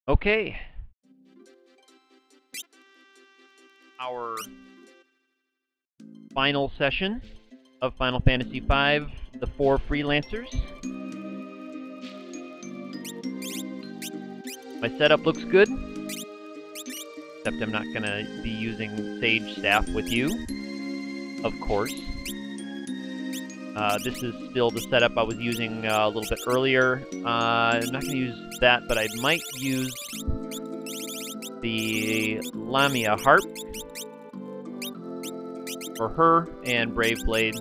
Okay. Our final session of Final Fantasy V, the 4 Freelancers. My setup looks good, except I'm not going to be using Sage Staff with you, of course. This is still the setup I was using a little bit earlier. I'm not going to use that, but I might use the Lamia Harp for her and Brave Blade.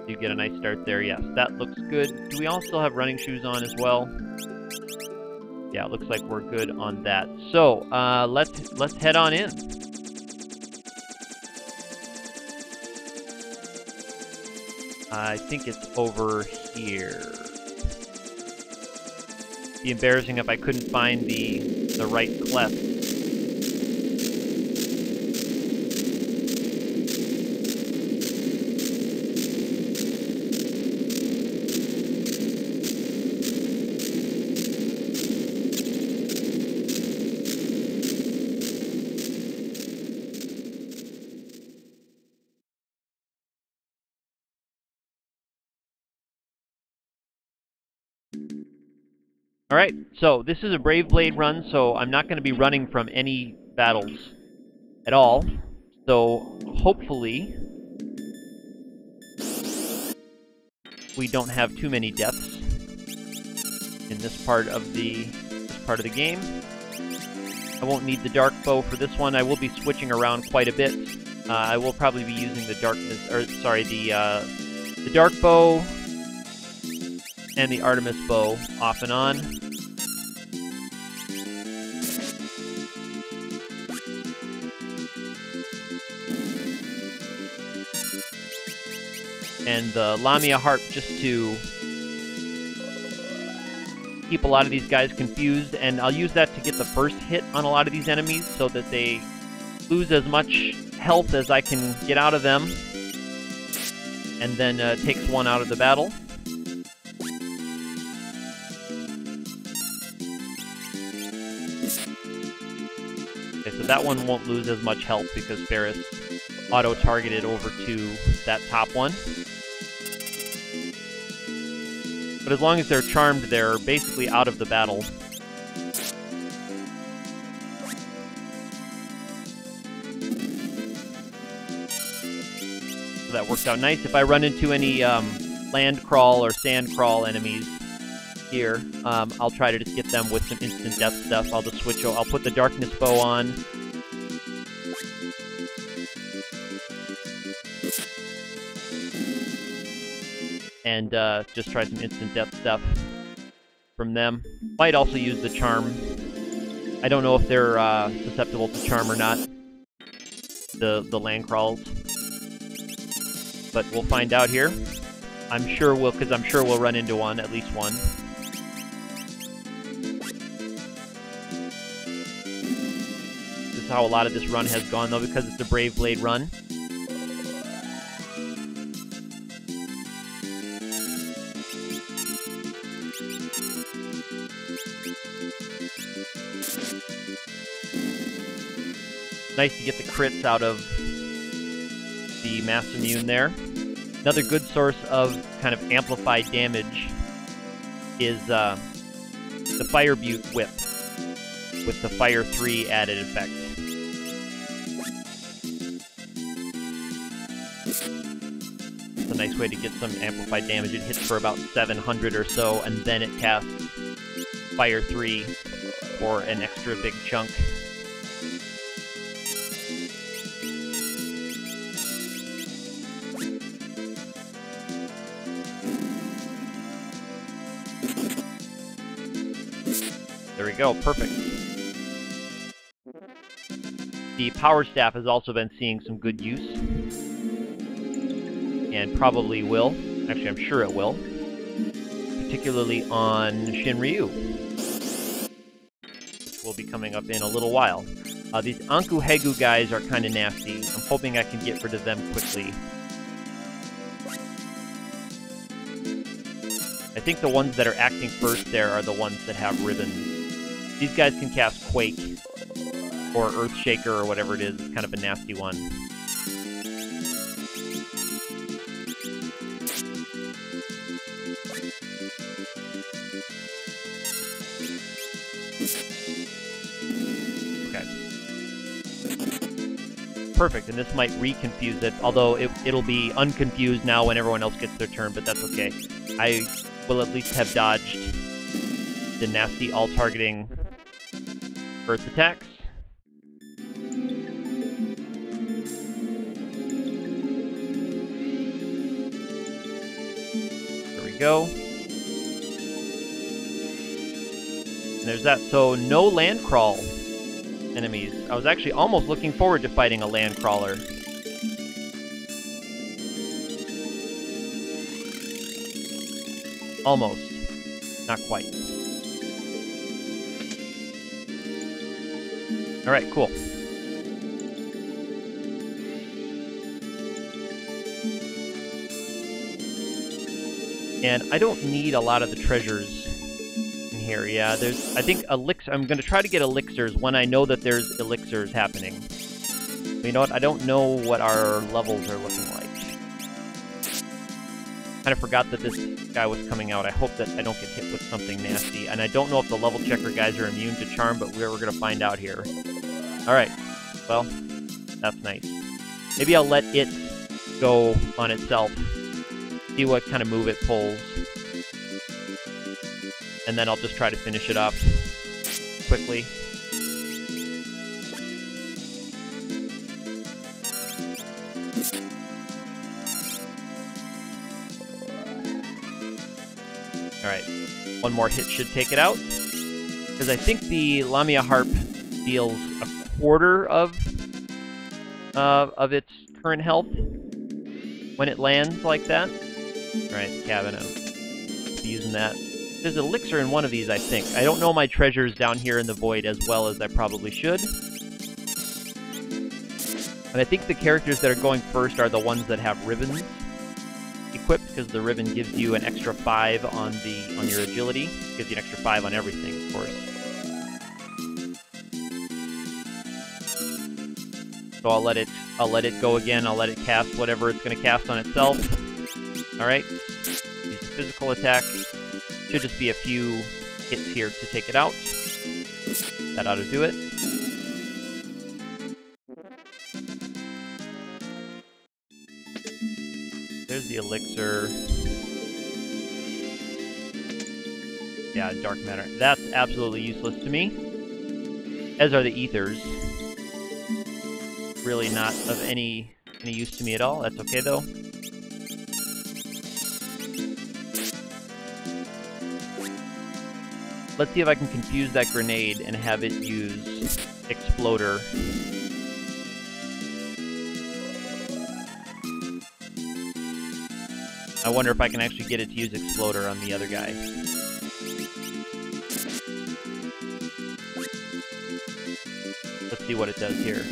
You get a nice start there. Yes, that looks good. Do we all still have running shoes on as well? Yeah, it looks like we're good on that. So let's head on in. I think it's over here. It'd be embarrassing if I couldn't find the right cleft. Alright, so this is a Brave Blade run, so I'm not going to be running from any battles at all. So hopefully we don't have too many deaths in this part of the game. I won't need the Dark Bow for this one. I will be switching around quite a bit. I will probably be using the the Dark Bow and the Artemis Bow off and on. And the Lamia Harp just to keep a lot of these guys confused, and I'll use that to get the first hit on a lot of these enemies so that they lose as much health as I can get out of them, and then takes one out of the battle. Okay, so that one won't lose as much health because Ferris auto-targeted over to that top one. But as long as they're charmed, they're basically out of the battle. So that worked out nice. If I run into any land crawl or sand crawl enemies here, I'll try to just get them with some instant death stuff. I'll just switch. I'll put the Darkness Bow on. And just try some instant death stuff from them. Might also use the charm. I don't know if they're susceptible to charm or not, the land crawls. But we'll find out here. I'm sure we'll run into one, at least one. This is how a lot of this run has gone, though, because it's a Brave Blade run. Nice to get the crits out of the Mass Immune there. Another good source of kind of amplified damage is the Fire Butte Whip with the Fire 3 added effect. It's a nice way to get some amplified damage. It hits for about 700 or so, and then it casts Fire 3 for an extra big chunk. There we go, perfect. The Power Staff has also been seeing some good use. And probably will. Actually, I'm sure it will. Particularly on Shinryu, which will be coming up in a little while. These Anku Hegu guys are kind of nasty. I'm hoping I can get rid of them quickly. I think the ones that are acting first there are the ones that have ribbons. These guys can cast Quake or Earthshaker or whatever it is. It's kind of a nasty one. Okay. Perfect, and this might reconfuse it, although it'll be unconfused now when everyone else gets their turn, but that's okay. I will at least have dodged the nasty all-targeting Earth attacks. There we go. And there's that. So no land crawl enemies. I was actually almost looking forward to fighting a land crawler. Almost. Not quite. Alright, cool. And I don't need a lot of the treasures in here. Yeah, there's, I think, elixir. I'm going to try to get elixirs when I know that there's elixirs happening. But you know what? I don't know what our levels are looking like. Kind of forgot that this guy was coming out. I hope that I don't get hit with something nasty. And I don't know if the level checker guys are immune to charm, but we're going to find out here. Alright. Well, that's nice. Maybe I'll let it go on itself. See what kind of move it pulls. And then I'll just try to finish it up quickly. Alright, one more hit should take it out. Because I think the Lamia Harp deals a quarter of its current health when it lands like that. Alright, the cabin, I'll be using that. There's an elixir in one of these, I think. I don't know my treasures down here in the void as well as I probably should. And I think the characters that are going first are the ones that have ribbons equipped, because the ribbon gives you an extra 5 on your agility. It gives you an extra 5 on everything, of course. So I'll let it go again. I'll let it cast whatever it's going to cast on itself. Alright. Use a physical attack. Should just be a few hits here to take it out. That ought to do it. There's the elixir. Yeah, dark matter. That's absolutely useless to me. As are the ethers. Really not of any use to me at all. That's okay though. Let's see if I can confuse that grenade and have it use Exploder. I wonder if I can actually get it to use Exploder on the other guy. Let's see what it does here.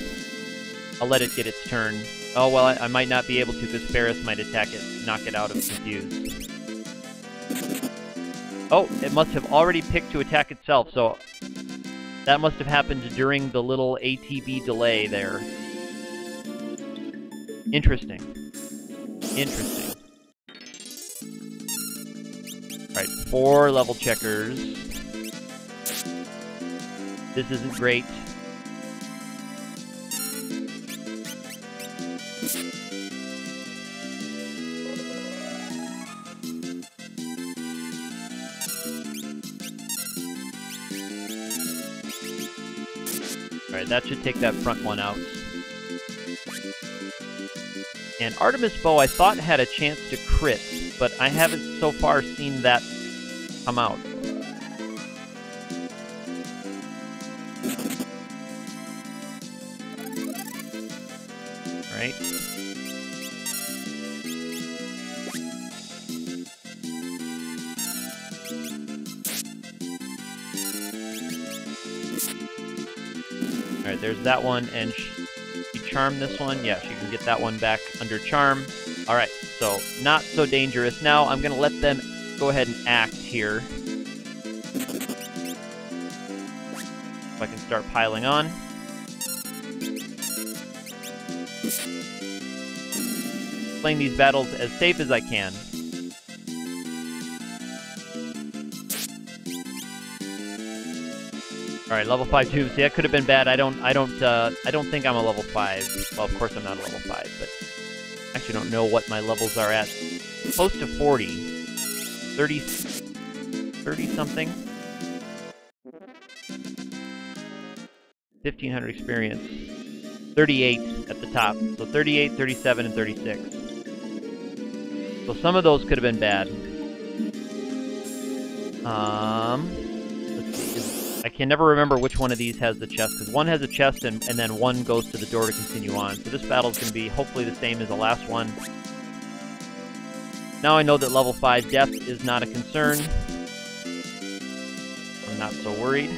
I'll let it get its turn. Oh, well, I might not be able to because Ferris might attack it, knock it out of Confused. Oh, it must have already picked to attack itself, so that must have happened during the little ATB delay there. Interesting. Interesting. Alright, 4 level checkers. This isn't great. Alright, that should take that front one out. And Artemis Bow I thought had a chance to crit, but I haven't so far seen that come out. Alright. Alright, there's that one, and she charm this one. Yeah, she can get that one back under charm. Alright, so not so dangerous. Now I'm going to let them go ahead and act here. I can start piling on. Playing these battles as safe as I can. All right, level 5 too. See, that could have been bad. I don't think I'm a level 5. Well, of course I'm not a level 5, but I actually don't know what my levels are at. Close to 40. 30 something. 1,500 experience. 38 at the top. So 38, 37, and 36. So some of those could have been bad. Let's see. I can never remember which one of these has the chest, because one has a chest and then one goes to the door to continue on. So this battle's going to be hopefully the same as the last one. Now I know that level 5 death is not a concern. I'm not so worried.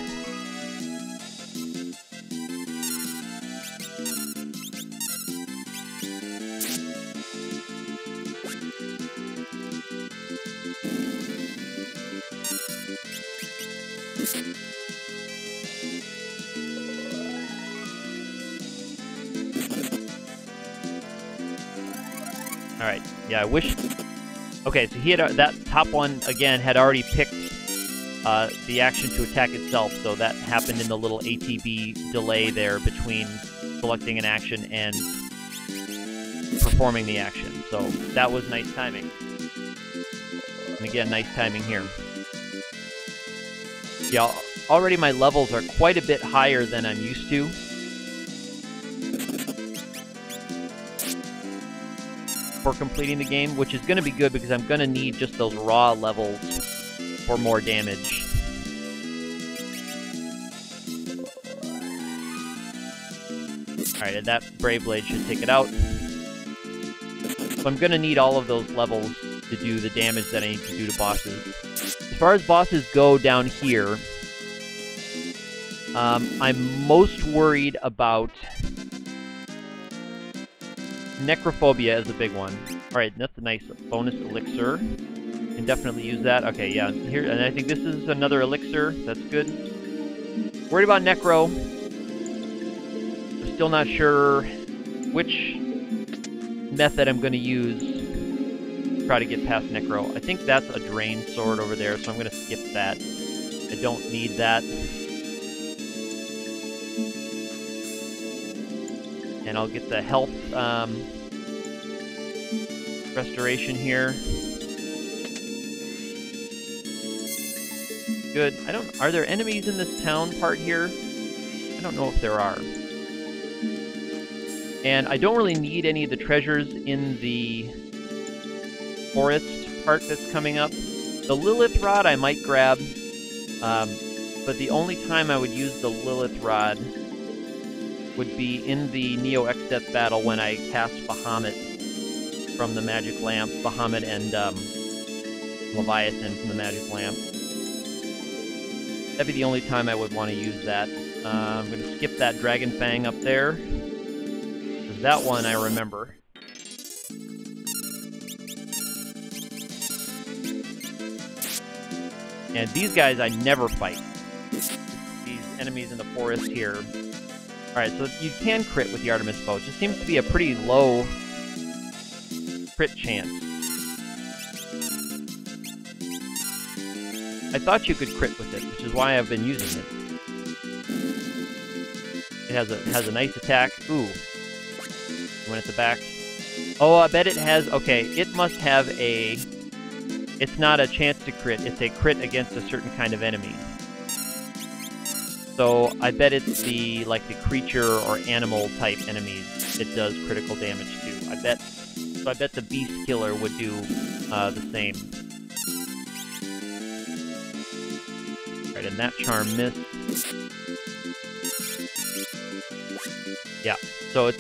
Alright, yeah, I wish... Okay, so he had that top one, again, had already picked the action to attack itself, so that happened in the little ATB delay there between selecting an action and performing the action. So that was nice timing. And again, nice timing here. Yeah, already my levels are quite a bit higher than I'm used to. For completing the game, which is going to be good because I'm going to need just those raw levels for more damage. Alright, and that Brave Blade should take it out. So I'm going to need all of those levels to do the damage that I need to do to bosses. As far as bosses go down here, I'm most worried about... Necrophobia is a big one. Alright, that's a nice bonus elixir. Can definitely use that. Okay, yeah, here, and I think this is another elixir. That's good. Worried about Necro. I'm still not sure which method I'm going to use to try to get past Necro. I think that's a drain sword over there, so I'm going to skip that. I don't need that. And I'll get the health restoration here. Good. Are there enemies in this town part here? I don't know if there are. And I don't really need any of the treasures in the forest part that's coming up. The Lilith Rod I might grab, but the only time I would use the Lilith Rod would be in the Neo Exdeath battle when I cast Bahamut from the Magic Lamp. Bahamut and Leviathan from the Magic Lamp. That'd be the only time I would want to use that. I'm going to skip that Dragon Fang up there. Because that one I remember. And these guys I never fight. These enemies in the forest here. Alright, so you can crit with the Artemis bow. It just seems to be a pretty low crit chance. I thought you could crit with it, which is why I've been using it. It has a nice attack. Ooh. One at the back. Oh, I bet it has... Okay, it must have a... It's not a chance to crit, it's a crit against a certain kind of enemy. So I bet it's the creature or animal type enemies it does critical damage to. I bet the Beast Killer would do the same. Alright, and that charm missed. Yeah, so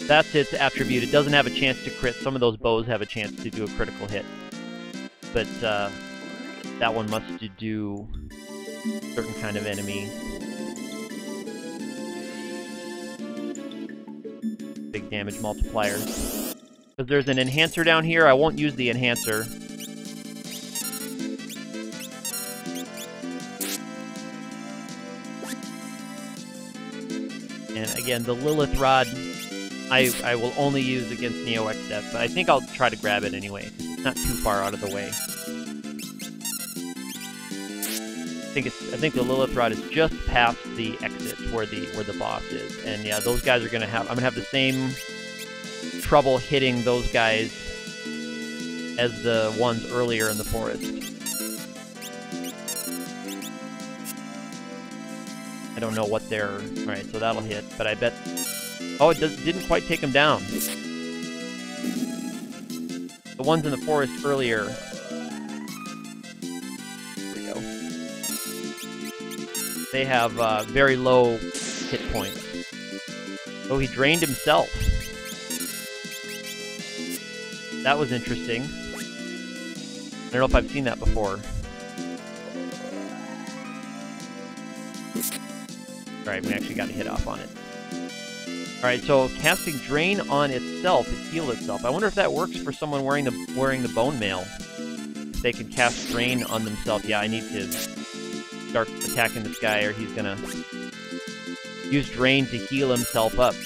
that's its attribute. It doesn't have a chance to crit. Some of those bows have a chance to do a critical hit. But that one must do a certain kind of enemy. Big damage multipliers. Because there's an enhancer down here, I won't use the enhancer. And again, the Lilith Rod, I will only use against Neo XF, but I think I'll try to grab it anyway. It's not too far out of the way. I think the Lilith Rod is just past the exit where the boss is. And yeah, those guys are I'm gonna have the same trouble hitting those guys as the ones earlier in the forest. I don't know what they're... Alright, so that'll hit, but I bet... Oh, it didn't quite take them down. The ones in the forest earlier... There we go. They have very low hit points. Oh, he drained himself. That was interesting. I don't know if I've seen that before. Alright, we actually got a hit off on it. Alright, so casting Drain on itself, it healed itself. I wonder if that works for someone wearing the bone mail. If they can cast Drain on themselves. Yeah, I need to start attacking this guy or he's gonna use Drain to heal himself up.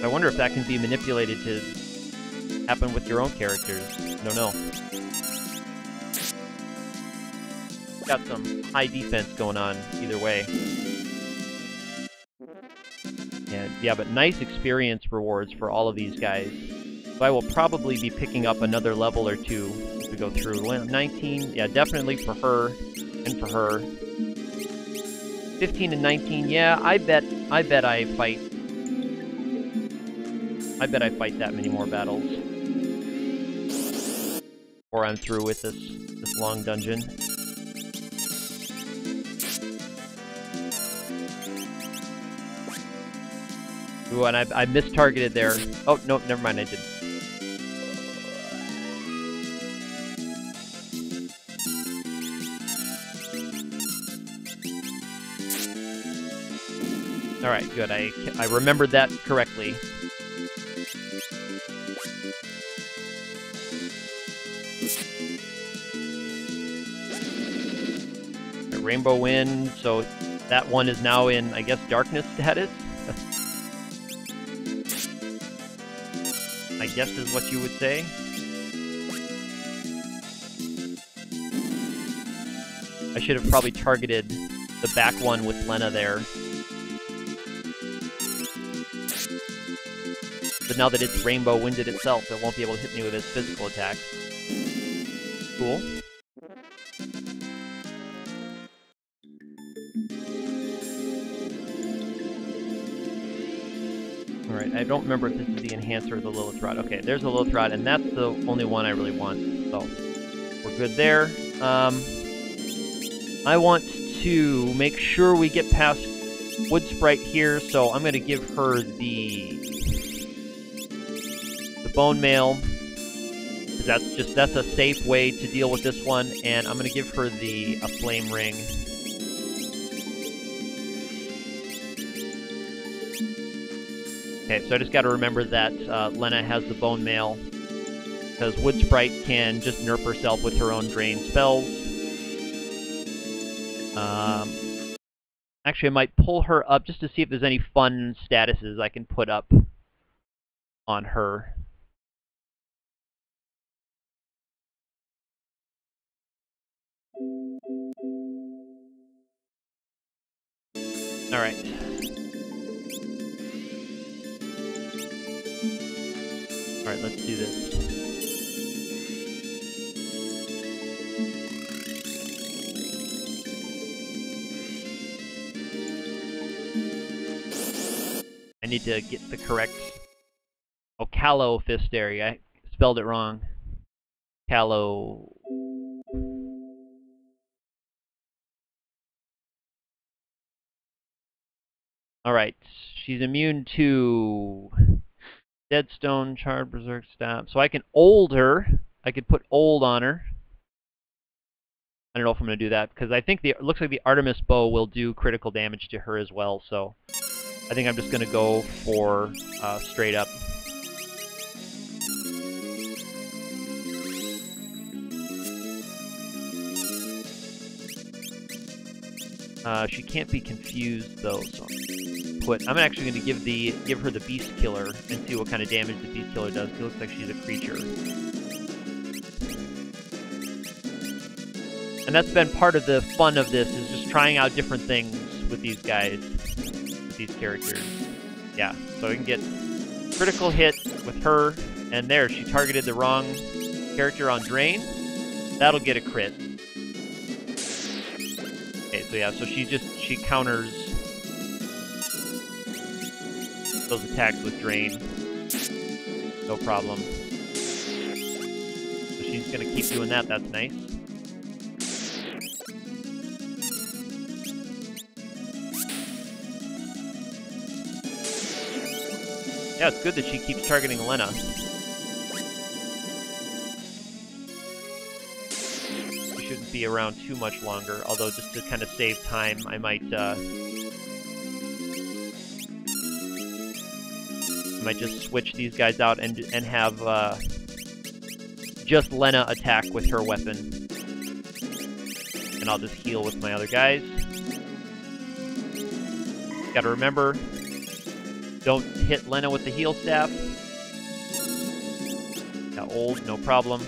I wonder if that can be manipulated to happen with your own characters. I don't know. Got some high defense going on either way. Yeah, but nice experience rewards for all of these guys. So I will probably be picking up another level or two as we go through. 19, yeah, definitely for her and for her. 15 and 19, yeah, I bet I fight that many more battles before I'm through with this long dungeon. Ooh, and I mistargeted there. Oh, no, never mind, I didn't. Alright, good. I remembered that correctly. Rainbow Wind, so that one is now in, I guess, darkness status? I guess is what you would say. I should have probably targeted the back one with Lena there. But now that it's Rainbow Winded itself, it won't be able to hit me with its physical attacks. Cool. Alright, I don't remember if this is the Enhancer or the Lilith Rod. Okay, there's the Lilith Rod, and that's the only one I really want. So, we're good there. I want to make sure we get past Wood Sprite here, so I'm going to give her the Bone Mail. That's a safe way to deal with this one, and I'm going to give her a Flame Ring. Okay, so I just got to remember that Lena has the Bone Mail, because Wood Sprite can just nerf herself with her own Drain spells. Actually, I might pull her up just to see if there's any fun statuses I can put up on her. Alright. Alright, let's do this. I need to get the correct... Oh, Callow Fist area. I spelled it wrong. Callow... Alright, she's immune to Deadstone, Charred Berserk Stab. So I can old her. I could put old on her. I don't know if I'm going to do that, because I think it looks like the Artemis Bow will do critical damage to her as well, so I think I'm just going to go for straight up. She can't be confused though, so I'm actually going to give her the Beast Killer and see what kind of damage the Beast Killer does. It looks like she's a creature. And that's been part of the fun of this, is just trying out different things with these guys, with these characters. Yeah, so we can get critical hit with her, and there, she targeted the wrong character on Drain. That'll get a crit. Okay, so yeah, so she counters those attacks with Drain. No problem. So she's gonna keep doing that, that's nice. Yeah, it's good that she keeps targeting Lena. She shouldn't be around too much longer, although just to kind of save time, I might just switch these guys out and have just Lena attack with her weapon. And I'll just heal with my other guys. Gotta remember, don't hit Lena with the heal staff. Got old, no problem.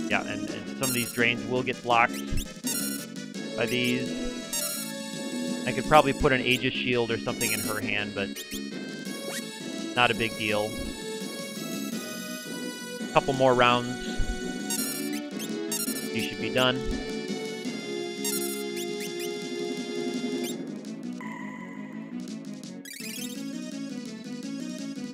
Yeah, and some of these drains will get blocked by these. I could probably put an Aegis shield or something in her hand, but not a big deal. A couple more rounds. You should be done.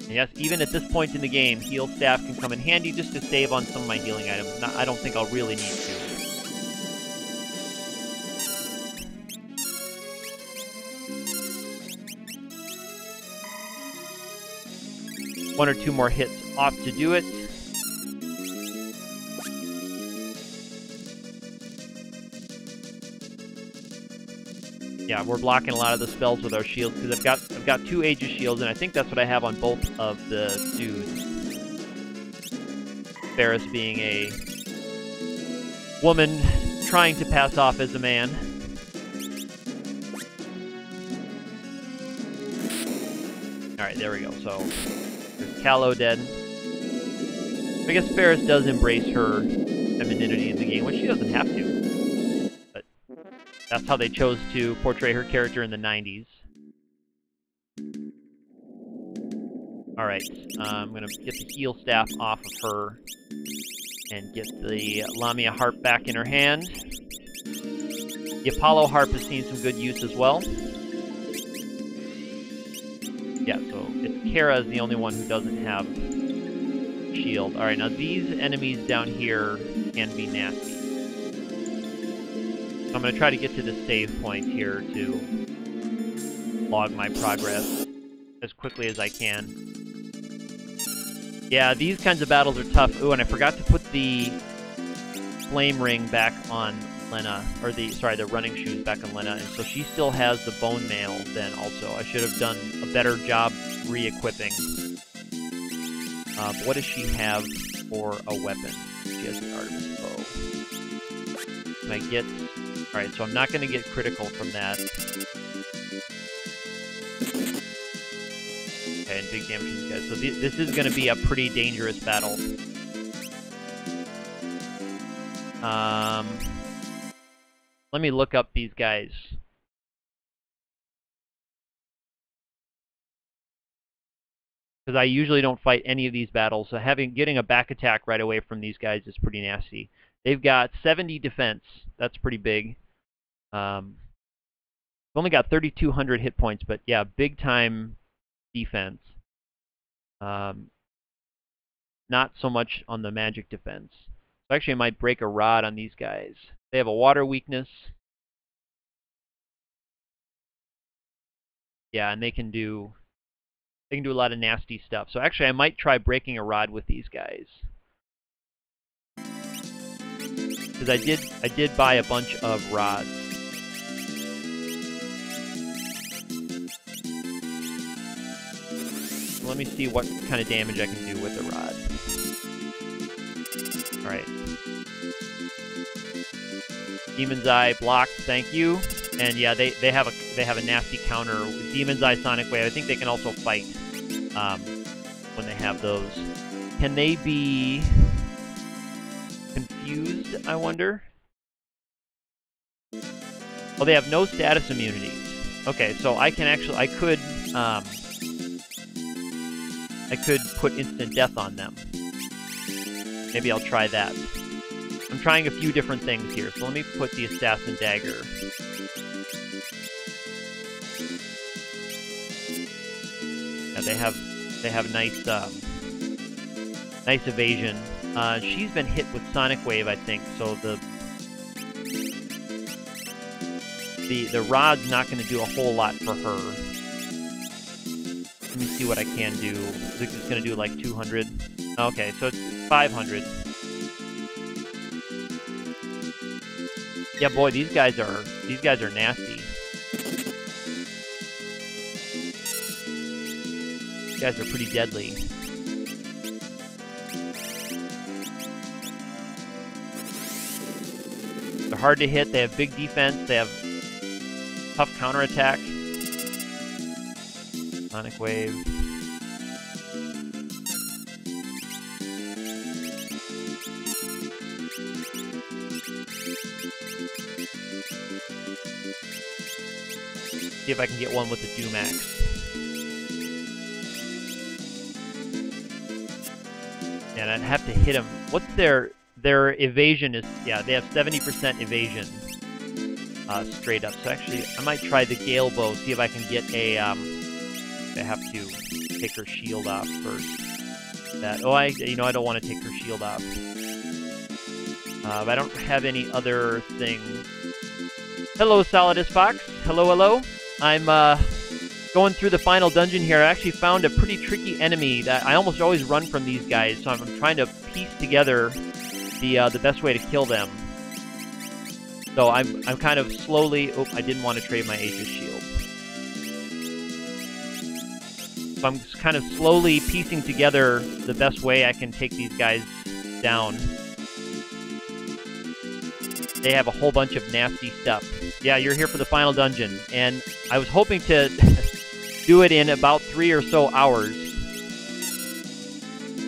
And yes, even at this point in the game, heal staff can come in handy just to save on some of my healing items. I don't think I'll really need to. One or two more hits off to do it. Yeah, we're blocking a lot of the spells with our shields because I've got two Aegis shields, and I think that's what I have on both of the dudes. Ferris being a woman trying to pass off as a man. Alright, there we go. So, there's Callow dead. I guess Ferris does embrace her femininity in the game, which she doesn't have to. But that's how they chose to portray her character in the 90s. Alright, I'm going to get the heal staff off of her and get the Lamia harp back in her hand. The Apollo harp has seen some good use as well. Yeah, so it's Kara is the only one who doesn't have shield. Alright, now these enemies down here can be nasty. So I'm going to try to get to the save point here to log my progress as quickly as I can. Yeah, these kinds of battles are tough. Ooh, and I forgot to put the flame ring back on Lena, or the running shoes back on Lena, and so she still has the bone mail then also. I should have done a better job re-equipping. What does she have for a weapon? She has the Artemis bow. Can I get... Alright, so I'm not going to get critical from that. Okay, and big damage to these guys. So this is going to be a pretty dangerous battle. Let me look up these guys. Because I usually don't fight any of these battles, so getting a back attack right away from these guys is pretty nasty. They've got 70 defense. That's pretty big. They've only got 3,200 hit points, but yeah, big time defense. Not so much on the magic defense. So actually I might break a rod on these guys. They have a water weakness. Yeah, and they can do a lot of nasty stuff. So actually I might try breaking a rod with these guys. Because I did buy a bunch of rods. So let me see what kind of damage I can do with the rod. Alright. Demon's Eye blocked, thank you. And yeah, they have a nasty counter with Demon's Eye, Sonic Wave. I think they can also fight when they have those. Can they be confused, I wonder? Oh, they have no status immunities. Okay, so I can actually, I could put instant death on them. Maybe I'll try that. I'm trying a few different things here, so let me put the Assassin Dagger. Yeah, they have nice nice evasion. She's been hit with Sonic Wave, I think, so the rod's not going to do a whole lot for her. Let me see what I can do. I think it's going to do like 200. Okay, so it's 500. Yeah, boy, these guys are nasty. These guys are pretty deadly. They're hard to hit. They have big defense. They have tough counterattack. Sonic Wave. See if I can get one with the Doomax. And I'd have to hit him. What's their evasion is? Yeah, they have 70% evasion. Straight up. So actually, I might try the Gale Bow, see if I can get a, I have to take her shield off first. I don't want to take her shield off. But I don't have any other things. Hello, Solidus Fox. Hello, hello. I'm, going through the final dungeon here. I actually found a pretty tricky enemy that I almost always run from these guys, so I'm trying to piece together the best way to kill them. So I'm kind of slowly... Oh, I didn't want to trade my Aegis Shield. So I'm kind of slowly piecing together the best way I can take these guys down. They have a whole bunch of nasty stuff. Yeah, you're here for the final dungeon, and I was hoping to do it in about 3 or so hours.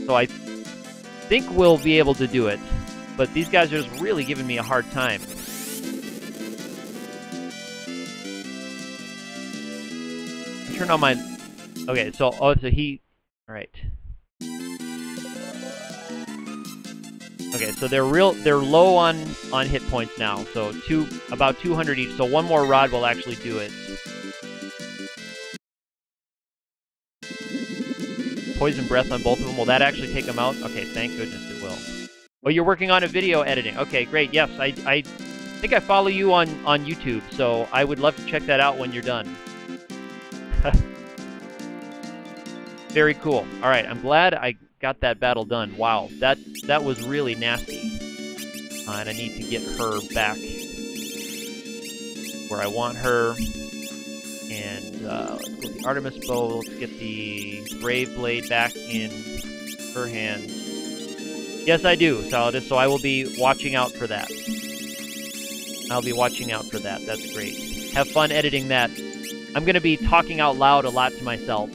So I think we'll be able to do it, but these guys are just really giving me a hard time. Turn on my... Okay, so... Oh, so he... Alright. Okay, so they're low on hit points now. So about 200 each. So one more rod will actually do it. Poison breath on both of them. Will that actually take them out? Okay, thank goodness it will. Oh, you're working on a video editing. Okay, great. Yes, I think I follow you on YouTube, so I would love to check that out when you're done. Very cool. All right, I'm glad I got that battle done. Wow, that was really nasty. And I need to get her back where I want her. And let's go with the Artemis Bow. Let's get the Brave Blade back in her hands. Yes, I do, Solidus, so I will be watching out for that. I'll be watching out for that. That's great. Have fun editing that. I'm going to be talking out loud a lot to myself.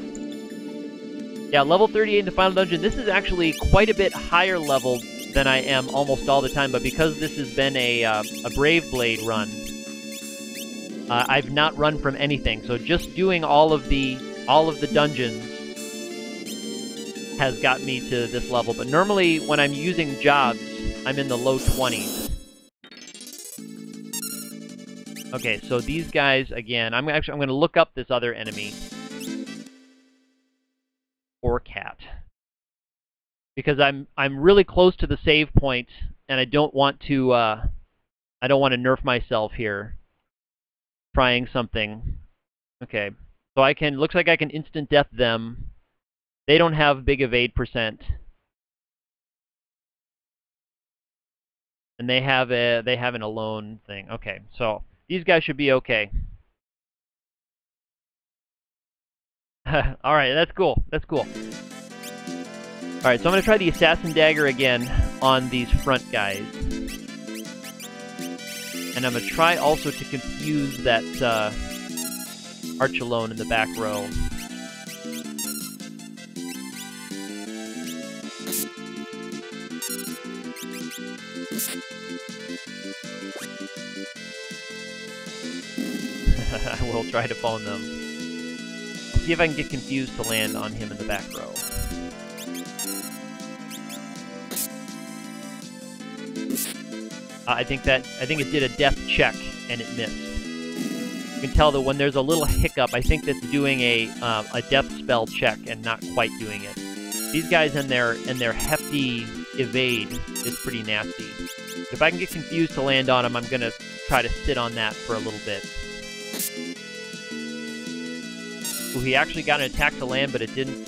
Yeah, level 38 in the final dungeon. This is actually quite a bit higher level than I am almost all the time, but because this has been a Brave Blade run, I've not run from anything. So just doing all of the dungeons has got me to this level. But normally when I'm using jobs, I'm in the low 20s. Okay, so these guys again. I'm going to look up this other enemy. Or cat, because I'm really close to the save point, and I don't want to nerf myself here trying something. Okay, so I can, looks like I can instant death them. They don't have big evade percent, and they have an alone thing. Okay, so these guys should be okay. Alright, that's cool. That's cool. Alright, so I'm going to try the Assassin Dagger again on these front guys. And I'm going to try also to confuse that Archelone in the back row. I will try to phone them. I'll see if I can get confused to land on him in the back row. I think it did a death check and it missed. You can tell that when there's a little hiccup, I think that's doing a death spell check and not quite doing it. These guys and their hefty evade is pretty nasty. If I can get confused to land on him, I'm gonna try to sit on that for a little bit. Ooh, he actually got an attack to land, but it didn't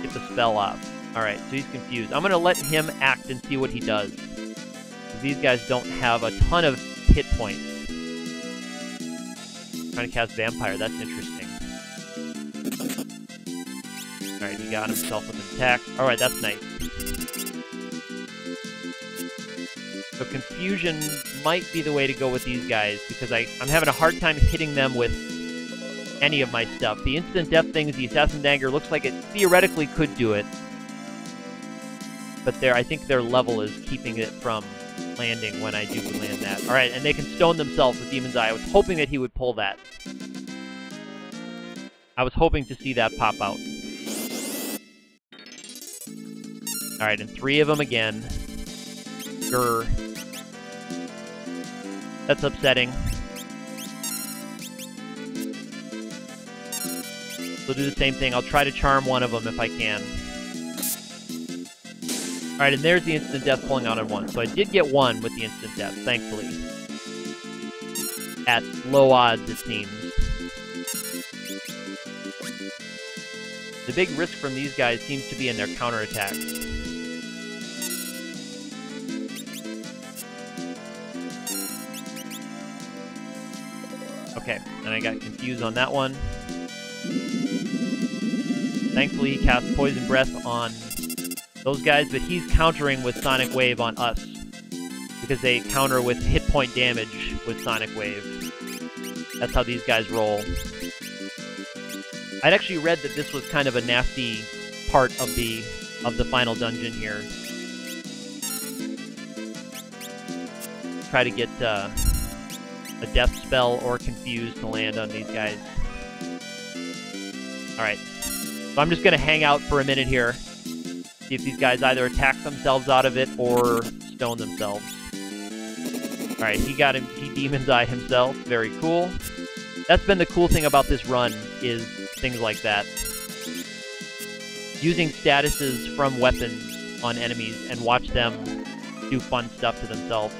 get the spell off. Alright, so he's confused. I'm gonna let him act and see what he does. These guys don't have a ton of hit points. Trying to cast Vampire, that's interesting. Alright, he got himself with an attack. Alright, that's nice. So Confusion might be the way to go with these guys, because I'm having a hard time hitting them with any of my stuff. The instant death things, the Assassin Dagger, looks like it theoretically could do it. But I think their level is keeping it from landing when I do land that. Alright, and they can stone themselves with Demon's Eye. I was hoping that he would pull that. I was hoping to see that pop out. Alright, and 3 of them again. Grr. That's upsetting. So do the same thing. I'll try to charm one of them if I can. Alright, and there's the instant death pulling out on 1. So I did get 1 with the instant death, thankfully. At low odds, it seems. The big risk from these guys seems to be in their counterattacks. Okay, and I got confused on that one. Thankfully, he cast Poison Breath on those guys, but he's countering with Sonic Wave on us, because they counter with hit point damage with Sonic Wave. That's how these guys roll. I'd actually read that this was kind of a nasty part of the final dungeon here. Try to get a death spell or confuse to land on these guys. Alright, so I'm just going to hang out for a minute here. See if these guys either attack themselves out of it or stone themselves. Alright, he Demon's Eye himself. Very cool. That's been the cool thing about this run, is things like that. Using statuses from weapons on enemies and watch them do fun stuff to themselves.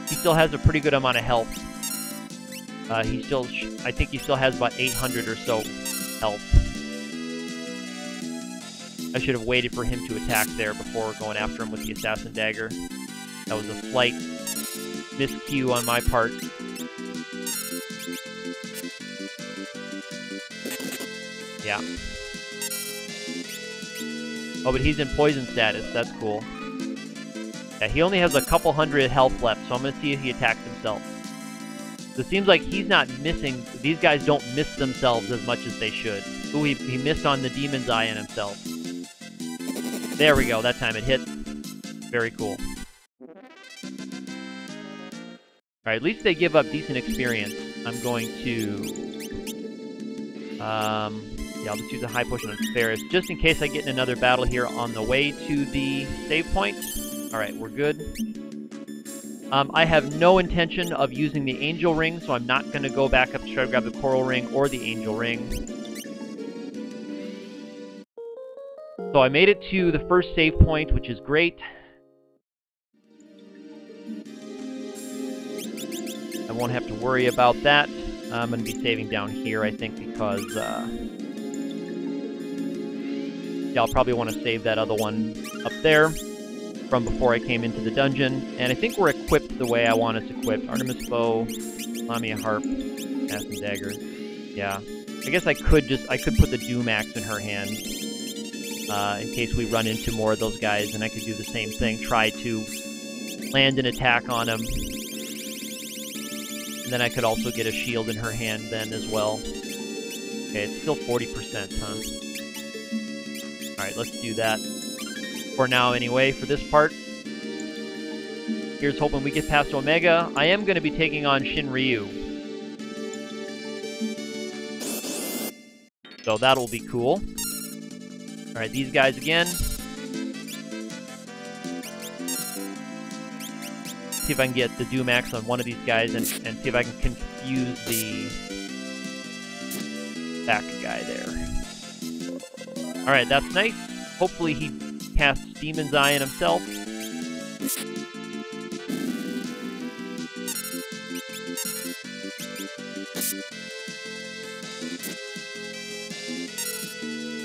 He still has a pretty good amount of health. I think he still has about 800 or so health. I should have waited for him to attack there before going after him with the Assassin Dagger. That was a slight miscue on my part. Yeah. Oh, but he's in poison status. That's cool. Yeah, he only has a couple hundred health left, so I'm going to see if he attacks himself. So it seems like he's not missing... These guys don't miss themselves as much as they should. Ooh, he missed on the Demon's Eye on himself. There we go. That time it hit. Very cool. Alright, at least they give up decent experience. I'm going to... yeah, I'll just use a high potion on Ferris, just in case I get in another battle here on the way to the save point. Alright, we're good. I have no intention of using the Angel Ring, so I'm not going to go back up to try to grab the Coral Ring or the Angel Ring. So I made it to the first save point, which is great. I won't have to worry about that. I'm going to be saving down here, I think, because... yeah, I'll probably want to save that other one up there from before I came into the dungeon. And I think we're equipped the way I want us equipped. Artemis Bow, Lamia Harp, Assassin Dagger. Yeah. I guess I could put the Doom Axe in her hand. in case we run into more of those guys, and I could do the same thing, try to land an attack on him. And then I could also get a shield in her hand then as well. Okay, it's still 40%, huh? Alright, let's do that. For now, anyway, for this part. Here's hoping we get past Omega. I am going to be taking on Shinryu. So that'll be cool. Alright, these guys again. See if I can get the Dumax on one of these guys and see if I can confuse the back guy there. Alright, that's nice. Hopefully he casts Demon's Eye on himself.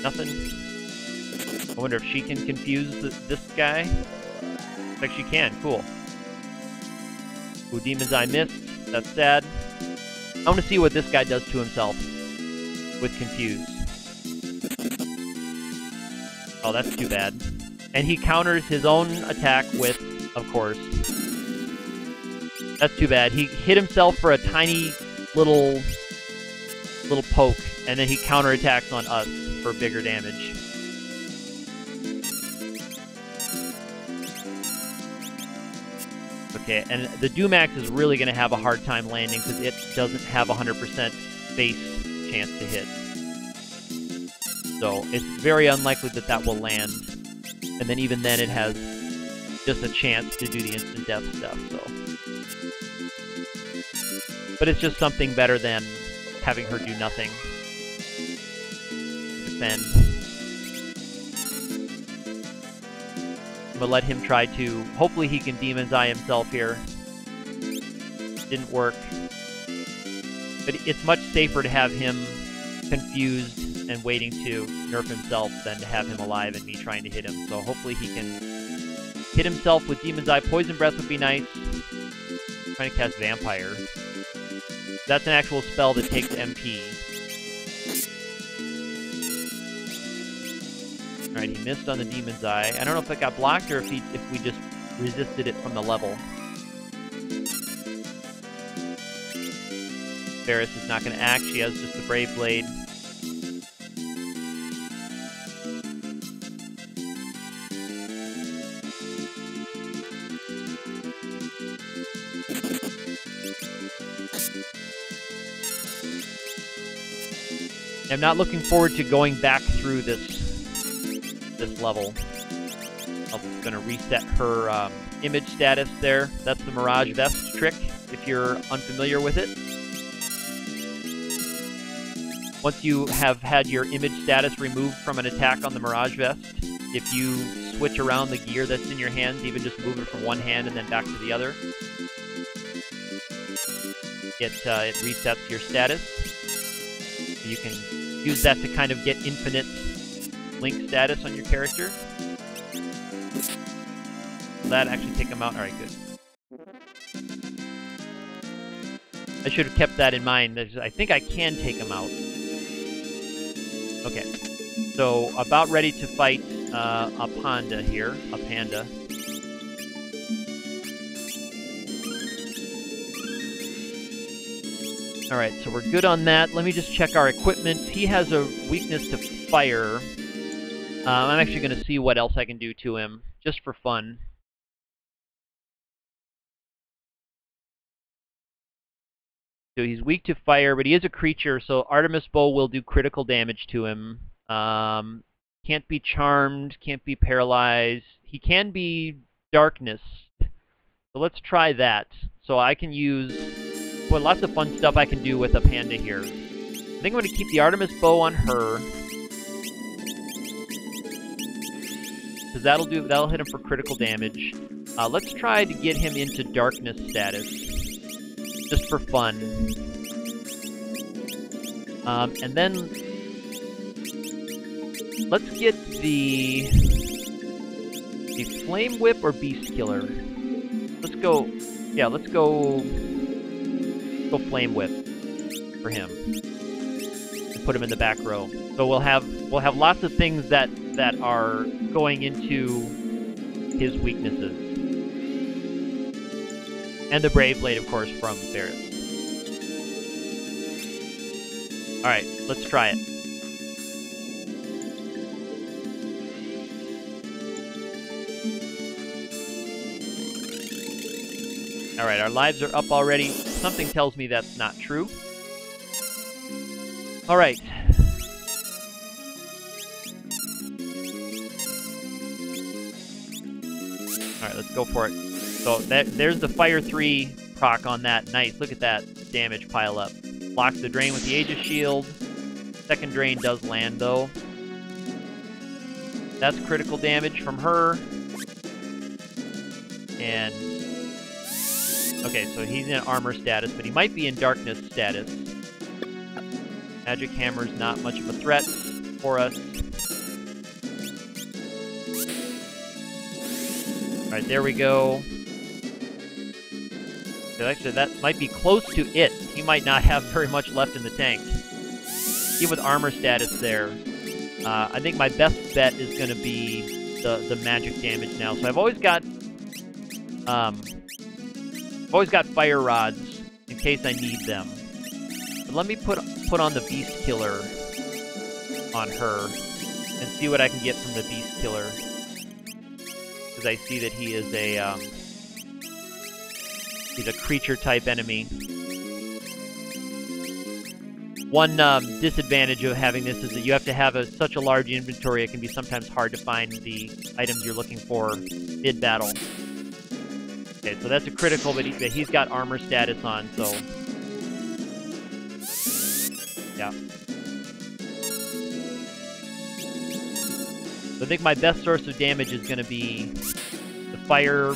Nothing. I wonder if she can confuse this guy. Looks like she can. Cool. Ooh, Demon's Eye missed. That's sad. I want to see what this guy does to himself with Confuse. Oh, that's too bad. And he counters his own attack with, of course. That's too bad. He hit himself for a tiny little poke, and then he counterattacks on us for bigger damage. Okay, and the Dumax is really going to have a hard time landing because it doesn't have 100% base chance to hit. So it's very unlikely that that will land. And then even then it has just a chance to do the instant death stuff, so. But it's just something better than having her do nothing. Defend. I'm gonna let him try to... Hopefully he can Demon's Eye himself here. Didn't work. But it's much safer to have him confused and waiting to nerf himself than to have him alive and me trying to hit him. So hopefully he can hit himself with Demon's Eye. Poison Breath would be nice. I'm trying to cast Vampire. That's an actual spell that takes MP. Alright, he missed on the Demon's Eye. I don't know if it got blocked or if we just resisted it from the level. Varus is not going to act. She has just the Brave Blade. I'm not looking forward to going back through this level. I'm going to reset her image status there. That's the Mirage Vest trick, if you're unfamiliar with it. Once you have had your image status removed from an attack on the Mirage Vest, if you switch around the gear that's in your hands, even just move it from one hand and then back to the other, it resets your status. You can use that to kind of get infinite link status on your character. Will that actually take him out? Alright, good. I should have kept that in mind. I think I can take him out. Okay. So, about ready to fight a panda here. A panda. Alright, so we're good on that. Let me just check our equipment. He has a weakness to fire. I'm actually going to see what else I can do to him, just for fun. So he's weak to fire, but he is a creature, so Artemis Bow will do critical damage to him. Can't be charmed, can't be paralyzed. He can be darkness. So let's try that. So I can use... Well, lots of fun stuff I can do with a panda here. I think I'm going to keep the Artemis Bow on her. Because that'll hit him for critical damage. Let's try to get him into darkness status. Just for fun. And then... Let's get the Flame Whip or Beast Killer. Let's go... Yeah, let's go Flame Whip for him. And put him in the back row. So we'll have lots of things that that are going into his weaknesses. And the Brave Blade, of course, from Ferris. Alright, let's try it. Alright, our lives are up already. Something tells me that's not true. Alright. Alright, let's go for it. So there's the Fire 3 proc on that. Nice, look at that damage pile up. Blocks the drain with the Aegis Shield. Second drain does land, though. That's critical damage from her. And... okay, so he's in armor status, but he might be in darkness status. Magic Hammer's not much of a threat for us. Alright, there we go. So actually, that might be close to it. He might not have very much left in the tank. Even with armor status there. I think my best bet is going to be the magic damage now. So I've always got fire rods in case I need them. But let me put on the Beast Killer on her and see what I can get from the Beast Killer. Because I see that he is he's a creature type enemy. One disadvantage of having this is that you have to have such a large inventory, it can be sometimes hard to find the items you're looking for mid-battle. Okay, so that's a critical, but he's got armor status on, so... yeah. So I think my best source of damage is going to be the Fire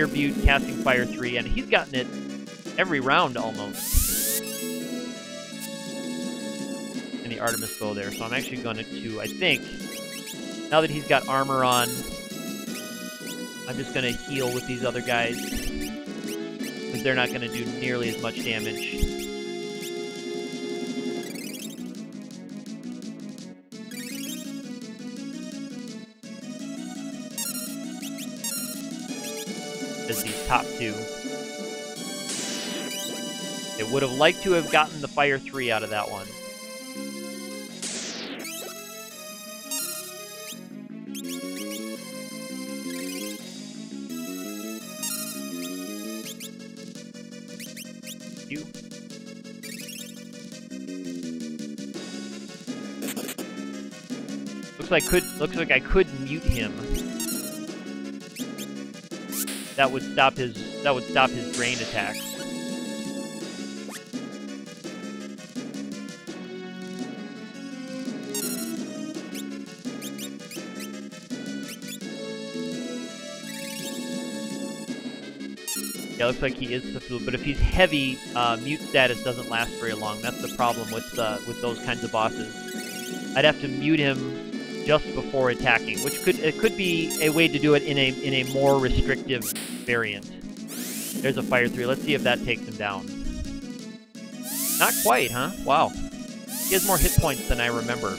Butte casting Fire 3, and he's gotten it every round almost. And the Artemis bow there, so I'm actually going to, I think, now that he's got armor on, I'm just going to heal with these other guys, because they're not going to do nearly as much damage. As these top two. It would have liked to have gotten the Fire 3 out of that one. You. Looks like I could mute him. That would stop his drain attacks. Yeah, looks like he is susceptible, but if he's heavy, mute status doesn't last very long. That's the problem with those kinds of bosses. I'd have to mute him just before attacking, which could be a way to do it in a more restrictive variant. There's a Fire 3. Let's see if that takes him down. Not quite, huh? Wow. He has more hit points than I remember.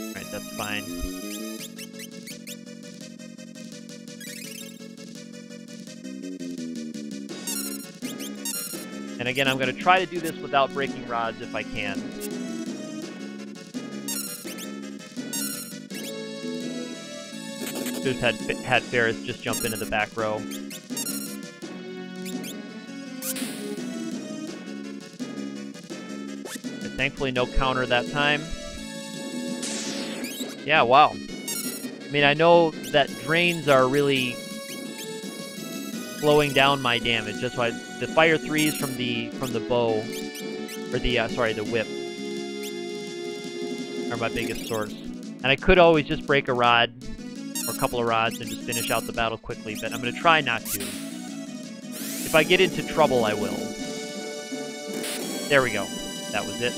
Alright, that's fine. And again, I'm going to try to do this without breaking rods if I can. Just had Ferris just jump into the back row. But thankfully, no counter that time. Yeah, wow. I mean, I know that drains are really slowing down my damage. That's why the Fire 3s from the bow, or the whip, are my biggest source. And I could always just break a rod, or a couple of rods, and just finish out the battle quickly, but I'm going to try not to. If I get into trouble, I will. There we go. That was it.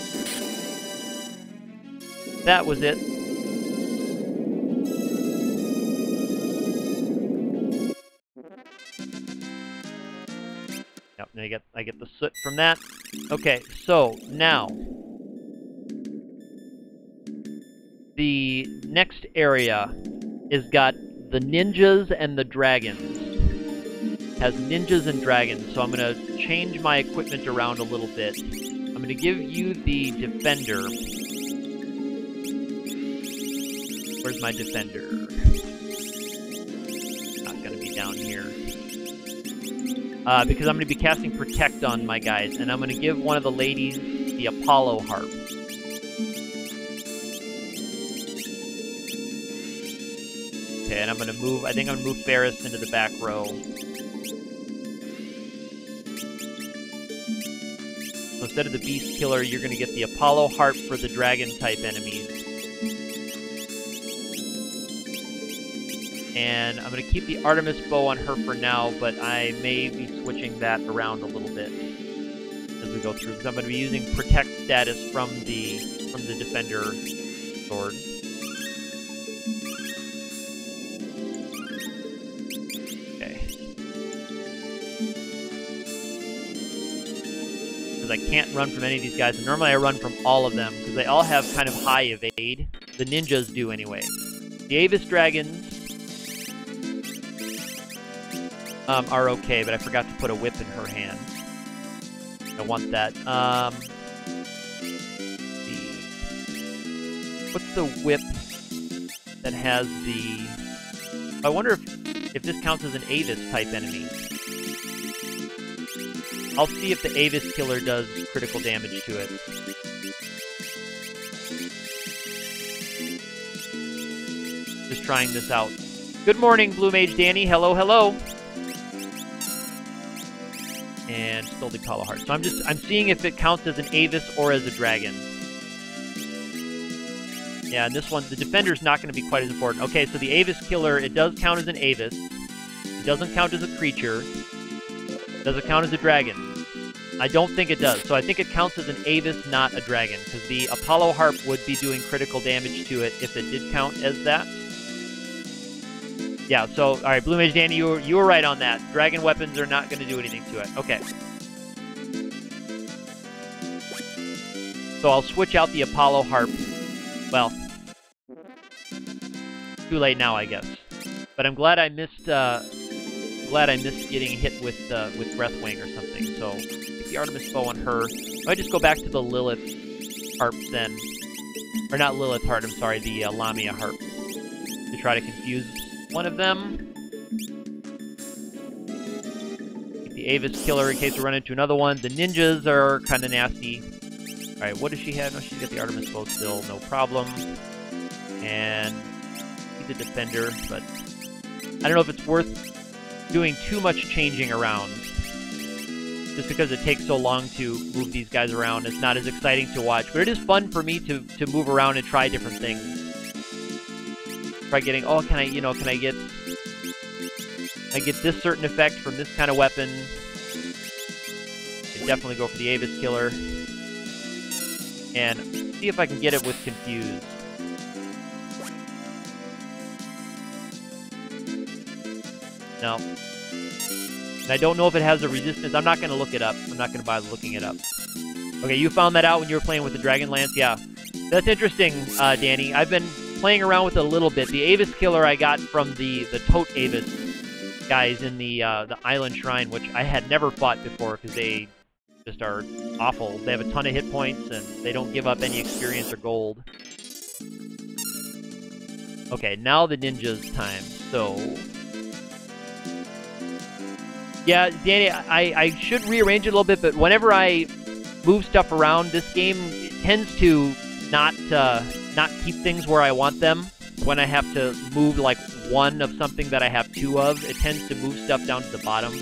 That was it. And I get the soot from that. Okay, so now the next area is got the ninjas and the dragons. Has ninjas and dragons, so I'm gonna change my equipment around a little bit. I'm gonna give you the defender. Where's my defender? Not gonna be down here. Because I'm gonna be casting protect on my guys, and I'm gonna give one of the ladies the Apollo harp. Okay, and I'm gonna move, I think I'm gonna move Ferris into the back row. So instead of the Beast Killer, you're gonna get the Apollo harp for the dragon-type enemies. And I'm gonna keep the Artemis bow on her for now, but I may be switching that around a little bit as we go through, because I'm gonna be using protect status from the defender sword. I can't run from any of these guys, and normally I run from all of them, because they all have kind of high evade. The ninjas do anyway. The Avis Dragons are okay, but I forgot to put a whip in her hand. I want that. What's the whip that has the... I wonder if this counts as an Avis-type enemy. I'll see if the Avis Killer does critical damage to it. Just trying this out. Good morning, Blue Mage Danny. Hello, hello. And still the Apollo Heart. So I'm seeing if it counts as an Avis or as a dragon. Yeah, and this one, the Defender's not going to be quite as important. Okay, so the Avis Killer, it does count as an Avis. It doesn't count as a creature. Does it count as a dragon? I don't think it does. So I think it counts as an Avis, not a dragon, because the Apollo Harp would be doing critical damage to it if it did count as that. Yeah, so, all right, Blue Mage Danny, you were right on that. Dragon weapons are not going to do anything to it. Okay. So I'll switch out the Apollo Harp. Well, too late now, I guess. But I'm glad I missed getting hit with Breathwing or something. So get the Artemis bow on her. I might just go back to the Lilith harp then, or not Lilith harp. I'm sorry, the Lamia harp, to try to confuse one of them. Get the Avis Killer in case we run into another one. The ninjas are kind of nasty. All right, what does she have? No, she's got the Artemis bow still, no problem. And the Defender, but I don't know if it's worth doing too much changing around, just because it takes so long to move these guys around. It's not as exciting to watch, but it is fun for me to move around and try different things. Try getting, oh, can I get this certain effect from this kind of weapon? I definitely go for the Avis Killer, and see if I can get it with Confuse. No. And I don't know if it has a resistance. I'm not going to look it up. I'm not going to bother looking it up. Okay, you found that out when you were playing with the Dragon Lance? Yeah. That's interesting, Danny. I've been playing around with it a little bit. The Avis Killer I got from the Tote Avis guys in the Island Shrine, which I had never fought before because they just are awful. They have a ton of hit points, and they don't give up any experience or gold. Okay, now the ninjas time. So... yeah, Danny, I should rearrange it a little bit, but whenever I move stuff around, this game tends to not keep things where I want them. When I have to move like one of something that I have two of, it tends to move stuff down to the bottom.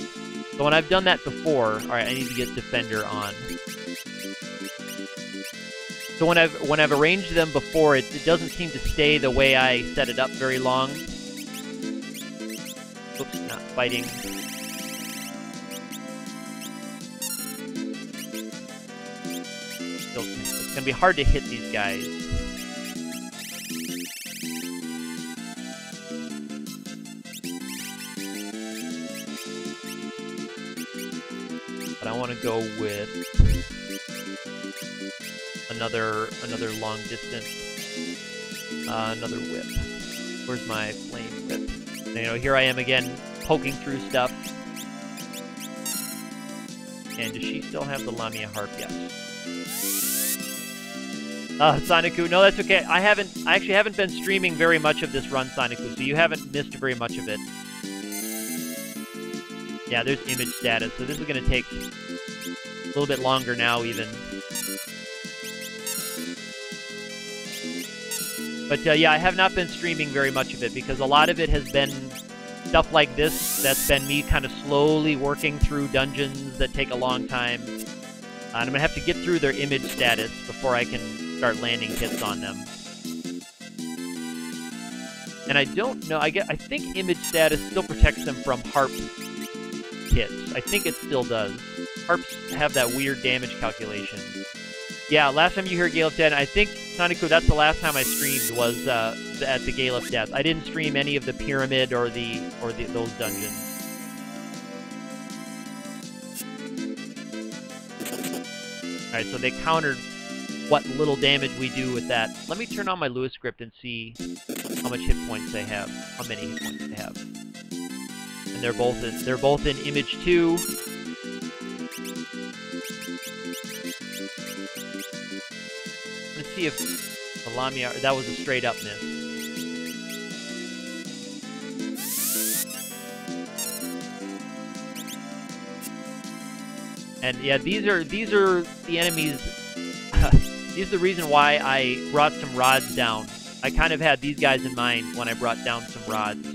So when I've done that before, all right, I need to get Defender on. So when I've arranged them before, it doesn't seem to stay the way I set it up very long. Oops, not fighting. It's going to be hard to hit these guys. But I want to go with another long distance, another whip. Where's my flame whip? And, you know, here I am again, poking through stuff. And does she still have the Lamia harp? Yes. Soniku, no, that's okay. I actually haven't been streaming very much of this run, Soniku, so you haven't missed very much of it. Yeah, there's image status, so this is going to take a little bit longer now, even. But yeah, I have not been streaming very much of it, because a lot of it has been stuff like this that's been me kind of slowly working through dungeons that take a long time. And I'm going to have to get through their image status before I can start landing hits on them. And I don't know, I think image status still protects them from harp hits. I think it still does. Harps have that weird damage calculation. Yeah, last time you heard Gale of Death, I think, Soniku, that's the last time I streamed was at the Gale of Death. I didn't stream any of the Pyramid or those dungeons. Alright, so they countered what little damage we do with that. Let me turn on my Lewis script and see how much hit points they have, how many hit points they have. And they're both in image 2. Let's see if the Lamia, that was a straight up miss. And yeah, these are the enemies. These are the reason why I brought some rods down. I kind of had these guys in mind when I brought down some rods.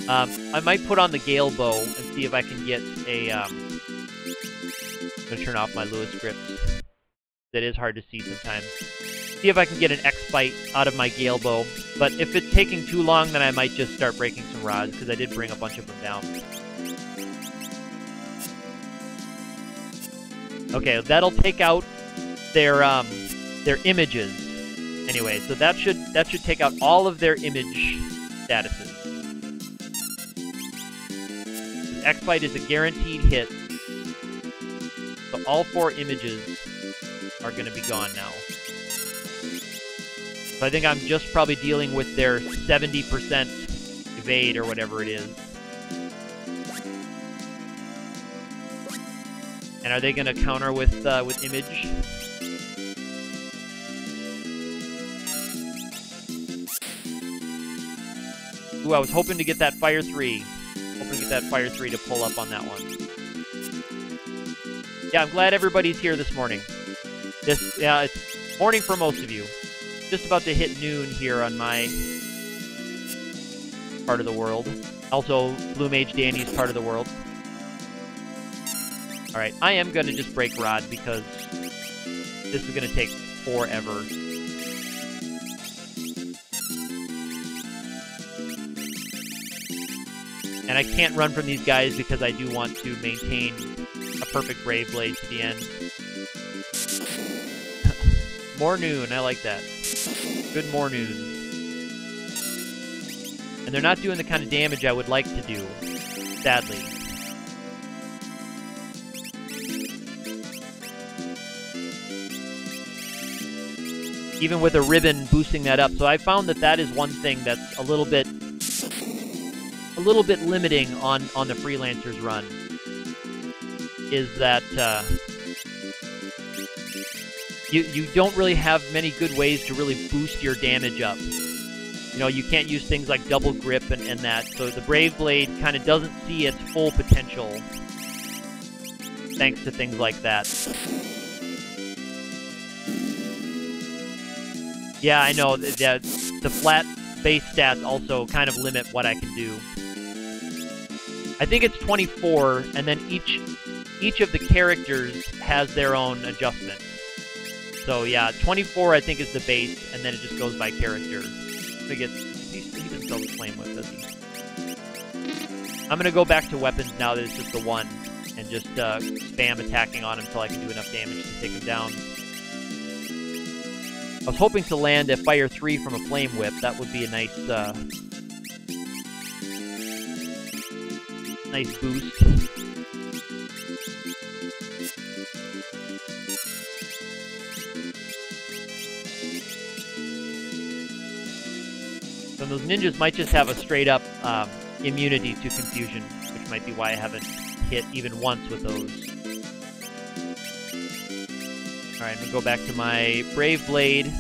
I might put on the Gale bow and see if I can get a. I'm gonna turn off my Lewis script. That is hard to see sometimes. See if I can get an X-Bite out of my Gale bow. But if it's taking too long, then I might just start breaking some rods, because I did bring a bunch of them down. Okay, that'll take out their images. Anyway, so that should take out all of their image statuses. X-Bite is a guaranteed hit. So all 4 images are going to be gone now. So I think I'm just probably dealing with their 70% evade or whatever it is. And are they going to counter with image? Ooh, I was hoping to get that Fire 3. Hoping to get that Fire 3 to pull up on that one. Yeah, I'm glad everybody's here this morning. It's morning for most of you. Just about to hit noon here on my part of the world. Also, Blue Mage Danny's part of the world. Alright, I am going to just break Rod because this is going to take forever. And I can't run from these guys because I do want to maintain a perfect Brave Blade to the end. More noon, I like that. Good mornoon. And they're not doing the kind of damage I would like to do, sadly. Even with a ribbon boosting that up. So I found that that is one thing that's a little bit limiting on the Freelancers run. Is that you don't really have many good ways to really boost your damage up. You know, you can't use things like double grip and that, so the Brave Blade kind of doesn't see its full potential thanks to things like that. Yeah, I know, the flat base stats also kind of limit what I can do. I think it's 24, and then each of the characters has their own adjustment. So yeah, 24 I think is the base, and then it just goes by character. He doesn't sell the flame whip, does he? I'm gonna go back to weapons now that it's just the one, and just spam attacking on him until I can do enough damage to take him down. I was hoping to land a Fire 3 from a flame whip. That would be a nice nice boost. So those ninjas might just have a straight-up immunity to confusion, which might be why I haven't hit even once with those. Alright, I'm gonna go back to my Brave Blade.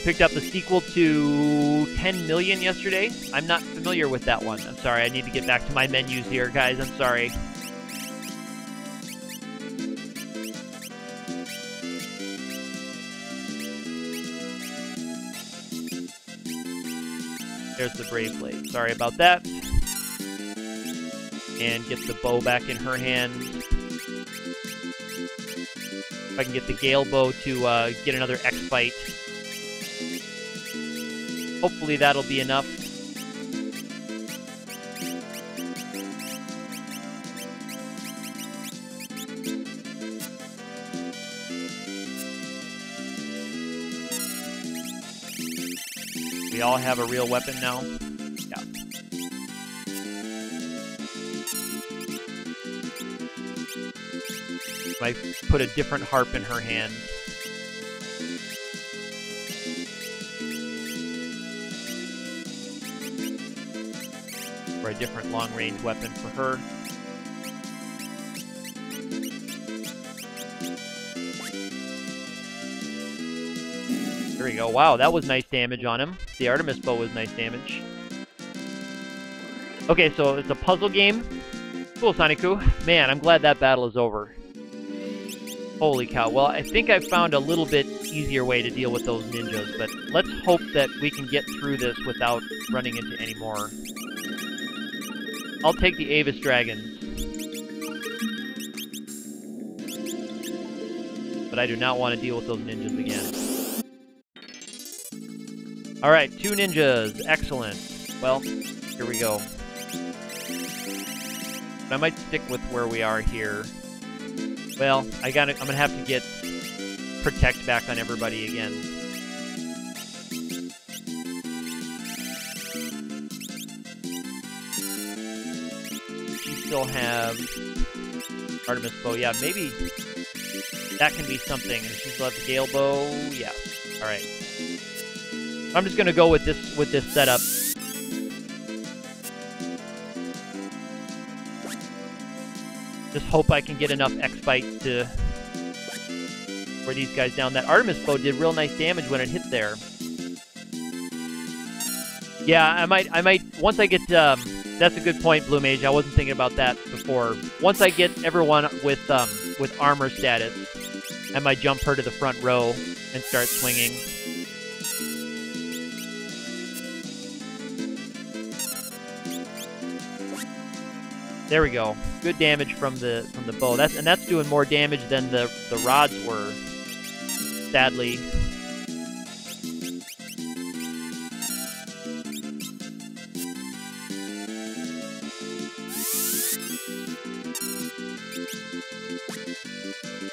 Picked up the sequel to 10 Million yesterday. I'm not familiar with that one. I'm sorry, I need to get back to my menus here, guys. I'm sorry. There's the Brave Blade. Sorry about that. And get the bow back in her hand. If I can get the Gale Bow to get another X-Bite. Hopefully that'll be enough. We all have a real weapon now. Yeah. Might put a different harp in her hand. Or a different long-range weapon for her. There we go. Wow, that was nice damage on him. The Artemis Bow was nice damage. Okay, so it's a puzzle game. Cool, Soniku. Man, I'm glad that battle is over. Holy cow. Well, I think I've found a little bit easier way to deal with those ninjas, but let's hope that we can get through this without running into any more. I'll take the Avis Dragons. But I do not want to deal with those ninjas again. Alright, 2 ninjas. Excellent. Well, here we go. I might stick with where we are here. Well, I'm gonna have to get Protect back on everybody again. Still have Artemis Bow. Yeah, maybe that can be something. And she still have the Gale Bow. Yeah. All right. I'm just gonna go with this setup. Just hope I can get enough X-Bites to wear these guys down. That Artemis Bow did real nice damage when it hit there. Yeah, I might once I get. That's a good point, Blue Mage. I wasn't thinking about that before. Once I get everyone with armor status, I might jump her to the front row and start swinging. There we go. Good damage from the bow. That's doing more damage than the rods were. Sadly.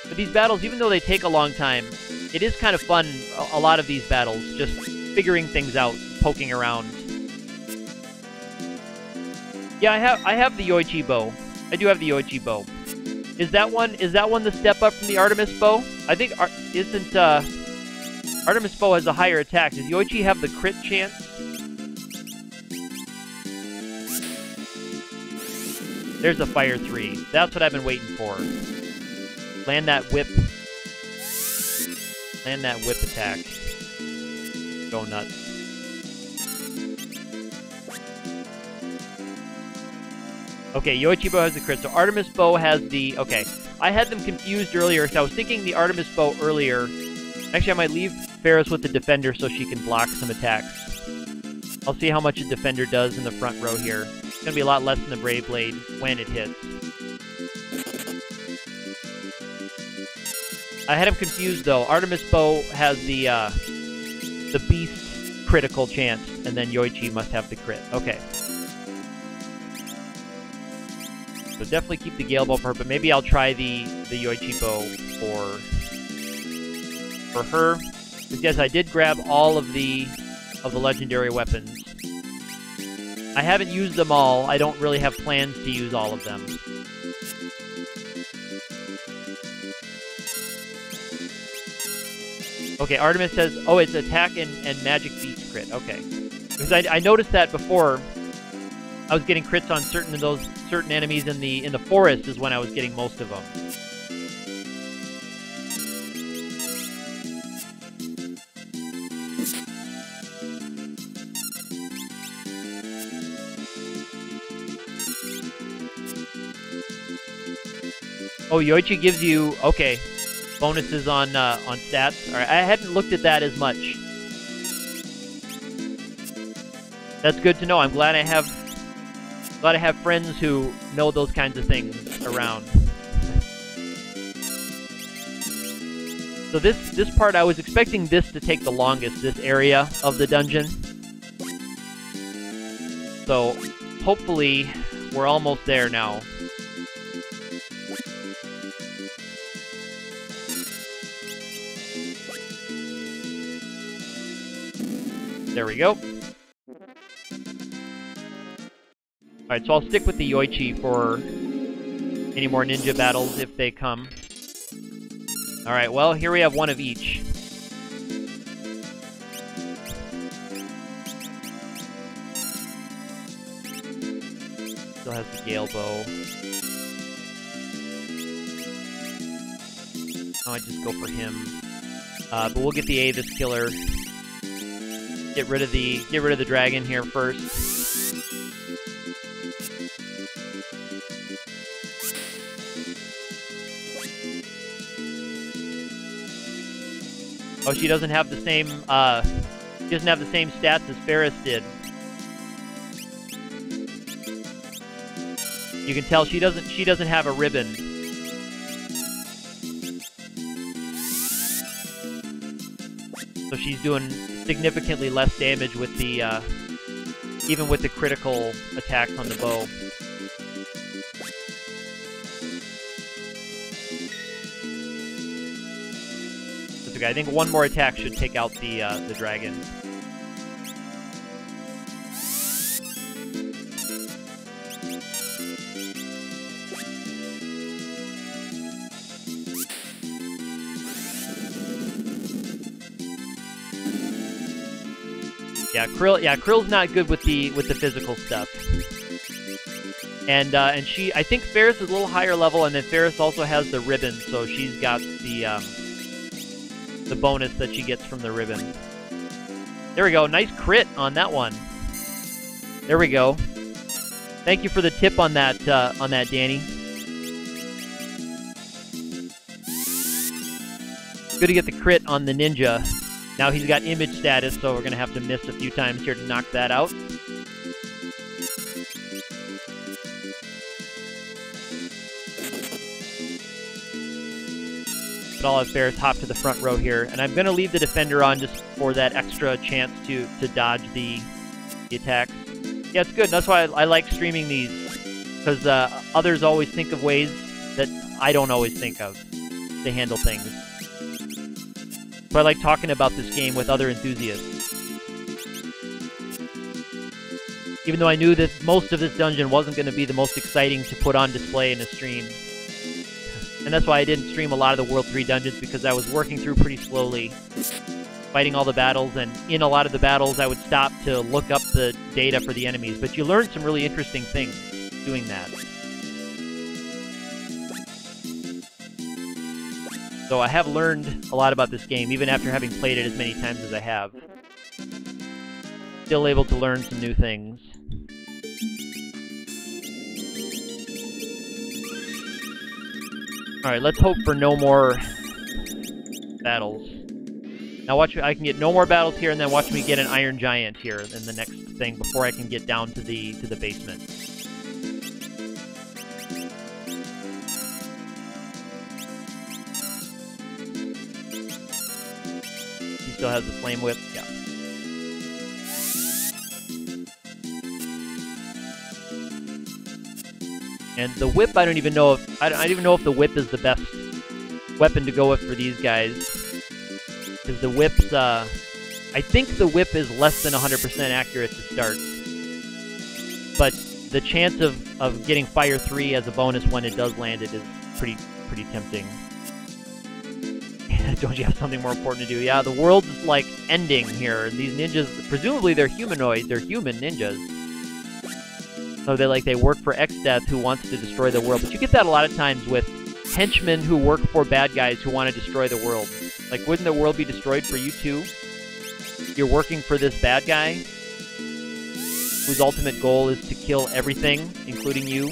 But these battles, even though they take a long time, it is kind of fun, a lot of these battles, just figuring things out, poking around. Yeah, I have the Yoichi Bow. I do have the Yoichi Bow. Is that one the step up from the Artemis Bow? I think isn't Artemis Bow has a higher attack. Does Yoichi have the crit chance? There's a Fire 3. That's what I've been waiting for. Land that whip. Land that whip attack. Go nuts. Okay, Yoichi Bow has the crit, so Artemis Bow has the... Okay, I had them confused earlier, so I was thinking the Artemis Bow earlier. Actually, I might leave Ferris with the Defender so she can block some attacks. I'll see how much a Defender does in the front row here. It's going to be a lot less than the Brave Blade when it hits. I had him confused, though. Artemis Bow has the Beast critical chance, and then Yoichi must have the crit. Okay. So definitely keep the Gale Bow for her, but maybe I'll try the Yoichi Bow for her. Because yes, I did grab all of the legendary weapons. I haven't used them all. I don't really have plans to use all of them. Okay, Artemis says, oh, it's attack and magic beast crit. Okay. Because I noticed that before. I was getting crits on certain enemies in the forest is when I was getting most of them. Oh, Yoichi gives you, okay, bonuses on stats. All right, I hadn't looked at that as much. That's good to know. I'm glad I have friends who know those kinds of things around. So this part, I was expecting this to take the longest, this area of the dungeon. So hopefully we're almost there now. There we go. Alright, so I'll stick with the Yoichi for any more ninja battles if they come. Alright, well, here we have one of each. Still has the Gale Bow. Oh, I just go for him. But we'll get the Avis Killer. Get rid of the dragon here first. Oh, she doesn't have the same stats as Ferris did. You can tell she doesn't have a ribbon. So she's doing significantly less damage with the even with the critical attacks on the bow. I think one more attack should take out the dragon. Krill's not good with the physical stuff. And I think Ferris is a little higher level, and then Ferris also has the ribbon, so she's got the bonus that she gets from the ribbon. There we go. Nice crit on that one. There we go. Thank you for the tip on that, Danny. Good to get the crit on the ninja. Now he's got image status, so we're going to have to miss a few times here to knock that out. But I'll have Ferris hop to the front row here, and I'm going to leave the defender on just for that extra chance to dodge the attacks. Yeah, it's good. That's why I like streaming these, because others always think of ways that I don't always think of to handle things. So I like talking about this game with other enthusiasts. Even though I knew that most of this dungeon wasn't going to be the most exciting to put on display in a stream. And that's why I didn't stream a lot of the World 3 dungeons, because I was working through pretty slowly, fighting all the battles, and in a lot of the battles I would stop to look up the data for the enemies. But you learn some really interesting things doing that. So I have learned a lot about this game, even after having played it as many times as I have. Still able to learn some new things. Alright, let's hope for no more battles. Now watch me, I can get no more battles here, and then watch me get an Iron Giant here in the next thing before I can get down to the basement. He still has the Flame Whip, yeah. And the whip, I don't even know if I don't even know if the whip is the best weapon to go with for these guys, because the whip's I think the whip is less than 100% accurate to start. but the chance of getting Fire 3 as a bonus when it does land it is pretty tempting. Don't you have something more important to do? Yeah, the world's like ending here. These ninjas, presumably they're humanoid, they're human ninjas. So they work for X-Death who wants to destroy the world. But you get that a lot of times with henchmen who work for bad guys who want to destroy the world. Like, wouldn't the world be destroyed for you too? You're working for this bad guy whose ultimate goal is to kill everything, including you.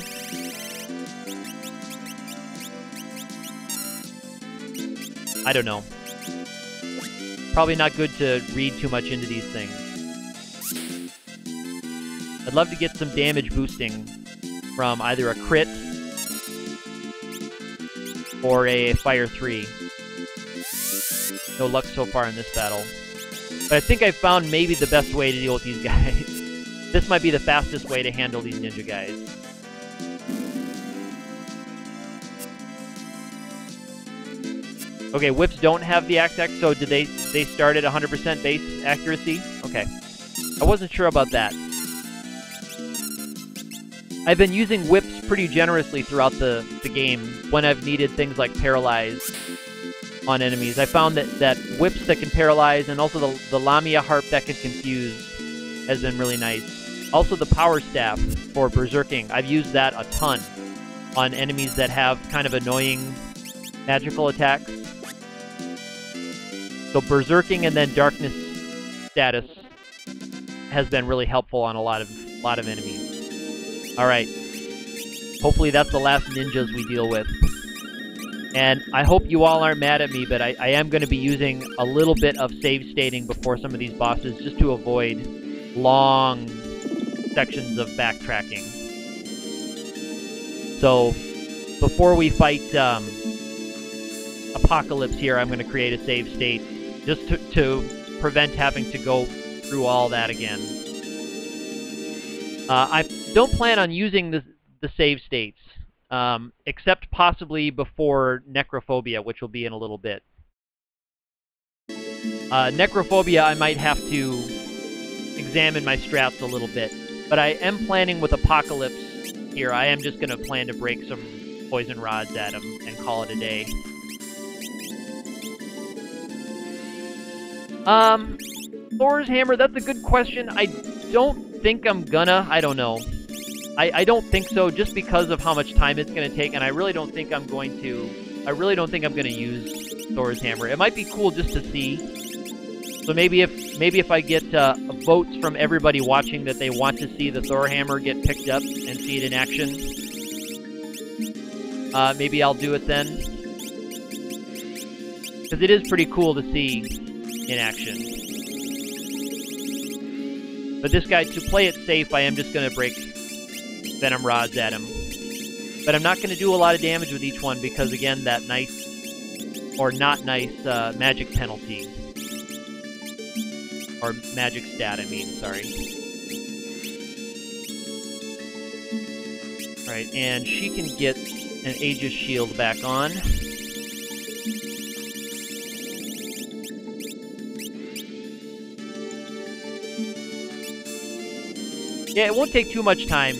I don't know. Probably not good to read too much into these things. I'd love to get some damage boosting from either a crit or a Fire 3. No luck so far in this battle. But I think I found maybe the best way to deal with these guys. This might be the fastest way to handle these ninja guys. Okay, whips don't have the axe, so did they start at 100% base accuracy? Okay. I wasn't sure about that. I've been using whips pretty generously throughout the game when I've needed things like paralyze on enemies. I found that whips that can paralyze and also the Lamia harp that can confuse has been really nice. Also the power staff for berserking. I've used that a ton on enemies that have kind of annoying magical attacks. So berserking and then darkness status has been really helpful on a lot of enemies. All right. Hopefully that's the last ninjas we deal with. And I hope you all aren't mad at me, but I am going to be using a little bit of save stating before some of these bosses just to avoid long sections of backtracking. So before we fight Apocalypse here, I'm going to create a save state just to prevent having to go through all that again. I don't plan on using the save states, except possibly before Necrophobia, which will be in a little bit. Necrophobia, I might have to examine my strats a little bit, but I am planning with Apocalypse here. I am just going to plan to break some poison rods at him and call it a day. Thor's Hammer, that's a good question. I don't think I'm gonna. I don't know. I don't think so, just because of how much time it's going to take, and I really don't think I'm going to. I really don't think I'm going to use Thor's Hammer. It might be cool just to see. So maybe if I get votes from everybody watching that they want to see the Thor Hammer get picked up and see it in action, maybe I'll do it then. Because it is pretty cool to see in action. But this guy, to play it safe, I am just going to break Venom Rods at him. But I'm not going to do a lot of damage with each one because, again, that nice, or not nice, magic penalty. Or magic stat, I mean, sorry. Alright, and she can get an Aegis shield back on. Yeah, it won't take too much time.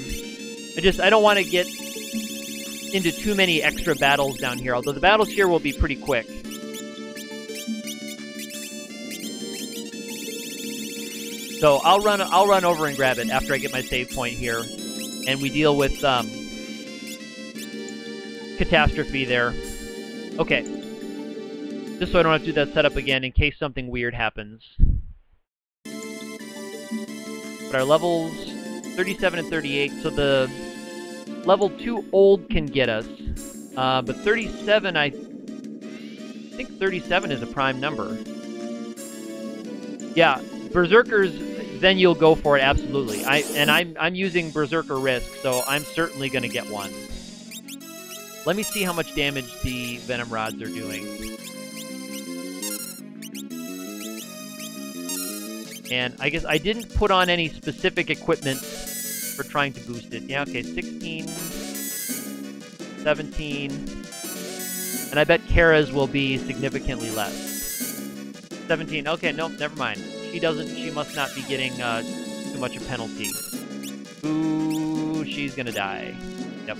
I don't want to get into too many extra battles down here, although the battles here will be pretty quick. So I'll run over and grab it after I get my save point here, and we deal with Catastrophe there. Okay. Just so I don't have to do that setup again in case something weird happens. But our levels 37 and 38, so the level 2 old can get us. But 37, I think 37 is a prime number. Yeah, Berserkers, then you'll go for it, absolutely. I'm using Berserker Risk, so I'm certainly going to get one. Let me see how much damage the Venom Rods are doing. And I guess I didn't put on any specific equipment for trying to boost it. Yeah, okay, 16, 17, and I bet Kara's will be significantly less. 17, okay, no, never mind. She must not be getting too much a penalty. Ooh, she's gonna die. Yep.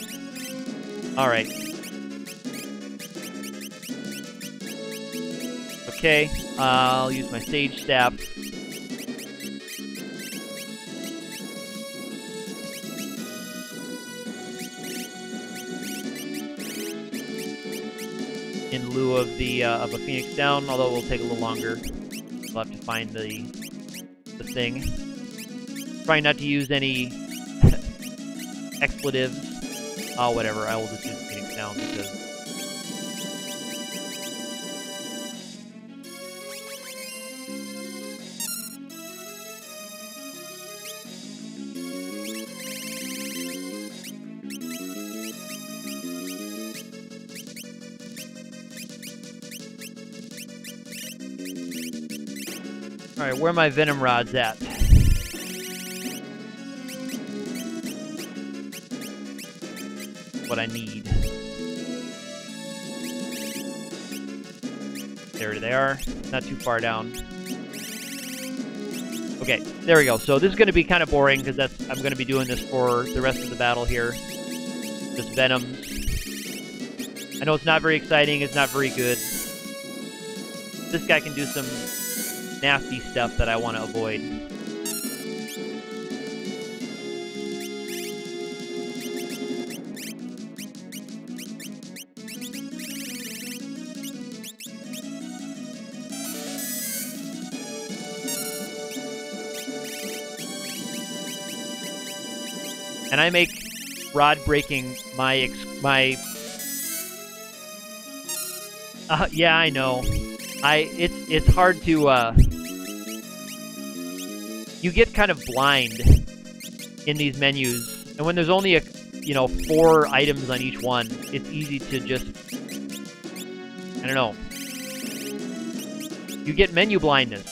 Alright. Okay, I'll use my Sage Staff. In lieu of a Phoenix Down, although it will take a little longer. We'll have to find the thing. Try not to use any expletives. Oh, whatever. I will just use Phoenix Down because. Alright, where are my Venom Rods at? What I need. There they are. Not too far down. Okay, there we go. So this is going to be kind of boring because I'm going to be doing this for the rest of the battle here. Just Venoms. I know it's not very exciting. It's not very good. This guy can do some nasty stuff that I want to avoid. And I make rod breaking my yeah, I know. It's hard to you get kind of blind in these menus, and when there's only 4 items on each one, it's easy to just, I don't know. You get menu blindness.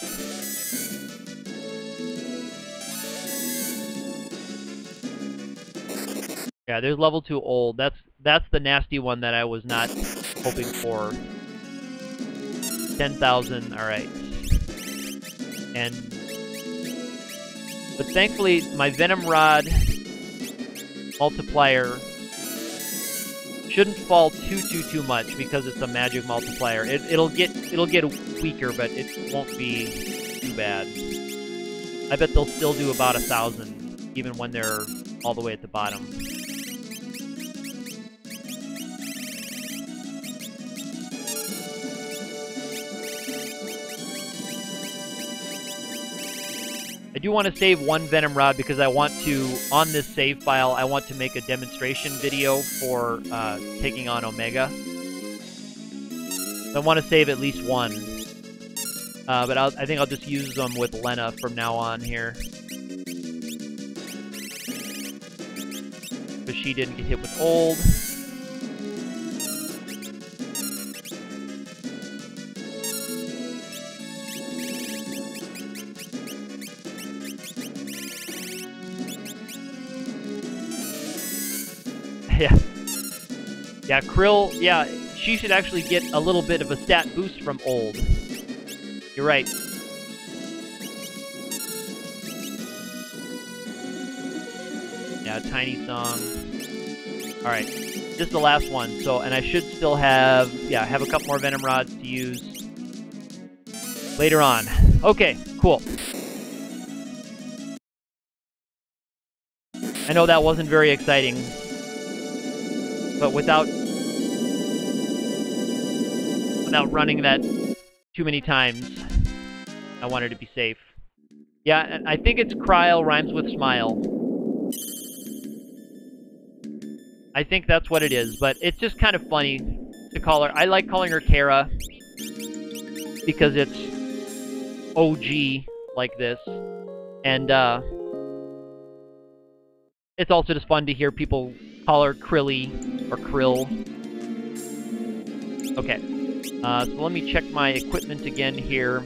Yeah, there's level 2 old. That's the nasty one that I was not hoping for. 10,000, alright. But thankfully, my Venom Rod multiplier shouldn't fall too much because it's a magic multiplier. It'll get weaker, but it won't be too bad. I bet they'll still do about 1,000, even when they're all the way at the bottom. I do want to save one Venom Rod because I want to, on this save file, I want to make a demonstration video for taking on Omega. So I want to save at least one. But I think I'll just use them with Lena from now on here. Because she didn't get hit with old. Yeah, Krill, yeah, she should actually get a little bit of a stat boost from old. You're right. Yeah, Tiny Song. Alright, this is the last one, so, and I should still have, yeah, have a couple more Venom Rods to use later on. Okay, cool. I know that wasn't very exciting, but without running that too many times, I wanted to be safe. Yeah, and I think it's Kryl rhymes with smile. I think that's what it is, but it's just kind of funny to call her. I like calling her Kara because it's OG like this, and it's also just fun to hear people call her Krilly or Krill. Okay, so let me check my equipment again here.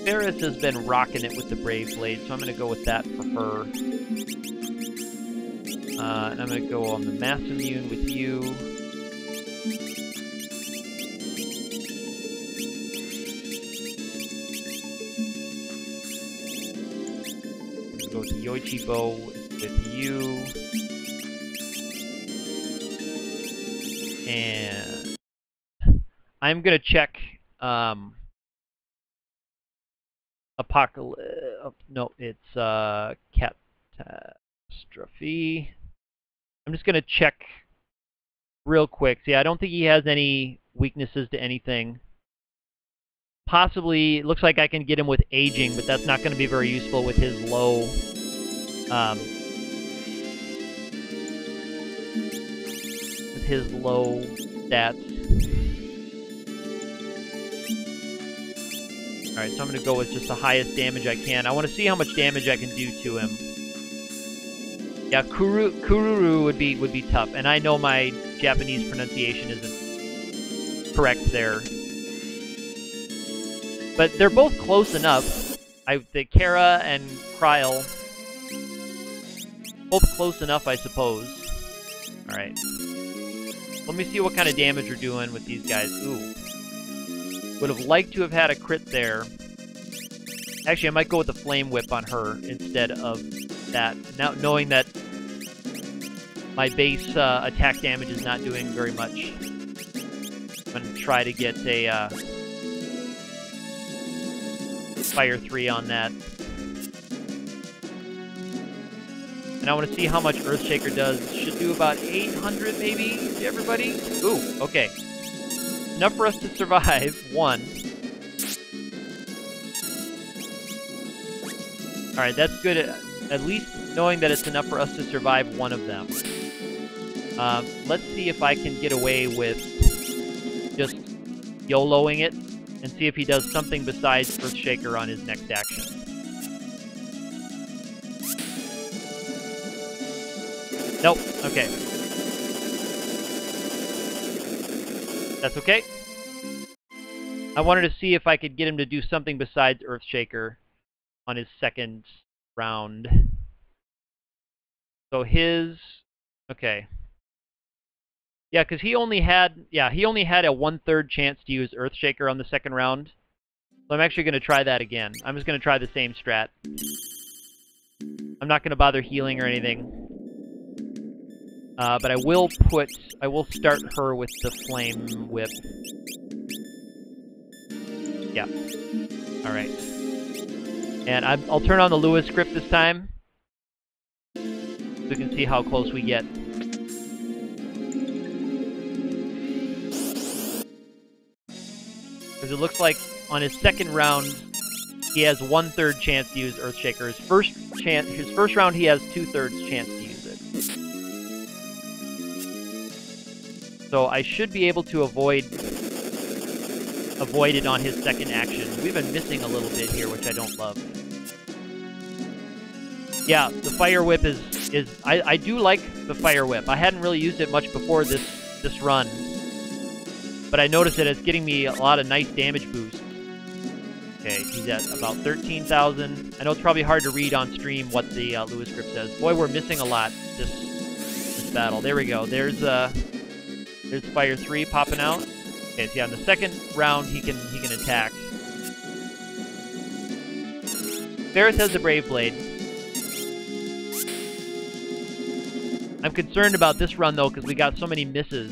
Ferris has been rocking it with the Brave Blade, so I'm going to go with that for her. And I'm going to go on the Mass Immune with you. I'm going to go with the Koichi Bow is with you. And I'm gonna check Apocalypse. No, it's Catastrophe. I'm just gonna check real quick. See, I don't think he has any weaknesses to anything. Possibly, it looks like I can get him with aging, but that's not going to be very useful with his low. With his low stats. Alright, so I'm going to go with just the highest damage I can. I want to see how much damage I can do to him. Yeah, Kururu would be tough, and I know my Japanese pronunciation isn't correct there. But they're both close enough. The Kara and Kryl, both close enough, I suppose. Alright. Let me see what kind of damage we're doing with these guys. Ooh. Would have liked to have had a crit there. Actually, I might go with the Flame Whip on her instead of that. Now, knowing that my base attack damage is not doing very much. I'm going to try to get a Fire 3 on that. And I want to see how much Earthshaker does. Should do about 800 maybe to everybody. Ooh, okay. Enough for us to survive one. Alright, that's good. At least knowing that it's enough for us to survive one of them. Let's see if I can get away with just YOLOing it and see if he does something besides Earthshaker on his next action. Nope. Okay. That's okay. I wanted to see if I could get him to do something besides Earthshaker on his second round. So his... Okay. Yeah, because he only had a 1/3 chance to use Earthshaker on the second round. So I'm actually going to try that again. I'm just going to try the same strat. I'm not going to bother healing or anything. But I will start her with the Flame Whip. Yeah. Alright. And I'll turn on the Lewis script this time. So we can see how close we get. Because it looks like on his second round, he has 1/3 chance to use Earthshaker. His first round, he has 2/3 chance to use it. So I should be able to avoid it on his second action. We've been missing a little bit here, which I don't love. Yeah, the Fire Whip I do like the Fire Whip. I hadn't really used it much before this run. But I noticed that it's getting me a lot of nice damage boosts. Okay, he's at about 13,000. I know it's probably hard to read on stream what the Lewis script says. Boy, we're missing a lot this battle. There we go. There's Fire 3 popping out. Okay, so yeah, in the second round he can attack. Ferris has the Brave Blade. I'm concerned about this run though because we got so many misses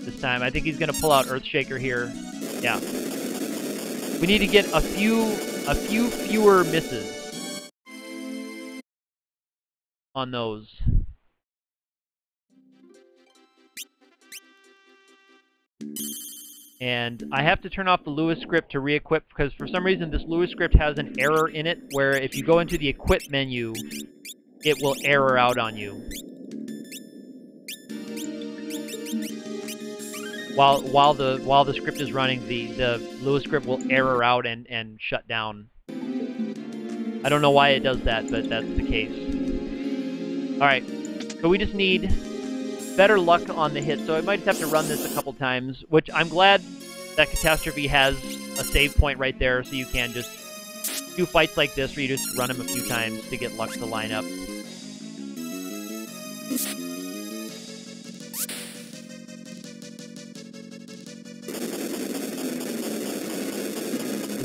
this time. I think he's going to pull out Earthshaker here. Yeah. We need to get a few fewer misses on those. And I have to turn off the Lewis script to re-equip because for some reason this Lewis script has an error in it where if you go into the equip menu, it will error out on you. While the script is running, the Lewis script will error out and shut down. I don't know why it does that, but that's the case. Alright, so we just need better luck on the hit, so I might have to run this a couple times, which I'm glad that Catastrophe has a save point right there, so you can just do fights like this where you just run them a few times to get luck to line up.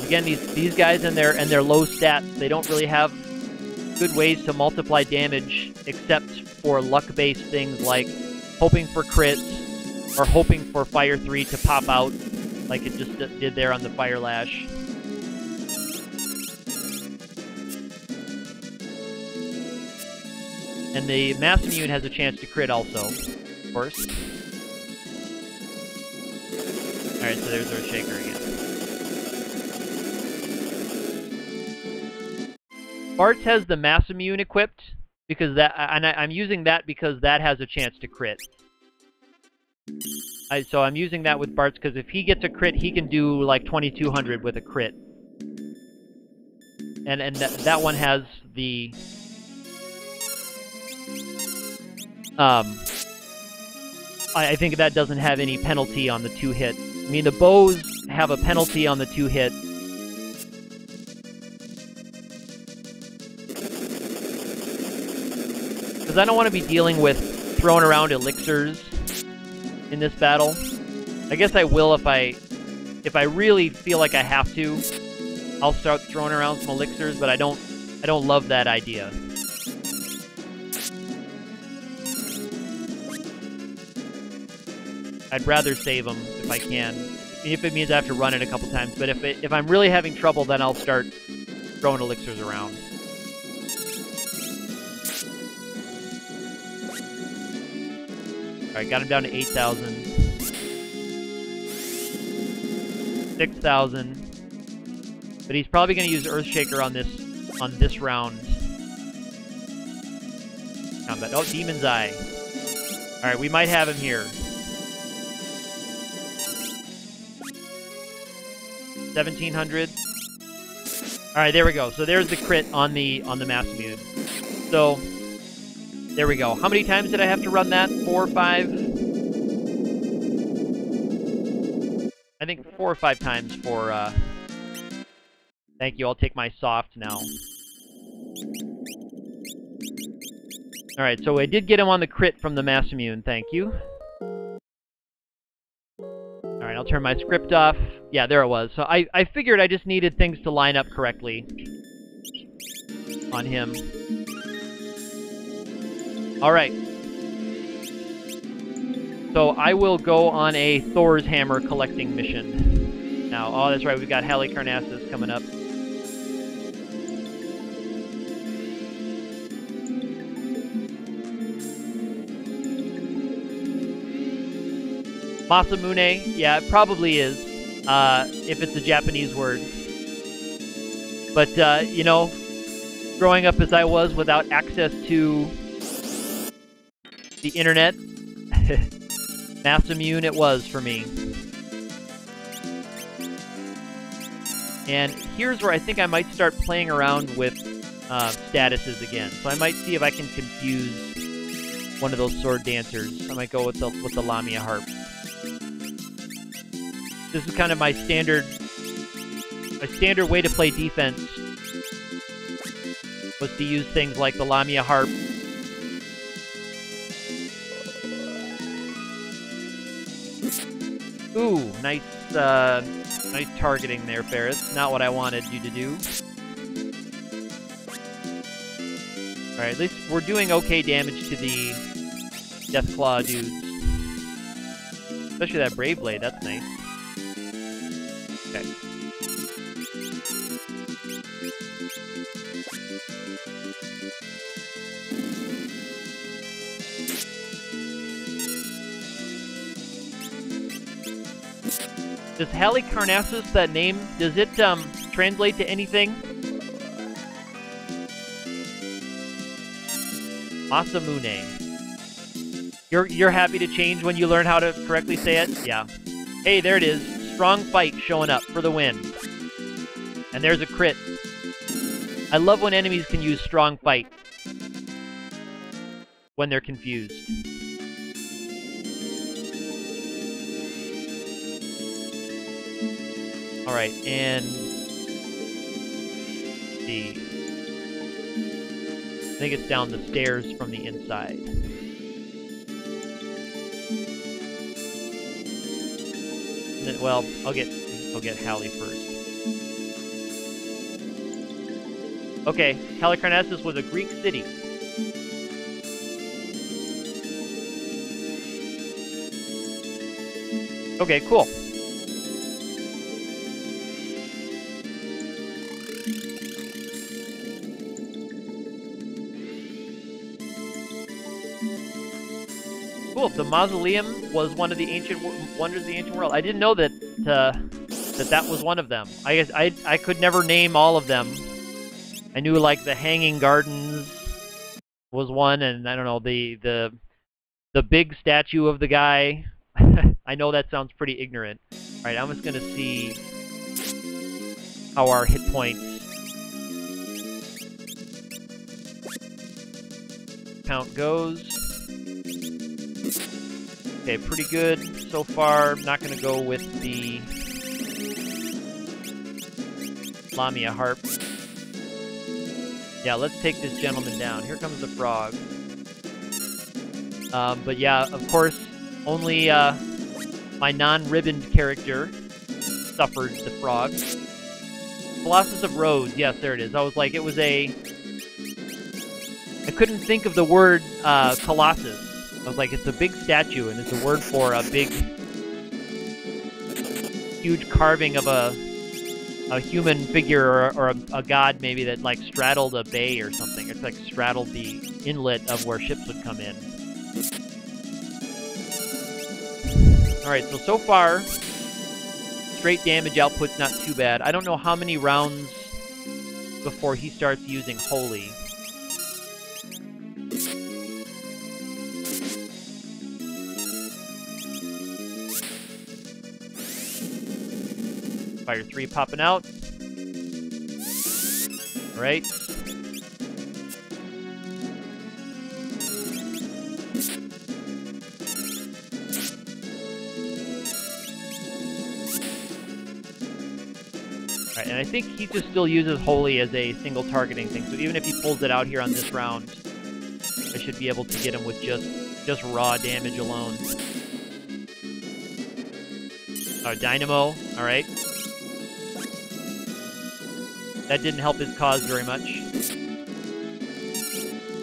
Again, these guys and their low stats, they don't really have good ways to multiply damage, except for luck-based things like hoping for crits or hoping for Fire 3 to pop out, like it just did there on the Fire Lash. And the Mass Immune has a chance to crit also, of course. Alright, so there's Earthshaker again. Bartz has the Mass Immune equipped, because that, and I'm using that because that has a chance to crit. So I'm using that with Bartz because if he gets a crit, he can do like 2200 with a crit. And that one has the... I think that doesn't have any penalty on the 2-hit. I mean, the bows have a penalty on the 2-hit. Because I don't want to be dealing with throwing around elixirs in this battle. I guess I will if I really feel like I have to. I'll start throwing around some elixirs, but I don't love that idea. I'd rather save them if I can. If it means I have to run it a couple times, but if I'm really having trouble, then I'll start throwing elixirs around. Alright, got him down to 8,000. 6,000. But he's probably going to use Earthshaker on this round. Combat. Oh, Demon's Eye. Alright, we might have him here. 1,700. Alright, there we go. So there's the crit on the Mass Immune. So there we go. How many times did I have to run that? 4 or 5? I think 4 or 5 times for, Thank you, I'll take my soft now. Alright, so I did get him on the crit from the Mass Immune, thank you. Alright, I'll turn my script off. Yeah, there it was. So I figured I just needed things to line up correctly on him. Alright. So I will go on a Thor's Hammer collecting mission now. Oh, that's right, we've got Halicarnassus coming up. Masamune, yeah, it probably is, if it's a Japanese word. But, you know, growing up as I was without access to the internet, Mass Immune it was for me. And here's where I think I might start playing around with statuses again. So I might see if I can confuse one of those sword dancers. I might go with the Lamia Harp. This is kind of my standard way to play defense, was to use things like the Lamia Harp. Ooh, nice targeting there, Ferris. Not what I wanted you to do. Alright, at least we're doing okay damage to the Deathclaw dudes. Especially that Brave Blade, that's nice. Okay. Does Halicarnassus, that name, does it translate to anything? Masamune. You're happy to change when you learn how to correctly say it? Yeah. Hey, there it is. Strong Fight showing up for the win. And there's a crit. I love when enemies can use Strong Fight when they're confused. Alright, and see. I think it's down the stairs from the inside. And then, well, I'll get Hallie first. Okay, Halicarnassus was a Greek city. Okay, cool. Cool. The mausoleum was one of the ancient wonders of the ancient world. I didn't know that that was one of them. I guess I could never name all of them. I knew like the Hanging Gardens was one, and I don't know the big statue of the guy. I know that sounds pretty ignorant. All right, I'm just gonna see how our hit points count goes. Okay, pretty good so far. I'm not gonna go with the Lamia harp. Yeah, let's take this gentleman down. Here comes the frog. But yeah, of course, only my non-ribboned character suffered the frog. Colossus of Rhodes. Yes, there it is. I was like, it was a... I couldn't think of the word Colossus. I was like, it's a big statue, and it's a word for a big, huge carving of a human figure or a god maybe that like straddled a bay or something. It's like straddled the inlet of where ships would come in. Alright, so far, straight damage output's not too bad. I don't know how many rounds before he starts using Holy. Fire 3 popping out. Alright. Alright, and I think he just still uses Holy as a single targeting thing, so even if he pulls it out here on this round, I should be able to get him with just raw damage alone. Dynamo, alright. That didn't help his cause very much.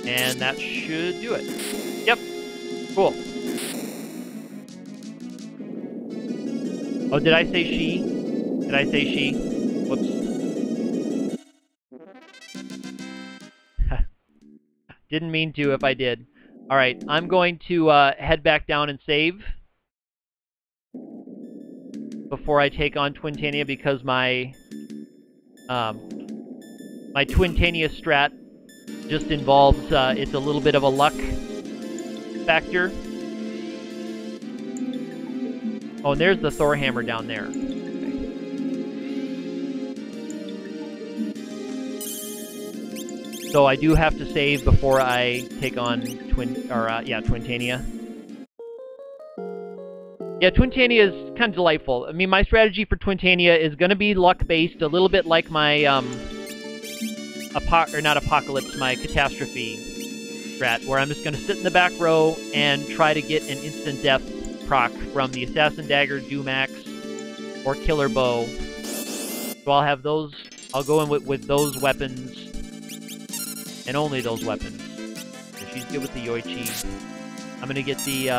And that should do it. Yep. Cool. Oh, did I say she? Did I say she? Whoops. Didn't mean to if I did. Alright, I'm going to head back down and save before I take on Twintania, because my my Twintania strat just involves, it's a little bit of a luck factor. Oh, and there's the Thor hammer down there. Okay. So I do have to save before I take on Twintania. Yeah, Twintania is kind of delightful. I mean, my strategy for Twintania is going to be luck-based, a little bit like my, my Catastrophe strat, where I'm just going to sit in the back row and try to get an instant death proc from the Assassin Dagger, Doomax, or Killer Bow. So I'll have those, I'll go in with those weapons, and only those weapons. So she's good with the Yoichi. I'm going to get the,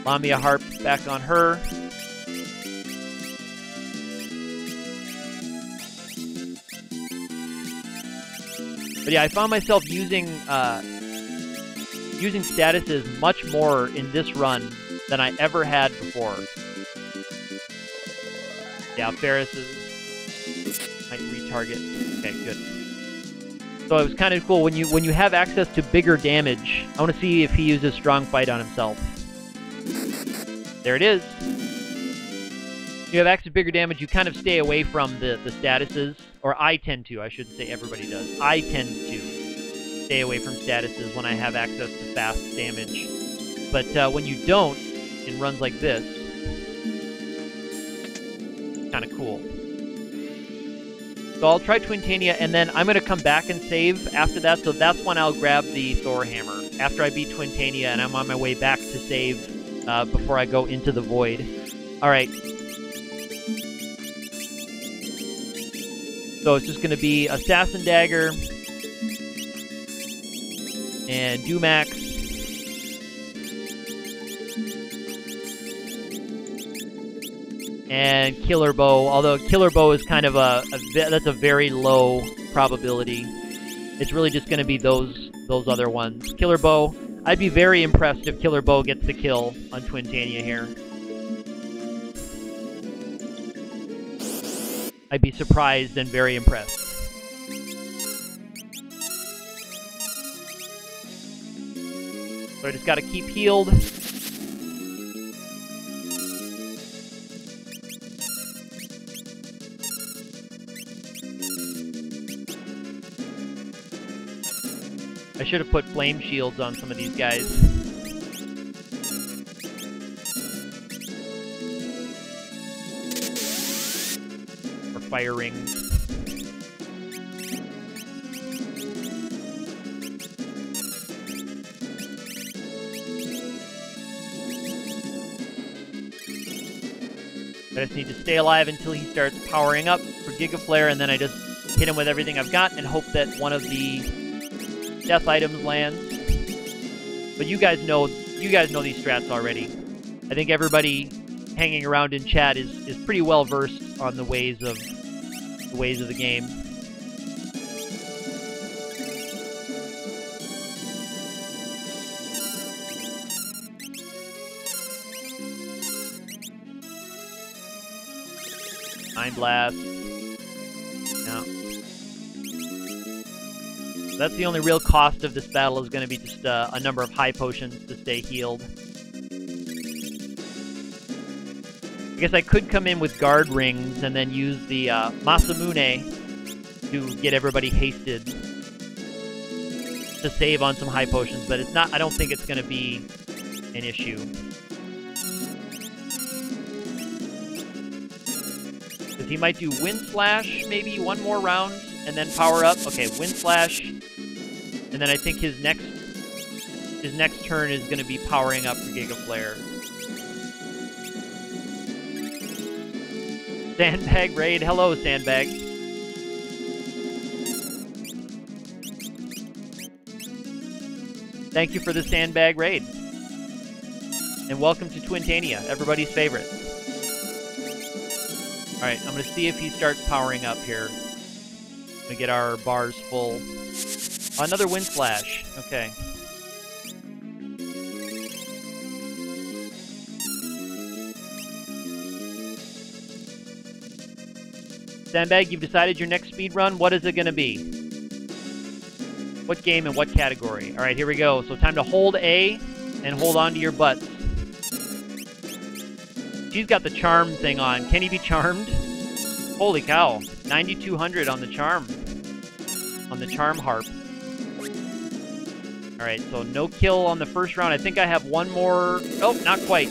Lamia harp back on her. But yeah, I found myself using statuses much more in this run than I ever had before. Yeah, Ferris might retarget. Okay, good. So it was kind of cool when you have access to bigger damage. I want to see if he uses Strong Fight on himself. There it is. You have access to bigger damage, you kind of stay away from the statuses. Or I tend to, I shouldn't say everybody does. I tend to stay away from statuses when I have access to fast damage. But when you don't, in runs like this, it's kind of cool. So I'll try Twintania, and then I'm going to come back and save after that, so that's when I'll grab the Thor hammer. After I beat Twintania, and I'm on my way back to save before I go into the void. Alright. So it's just going to be Assassin Dagger and Dumax. And Killer Bow, although Killer Bow is kind of that's a very low probability. It's really just going to be those other ones. Killer Bow, I'd be very impressed if Killer Bow gets the kill on Twintania here. I'd be surprised and very impressed. So I just got to keep healed. I should have put flame shields on some of these guys. Or fire rings. I just need to stay alive until he starts powering up for Giga Flare, and then I just hit him with everything I've got and hope that one of the death items lands. But you guys know these strats already. I think everybody hanging around in chat is pretty well versed on the ways of the game. Mind Blast. No. That's the only real cost of this battle is going to be just a number of high potions to stay healed. I guess I could come in with guard rings and then use the Masamune to get everybody hasted to save on some high potions, but it's not. I don't think it's going to be an issue. Because he might do Wind Slash maybe one more round and then power up. Okay, Wind Slash, and then I think his next turn is going to be powering up for Giga Flare. Sandbag raid. Hello, Sandbag. Thank you for the Sandbag raid. And welcome to Twintania, everybody's favorite. Alright, I'm going to see if he starts powering up here. I'm going to get our bars full. Another Wind Slash. Okay. Sandbag, you've decided your next speed run. What is it going to be? What game and what category? Alright, here we go. So time to hold A and hold on to your butts. She's got the charm thing on. Can he be charmed? Holy cow. 9,200 on the charm. On the charm harp. Alright, so no kill on the first round. I think I have one more. Oh, not quite.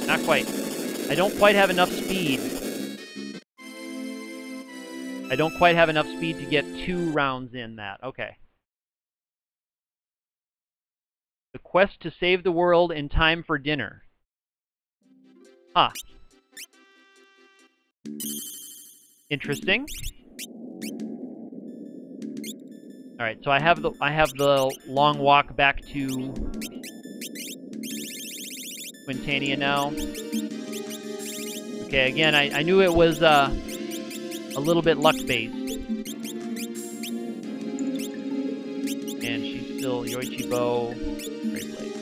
Not quite. I don't quite have enough speed. I don't quite have enough speed to get 2 rounds in that. Okay. The quest to save the world in time for dinner. Huh. Interesting. All right, so I have the long walk back to Twintania now. Okay, again, I knew it was a little bit luck-based. And she's still Yoichi Bow, Great Blade.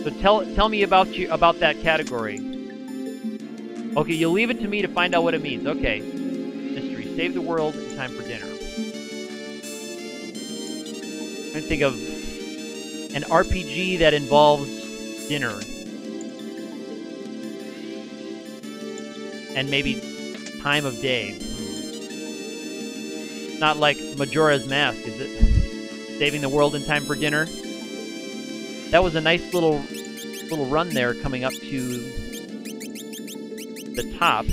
So tell me about that category. Okay, you'll leave it to me to find out what it means. Okay. Mystery. Save the world in time for dinner. I'm trying to think of an RPG that involves dinner. And maybe time of day. Not like Majora's Mask, is it? Saving the world in time for dinner. That was a nice little run there coming up to the top.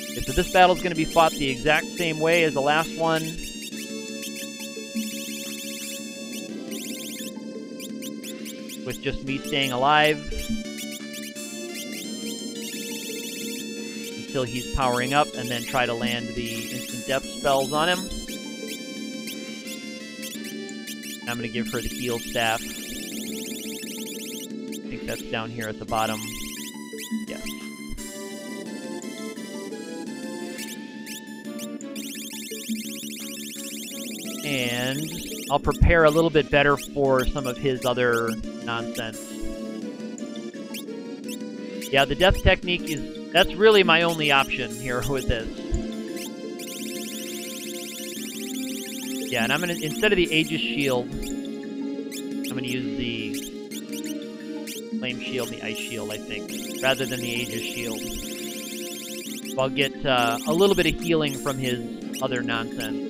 Okay, so this battle's going to be fought the exact same way as the last one. With just me staying alive. until he's powering up, and then try to land the instant death spells on him. I'm going to give her the heal staff. I think that's down here at the bottom. Yes. And I'll prepare a little bit better for some of his other nonsense. Yeah, the death technique that's really my only option here with this. Yeah, and I'm gonna, instead of the Aegis shield, I'm gonna use the flame shield and the ice shield, I think, rather than the Aegis shield. So I'll get a little bit of healing from his other nonsense.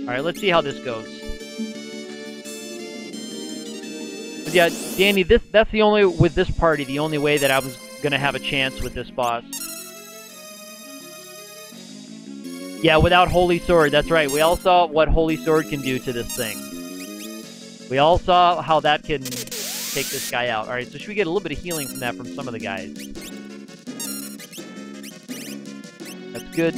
Alright, let's see how this goes. But yeah, Danny, that's the only, with this party, the only way that I was gonna have a chance with this boss. Yeah, without Holy Sword, that's right. We all saw what Holy Sword can do to this thing. We all saw how that can take this guy out. Alright, so should we get a little bit of healing from that from some of the guys? That's good.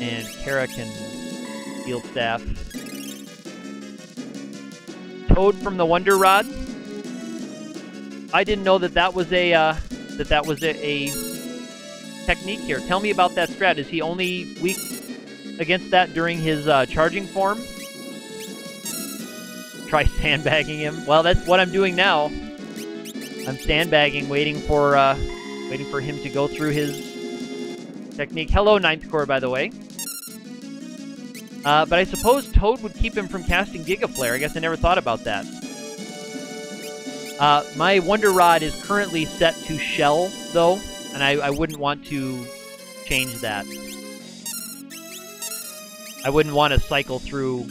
And Kara can heal staff. Toad from the Wonder Rod. I didn't know that was a technique here. Tell me about that strat. Is he only weak against that during his charging form? Try sandbagging him. Well, that's what I'm doing now. I'm sandbagging, waiting for him to go through his technique. Hello, 9th Corps, by the way. But I suppose Toad would keep him from casting Giga Flare. I guess I never thought about that. My Wonder Rod is currently set to Shell, though, and I wouldn't want to change that. I wouldn't want to cycle through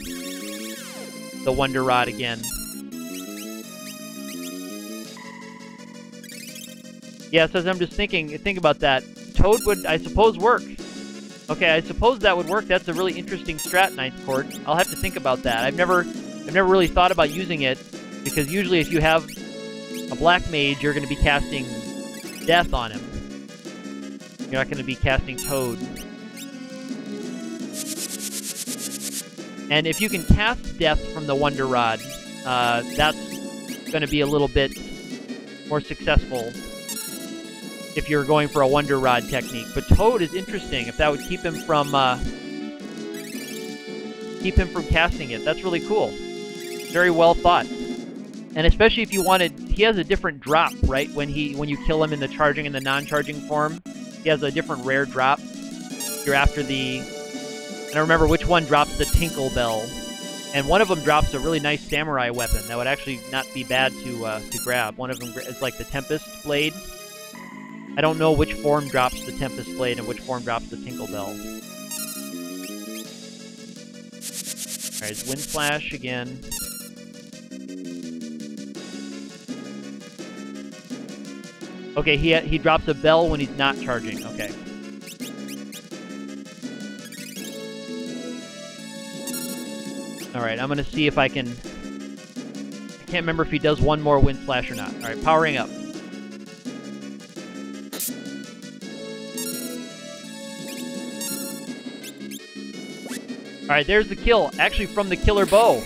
the Wonder Rod again. Yeah, so as I'm just think about that. Toad would, I suppose, work. Okay, I suppose that would work. That's a really interesting strat, 9th Court. I'll have to think about that. I've never really thought about using it, because usually if you have a black mage, you're going to be casting death on him. You're not going to be casting Toad. And if you can cast death from the Wonder Rod, that's going to be a little bit more successful if you're going for a Wonder Rod technique. But Toad is interesting, if that would keep him from casting it. That's really cool. Very well thought. And especially if you wanted, he has a different drop, right? When you kill him in the charging and the non-charging form, he has a different rare drop. You're after the, I don't remember which one drops the Tinkle Bell, and one of them drops a really nice samurai weapon that would actually not be bad to grab. One of them is like the Tempest Blade. I don't know which form drops the Tempest Blade and which form drops the Tinkle Bell. Alright, it's Wind Slash again. Okay, he drops a bell when he's not charging. Okay. Alright, I'm gonna see if I can... I can't remember if he does one more Wind Slash or not. Alright, powering up. Alright, there's the kill. Actually, from the Killer Bow.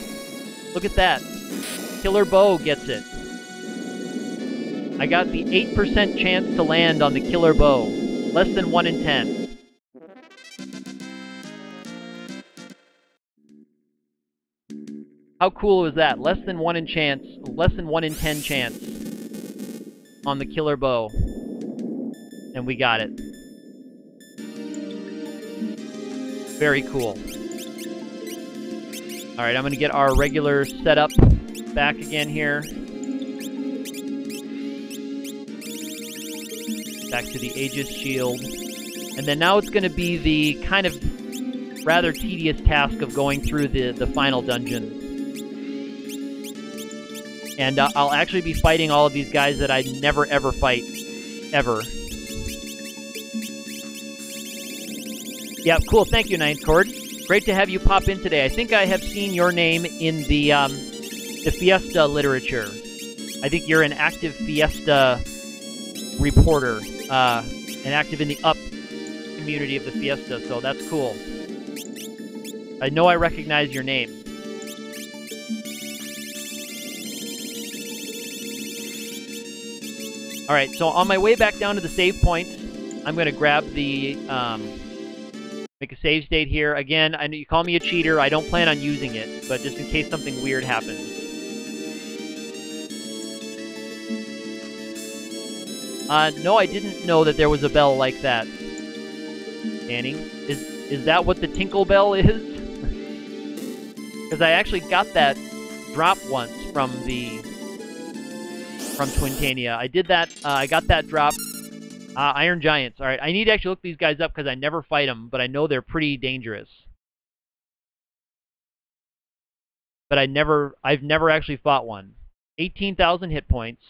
Look at that. Killer Bow gets it. I got the 8% chance to land on the Killer Bow. Less than 1 in 10. How cool was that? Less than 1 in 10 chance on the Killer Bow. And we got it. Very cool. Alright, I'm going to get our regular setup back again here. Back to the Aegis shield. And then now it's going to be the kind of rather tedious task of going through the final dungeon. And I'll actually be fighting all of these guys that I never ever fight. Ever. Yeah, cool. Thank you, 9th Chord. Great to have you pop in today. I think I have seen your name in the Fiesta literature. I think you're an active Fiesta reporter, and active in the up community of the Fiesta, so that's cool. I know I recognize your name. Alright, so on my way back down to the save point, I'm going to grab the, make a save state here. Again, I know you call me a cheater, I don't plan on using it, but just in case something weird happens. No, I didn't know that there was a bell like that. Danny, is that what the tinkle bell is? Because I actually got that drop once from Twintania. I did that, I got that drop. Iron Giants. Alright, I need to actually look these guys up because I never fight them, but I know they're pretty dangerous. But I've never actually fought one. 18,000 hit points.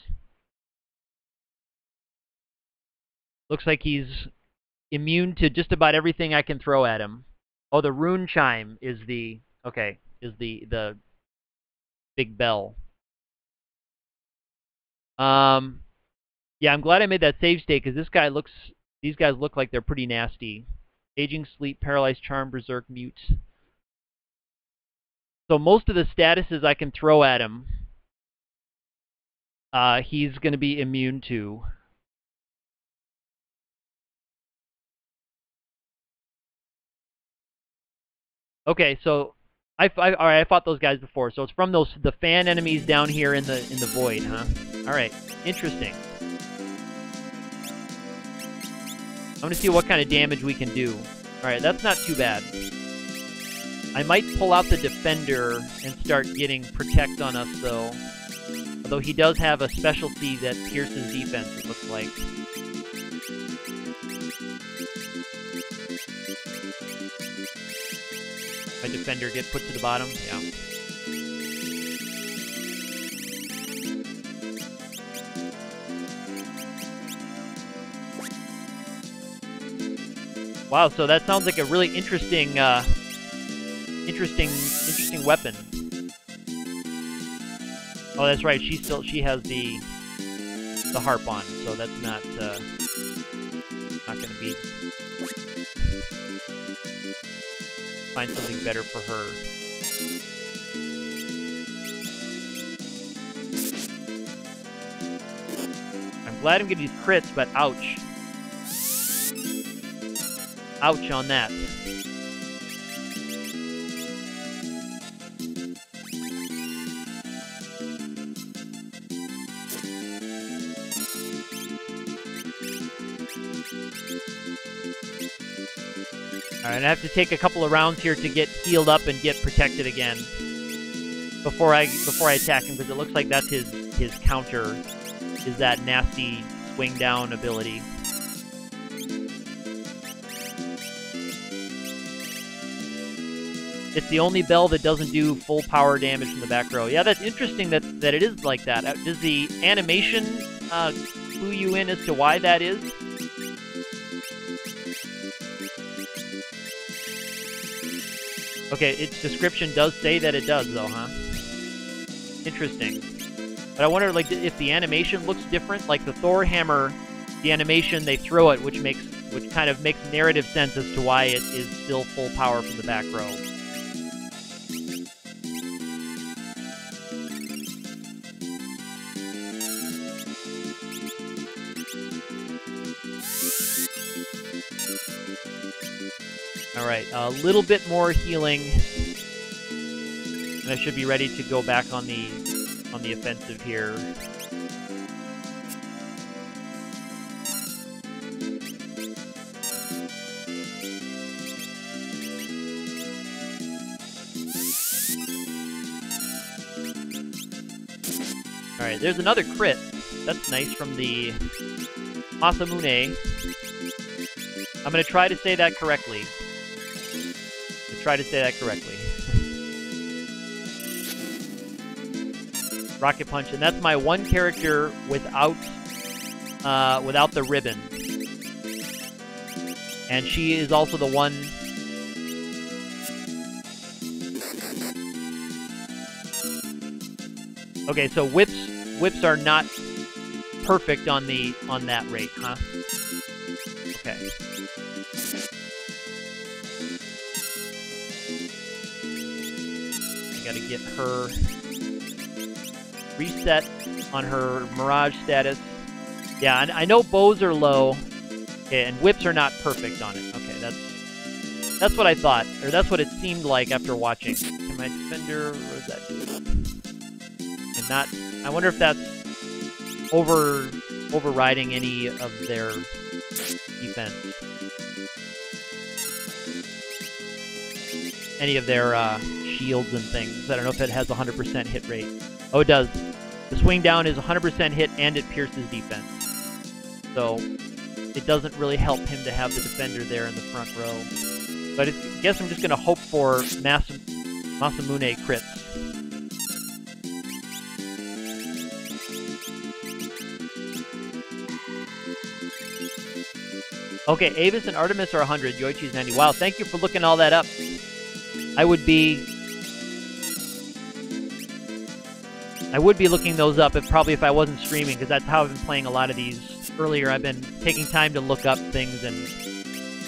Looks like he's immune to just about everything I can throw at him. Oh, the rune chime is the... Okay, is the big bell. Yeah, I'm glad I made that save state, because these guys look like they're pretty nasty. Aging Sleep, Paralyzed Charm, Berserk, Mute. So most of the statuses I can throw at him, he's going to be immune to. Okay, so I fought those guys before. So it's from the fan enemies down here in the void, huh? All right, interesting. I'm going to see what kind of damage we can do. Alright, that's not too bad. I might pull out the Defender and start getting Protect on us, though. Although he does have a specialty that pierces defense, it looks like. My Defender get put to the bottom? Yeah. Wow, so that sounds like a really interesting, interesting weapon. Oh, that's right. She has the harp on, so that's not going to be. Find something better for her. I'm glad I'm getting these crits, but ouch. Ouch on that. Alright, I have to take a couple of rounds here to get healed up and get protected again before I attack him, because it looks like that's his counter, is that nasty swing down ability. It's the only bell that doesn't do full power damage from the back row. Yeah, that's interesting that it is like that. Does the animation clue you in as to why that is? Okay, its description does say that it does, though, huh? Interesting. But I wonder, like, if the animation looks different, like the Thor hammer, the animation they throw it, which kind of makes narrative sense as to why it is still full power from the back row. Alright, a little bit more healing, and I should be ready to go back on the offensive here. Alright, there's another crit. That's nice from the Masamune. I'm going to try to say that correctly. Rocket Punch, and that's my one character without the ribbon. And she is also the one... Okay, so whips whips are not perfect on that rate, huh? Okay. I gotta get her reset on her Mirage status. Yeah, I know bows are low, okay, and whips are not perfect on it. Okay, that's what I thought, or that's what it seemed like after watching. Can my defender, what does that do? And not, I wonder if that's overriding any of their defense. Any of their shields and things. I don't know if it has 100% hit rate. Oh, it does. The swing down is 100% hit and it pierces defense. So it doesn't really help him to have the defender there in the front row. But I guess I'm just going to hope for Masamune crits. Okay, Avis and Artemis are 100. Yoichi's 90. Wow, thank you for looking all that up. I would be looking those up if I wasn't streaming, because that's how I've been playing a lot of these. Earlier, I've been taking time to look up things and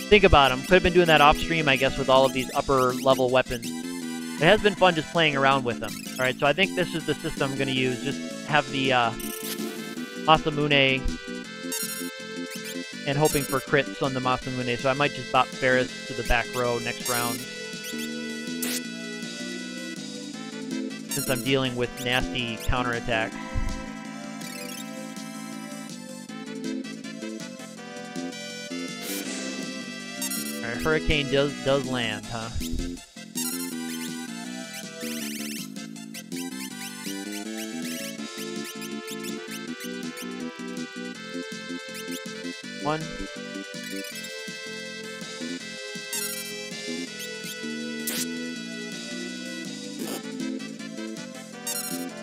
think about them. Could have been doing that off stream, I guess, with all of these upper level weapons. It has been fun just playing around with them. All right, so I think this is the system I'm going to use. Just have the Masamune and hoping for crits on the Masamune. So I might just bop Ferris to the back row next round, since I'm dealing with nasty counterattacks. Alright, Hurricane does land, huh? One.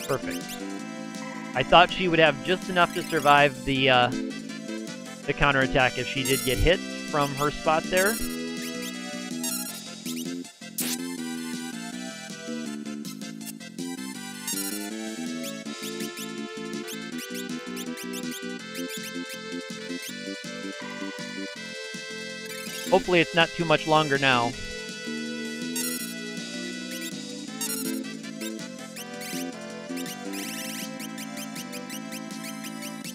Perfect. I thought she would have just enough to survive the counterattack if she did get hit from her spot there. Hopefully it's not too much longer now.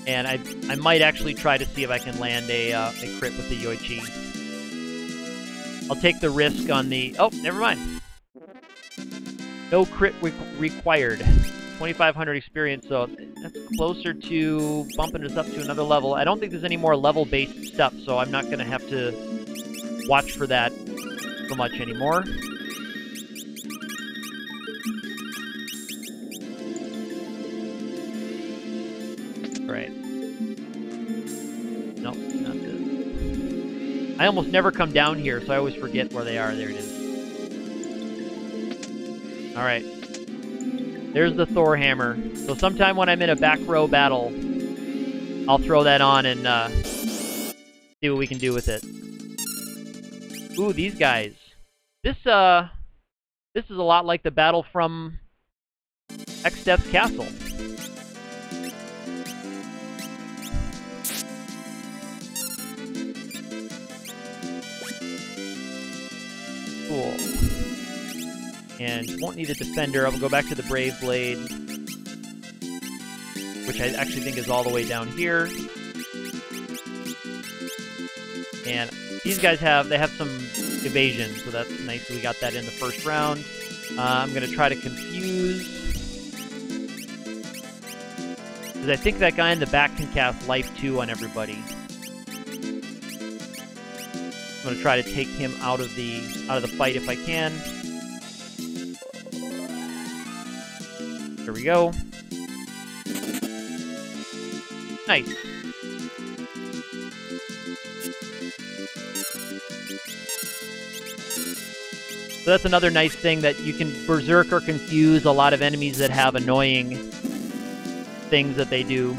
And I might actually try to see if I can land a crit with the Yoichi. I'll take the risk on the... Oh, never mind. No crit required. 2,500 experience, so that's closer to bumping us up to another level. I don't think there's any more level-based stuff, so I'm not going to have to watch for that so much anymore. Right. Nope, not this. I almost never come down here, so I always forget where they are. There it is. Alright. There's the Thor hammer. So sometime when I'm in a back row battle, I'll throw that on and see what we can do with it. Ooh, these guys. This is a lot like the battle from X-Death's Castle. Cool. And won't need a defender. I'll go back to the Brave Blade, which I actually think is all the way down here. And these guys have some evasion, so that's nice. We got that in the first round. I'm going to try to confuse, because I think that guy in the back can cast Life 2 on everybody. I'm going to try to take him out of the fight if I can. There we go. Nice. So that's another nice thing, that you can berserk or confuse a lot of enemies that have annoying things that they do.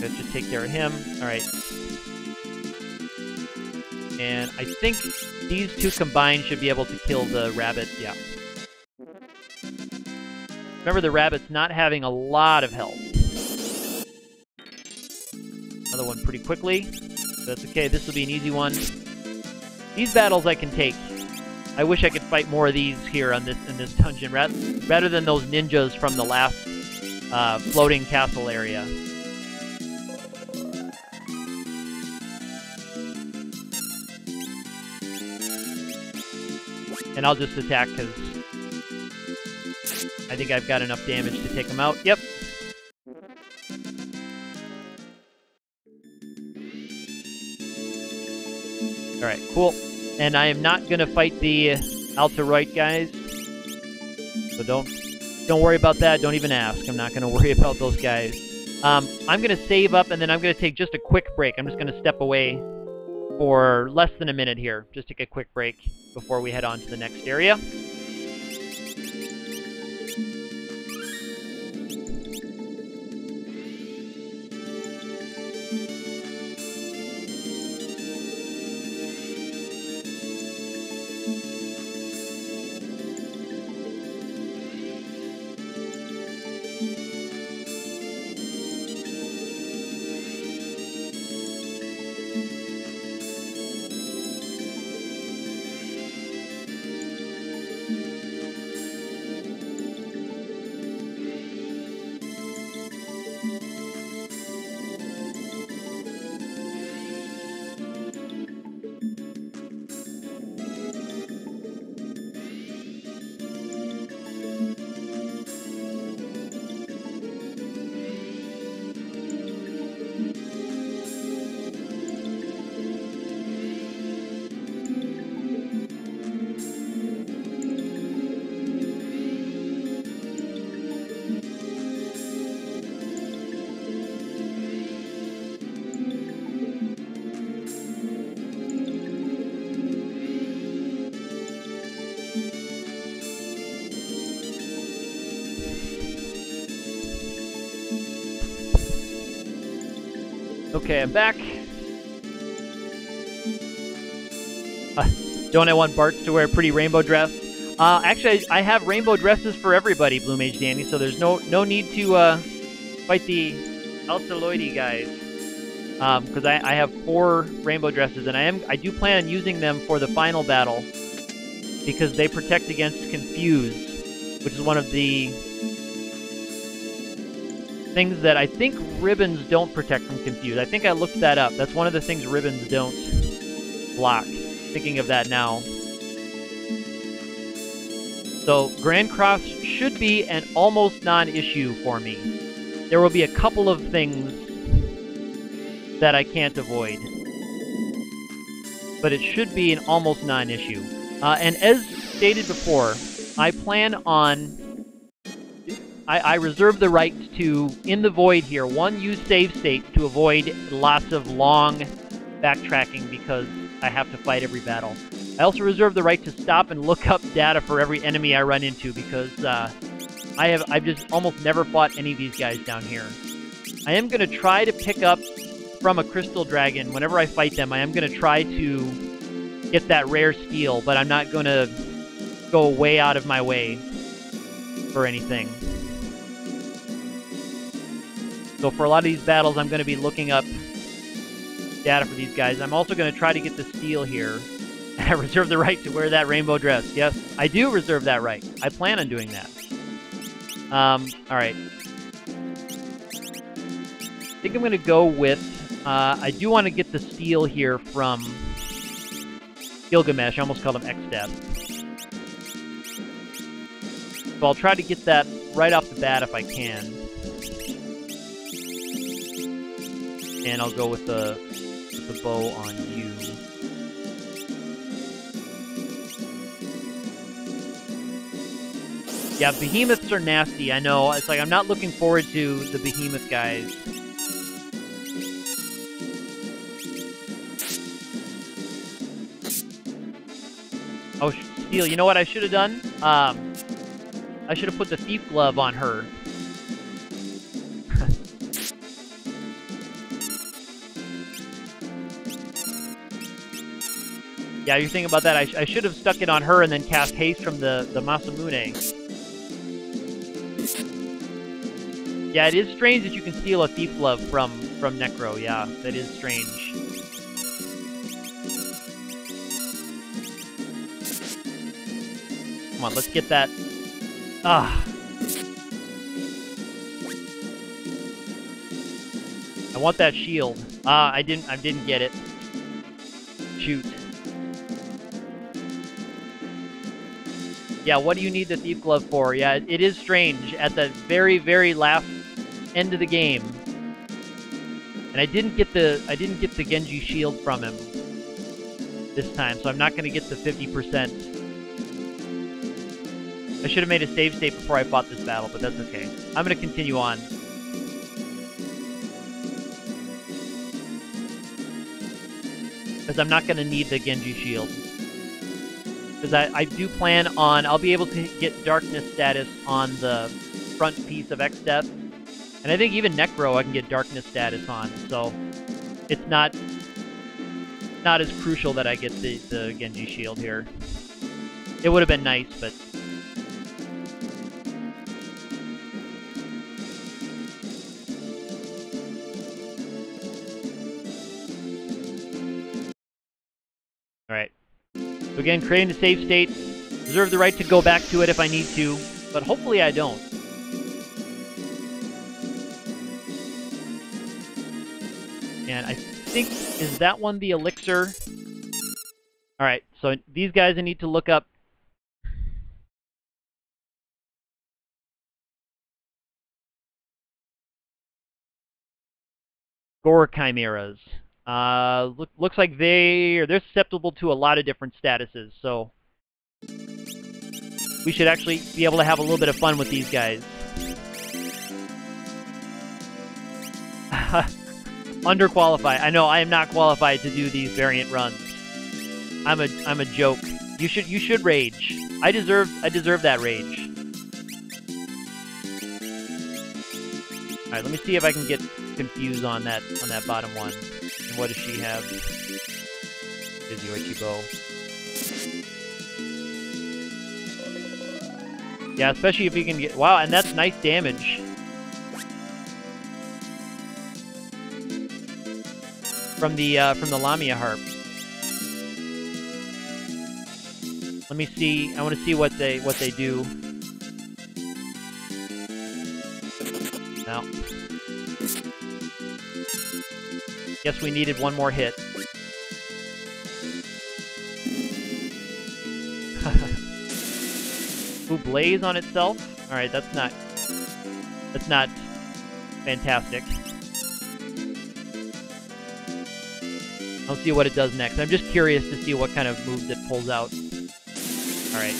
Let's just take care of him. Alright. And I think these two combined should be able to kill the rabbit. Yeah. Remember, the rabbit's not having a lot of health. Another one pretty quickly. That's okay. This will be an easy one. These battles I can take. I wish I could fight more of these here on this in this dungeon, rather than those ninjas from the last floating castle area. And I'll just attack because I think I've got enough damage to take them out. Yep. Alright, cool. And I am not going to fight the Altaroid guys. So don't worry about that. Don't even ask. I'm not going to worry about those guys. I'm going to save up, and then I'm going to take just a quick break. I'm just going to step away for less than a minute here. Just take a quick break before we head on to the next area. Okay, I'm back. Don't I want Bart to wear a pretty rainbow dress? Actually, I have rainbow dresses for everybody, Blue Mage Danny, so there's no need to fight the Alceloidy guys. Because I have 4 rainbow dresses, and I do plan on using them for the final battle, because they protect against Confuse, which is one of the things that I think ribbons don't protect from Confuse. I think I looked that up. That's one of the things ribbons don't block. Thinking of that now. So Grand Cross should be an almost non-issue for me. There will be a couple of things that I can't avoid, but it should be an almost non-issue. And as stated before, I plan on... I reserve the right to, in the void here, use save state to avoid lots of long backtracking because I have to fight every battle. I also reserve the right to stop and look up data for every enemy I run into because I've just almost never fought any of these guys down here. I am going to try to pick up from a Crystal Dragon. Whenever I fight them, I am going to try to get that rare steel, but I'm not going to go way out of my way for anything. So for a lot of these battles, I'm going to be looking up data for these guys. I'm also going to try to get the steel here. I reserve the right to wear that rainbow dress. Yes, I do reserve that right. I plan on doing that. Alright. I think I'm going to go with... I do want to get the steel here from Gilgamesh. I almost called him X-Death. So I'll try to get that right off the bat if I can. And I'll go with the bow on you. Yeah, behemoths are nasty, I know. It's like I'm not looking forward to the behemoth guys. Oh, Steel, you know what I should have done? I should have put the thief glove on her. Yeah, you're thinking about that. I should have stuck it on her and then cast haste from the Masamune. Yeah, it is strange that you can steal a Thief Glove from Necro. Yeah, that is strange. Come on, let's get that. Ah. I want that shield. I didn't get it. Shoot. Yeah, what do you need the Thief Glove for? Yeah, it is strange at the very, very last end of the game. And I didn't get the Genji shield from him this time, so I'm not going to get the 50%. I should have made a save state before I fought this battle, but that's okay. I'm going to continue on. Because I'm not going to need the Genji shield. Because I do plan on... I'll be able to get Darkness status on the front piece of X-Death. And I think even Necro I can get Darkness status on. So it's not as crucial that I get the Genji shield here. It would have been nice, but... Alright. So again, creating the save state. Reserve the right to go back to it if I need to, but hopefully I don't. And I think, is that one the elixir? Alright, so these guys I need to look up. Gore Chimeras. Looks like they're susceptible to a lot of different statuses, so we should actually be able to have a little bit of fun with these guys. Underqualified. I know I am not qualified to do these variant runs. I'm a joke. You should rage. I deserve that rage. All right, let me see if I can get confused on that bottom one. And what does she have? Busy Ichibo. Yeah, especially if you can get... Wow, and that's nice damage. From the Lamia harp. Let me see. I want to see what they do. Now, guess we needed one more hit. Ooh, blaze on itself. All right, that's not fantastic. I'll see what it does next. I'm just curious to see what kind of moves it pulls out. Alright.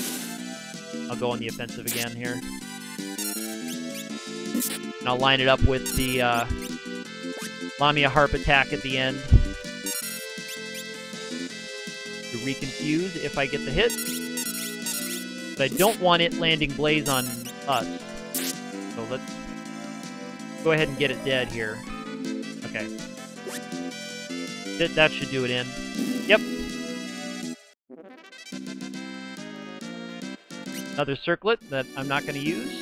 I'll go on the offensive again here. And I'll line it up with the Lamia Harp attack at the end. To reconfuse if I get the hit. But I don't want it landing Blaze on us. So let's go ahead and get it dead here. Okay. That should do it in. Yep. Another circlet that I'm not going to use.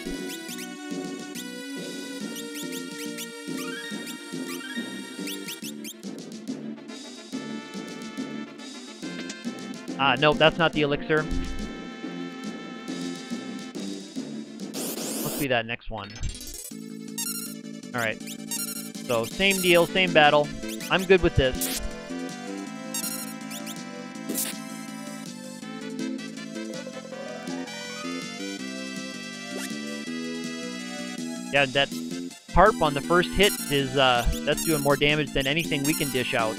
Nope, that's not the elixir. Must be that next one. Alright. So, same deal, same battle. I'm good with this. Yeah, that harp on the first hit is, that's doing more damage than anything we can dish out.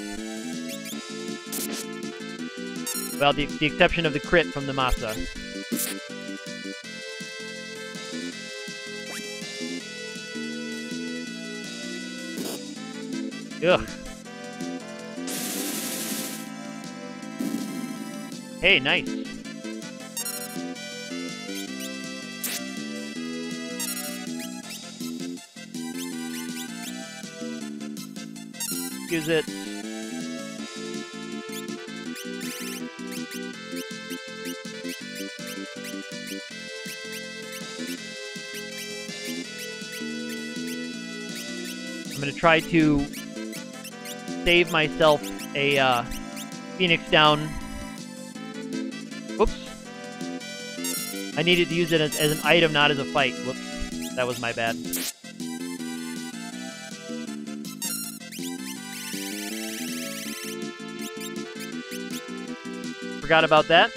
Well, the exception of the crit from the Masa. Ugh. Hey, nice. Use it. I'm going to try to save myself a Phoenix down. Whoops. I needed to use it as an item, not as a fight. Whoops. That was my bad. Forgot about that.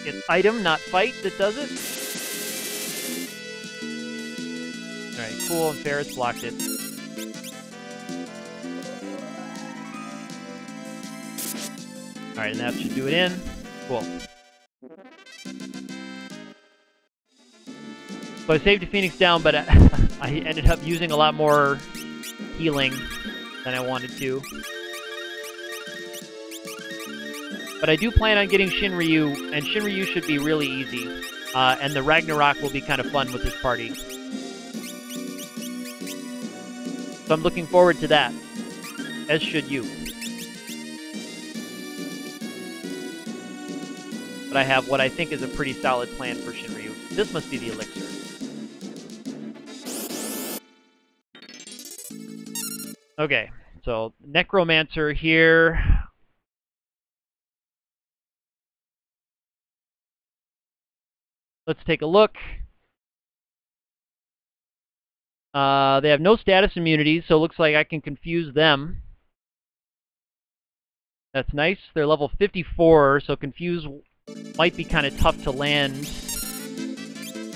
It's item, not fight, that does it. Alright, cool, and Ferris blocked it. Alright, and that should do it in. Cool. So I saved a Phoenix down, but I ended up using a lot more healing than I wanted to. But I do plan on getting Shinryu, and Shinryu should be really easy. And the Ragnarok will be kind of fun with this party. So I'm looking forward to that, as should you. But I have what I think is a pretty solid plan for Shinryu. This must be the elixir. Okay, so Necromancer here. Let's take a look. They have no status immunities, so it looks like I can confuse them. That's nice. They're level 54, so confuse might be kind of tough to land.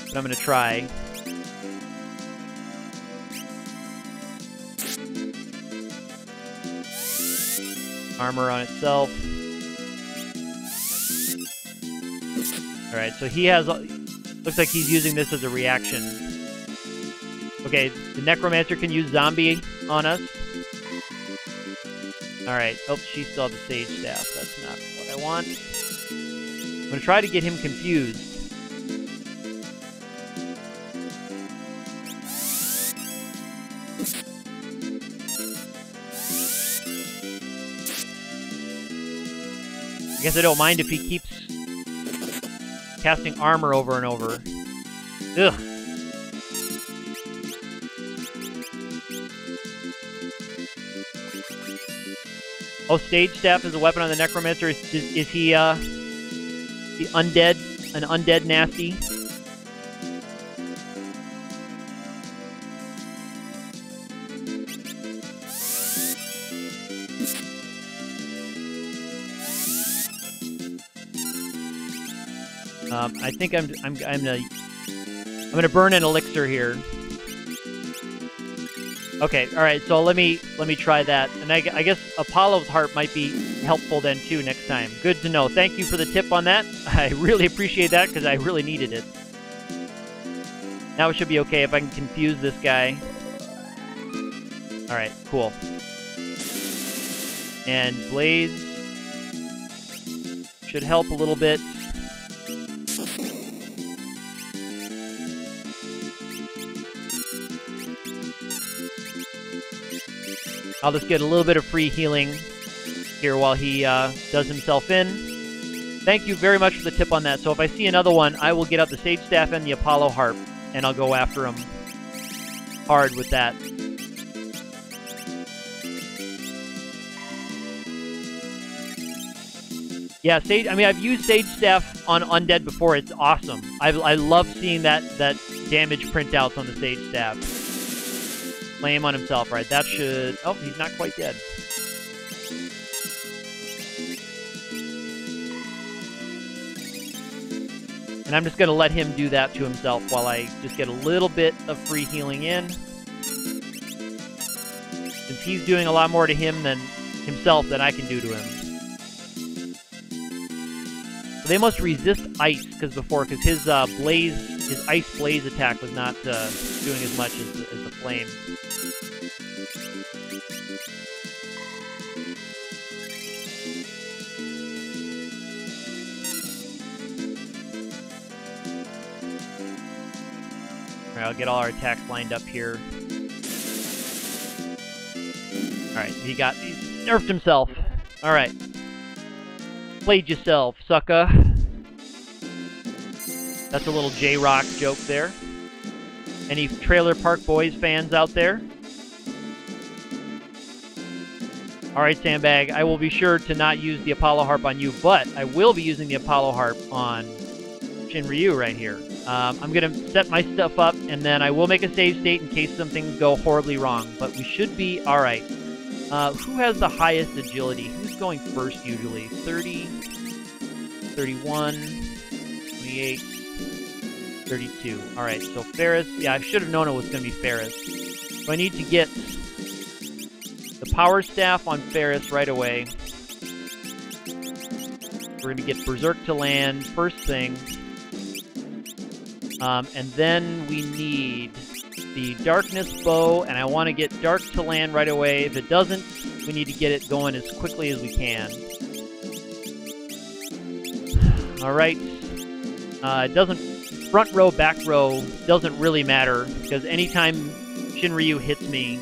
But I'm going to try. Armor on itself. Alright, so he has... Looks like he's using this as a reaction. Okay, the Necromancer can use Zombie on us. Alright, oh, she still has the Sage Staff. That's not what I want. I'm going to try to get him confused. I guess I don't mind if he keeps casting armor over and over. Ugh. Oh, Sage Staff is a weapon on the Necromancer. Is he, the undead? An undead nasty? I think I'm gonna burn an elixir here. Okay, all right. So let me try that, and I guess Apollo's Heart might be helpful then too next time. Good to know. Thank you for the tip on that. I really appreciate that because I really needed it. Now it should be okay if I can confuse this guy. All right, cool. And Blaze should help a little bit. I'll just get a little bit of free healing here while he does himself in. Thank you very much for the tip on that. So if I see another one, I will get out the Sage Staff and the Apollo Harp, and I'll go after him hard with that. Yeah, Sage. I mean, I've used Sage Staff on Undead before. It's awesome. I love seeing that damage printouts on the Sage Staff. Flame on himself, right? That should... Oh, he's not quite dead. And I'm just going to let him do that to himself while I just get a little bit of free healing in. Since he's doing a lot more to him than himself than I can do to him. So they must resist ice because his ice blaze attack was not doing as much as the flame. Alright, I'll get all our attacks lined up here. Alright, he's nerfed himself. Alright. Played yourself, sucker. That's a little J-Rock joke there. Any Trailer Park Boys fans out there? Alright, Sandbag, I will be sure to not use the Apollo Harp on you, but I will be using the Apollo Harp on Shinryu right here. I'm going to set my stuff up, and then I will make a save state in case something go horribly wrong, but we should be alright. Who has the highest agility? Who's going first usually? 30, 31, 28, 32. Alright, so Ferris. Yeah, I should have known it was going to be Ferris. So I need to get the power staff on Ferris right away. We're going to get Berserk to land first thing. And then we need the Darkness Bow, and I want to get Dark to land right away. If it doesn't, we need to get it going as quickly as we can. Alright. It doesn't... Front row, back row doesn't really matter, because anytime Shinryu hits me,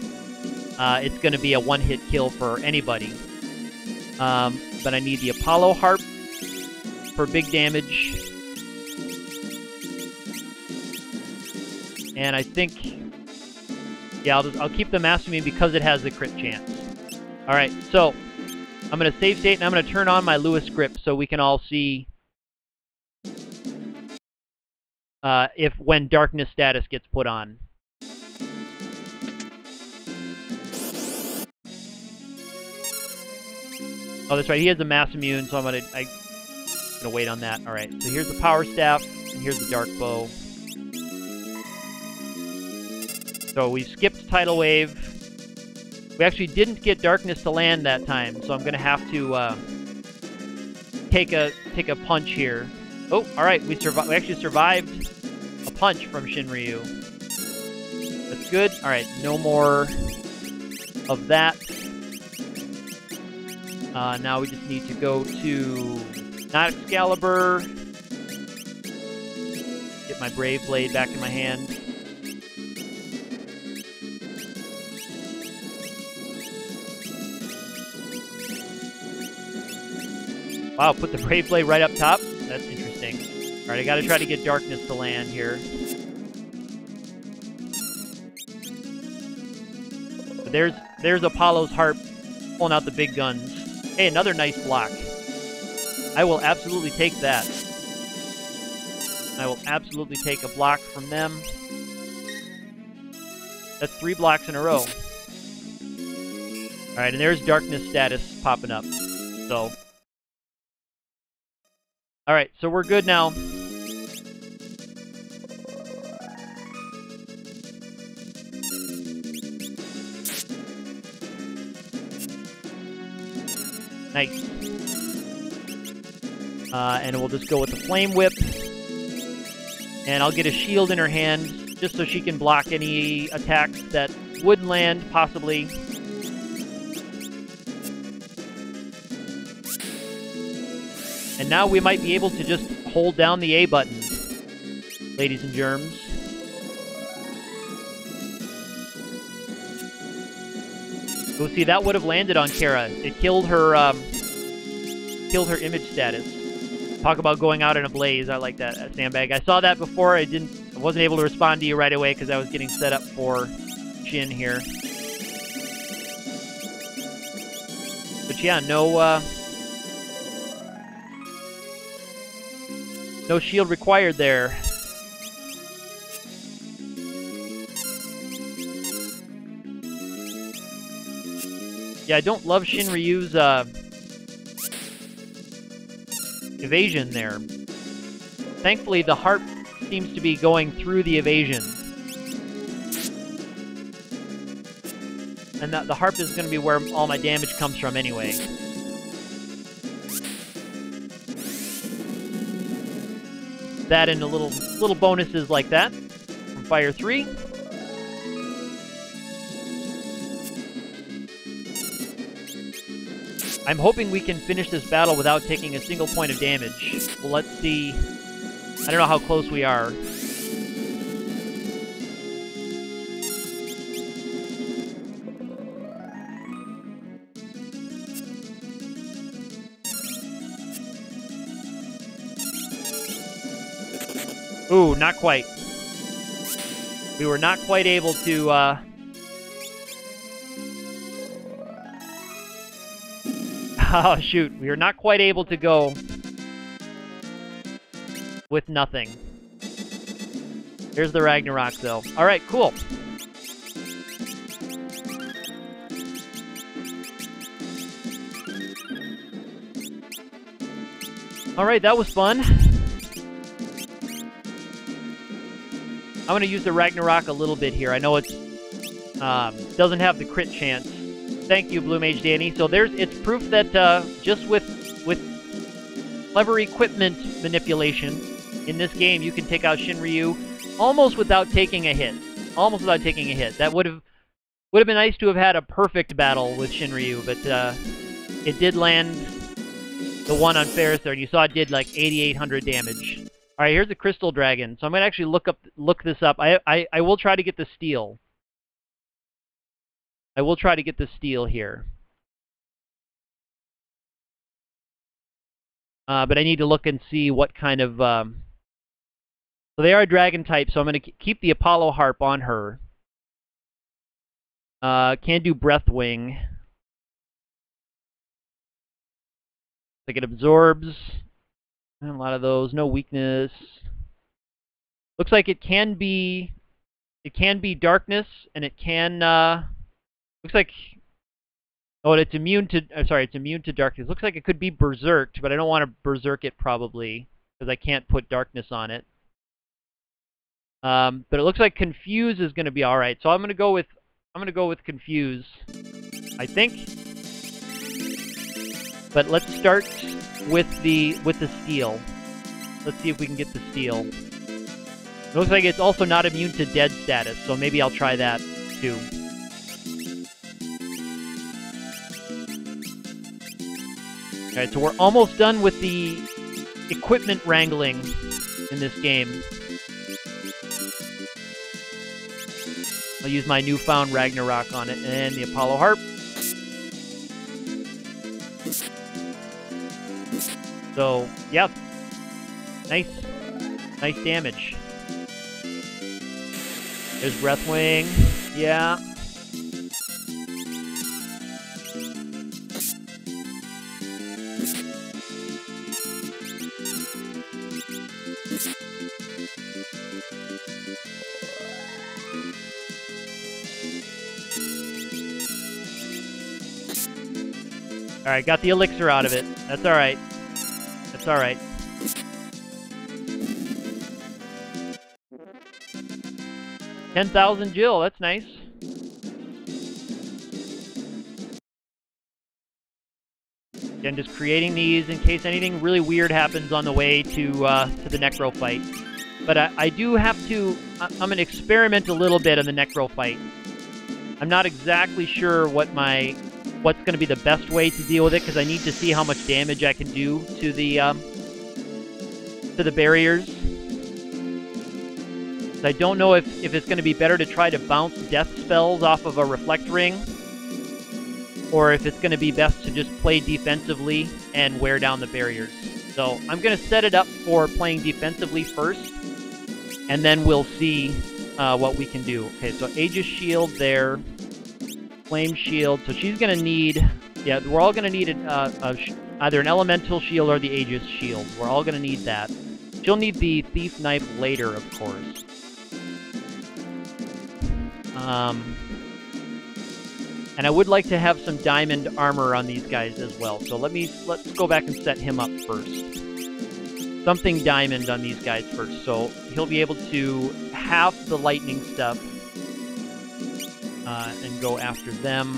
it's going to be a one-hit kill for anybody. But I need the Apollo Harp for big damage. And I think, yeah, I'll keep the Master Meme because it has the crit chance. Alright, so I'm going to save state, and I'm going to turn on my Lewis script so we can all see when darkness status gets put on. Oh, that's right. He has a mass immune, so I'm gonna wait on that. All right. So here's the power staff, and here's the dark bow. So we skipped tidal wave. We actually didn't get darkness to land that time, so I'm gonna have to take a punch here. Oh, all right. We actually survived a punch from Shinryu. That's good. All right. No more of that. Now we just need to go to not Excalibur. Get my Brave Blade back in my hand. Wow, put the Brave Blade right up top? That's interesting. Alright, I gotta try to get Darkness to land here. But there's Apollo's harp pulling out the big guns. Hey, another nice block. I will absolutely take that. I will absolutely take a block from them. That's 3 blocks in a row. Alright, and there's darkness status popping up. So. Alright, so we're good now. Nice. And we'll just go with the Flame Whip. And I'll get a shield in her hand, just so she can block any attacks that would land, possibly. And now we might be able to just hold down the A button, ladies and germs. Oh, see, that would have landed on Kara. It killed her image status. Talk about going out in a blaze. I like that, Sandbag. I saw that before. I wasn't able to respond to you right away because I was getting set up for Shin here. But yeah, no shield required there. Yeah, I don't love Shinryu's evasion there. Thankfully, the harp seems to be going through the evasion. And the harp is going to be where all my damage comes from anyway. That and a little bonuses like that from Fire 3. I'm hoping we can finish this battle without taking a single point of damage. Well, let's see. I don't know how close we are. Ooh, not quite. We were not quite able to, oh, shoot. We were not quite able to go with nothing. Here's the Ragnarok, though. All right, cool. All right, that was fun. I'm going to use the Ragnarok a little bit here. I know it's doesn't have the crit chance. Thank you, Blue Mage Danny. So it's proof that just with clever equipment manipulation in this game, you can take out Shinryu almost without taking a hit. Almost without taking a hit. That would have been nice to have had a perfect battle with Shinryu, but it did land the one on Ferris there, and you saw it did like 8,800 damage. All right, here's a Crystal Dragon. So I'm going to actually look this up. I will try to get the steel. I will try to get the steel here. But I need to look and see what kind of... So they are dragon type, so I'm going to keep the Apollo Harp on her. Can do Breathwing. Like it absorbs a lot of those. No weakness. Looks like it can be darkness, and it can looks like, oh, it's immune to, sorry, it's immune to darkness. Looks like it could be berserked, but I don't want to berserk it probably because I can't put darkness on it. But it looks like Confuse is going to be all right. So I'm going to go with Confuse, I think. But let's start with the steel. Let's see if we can get the steel. It looks like it's also not immune to dead status, so maybe I'll try that too. Alright, so we're almost done with the equipment wrangling in this game. I'll use my newfound Ragnarok on it, and the Apollo Harp. So, yeah. Nice damage. There's Breathwing. Yeah. Alright, got the elixir out of it. That's alright. That's alright. $10,000 Jill, that's nice. Again, just creating these in case anything really weird happens on the way to the Necro fight. But I do have to... I'm going to experiment a little bit in the Necro fight. I'm not exactly sure what's going to be the best way to deal with it, because I need to see how much damage I can do to the barriers. So I don't know if it's going to be better to try to bounce death spells off of a Reflect Ring, or if it's going to be best to just play defensively and wear down the barriers. So I'm going to set it up for playing defensively first, and then we'll see what we can do. Okay, so Aegis Shield there. Flame Shield. So she's going to need... Yeah, we're all going to need either an Elemental Shield or the Aegis Shield. We're all going to need that. She'll need the Thief Knife later, of course. And I would like to have some diamond armor on these guys as well. So let's go back and set him up first. Something diamond on these guys first. So he'll be able to have the lightning stuff and go after them.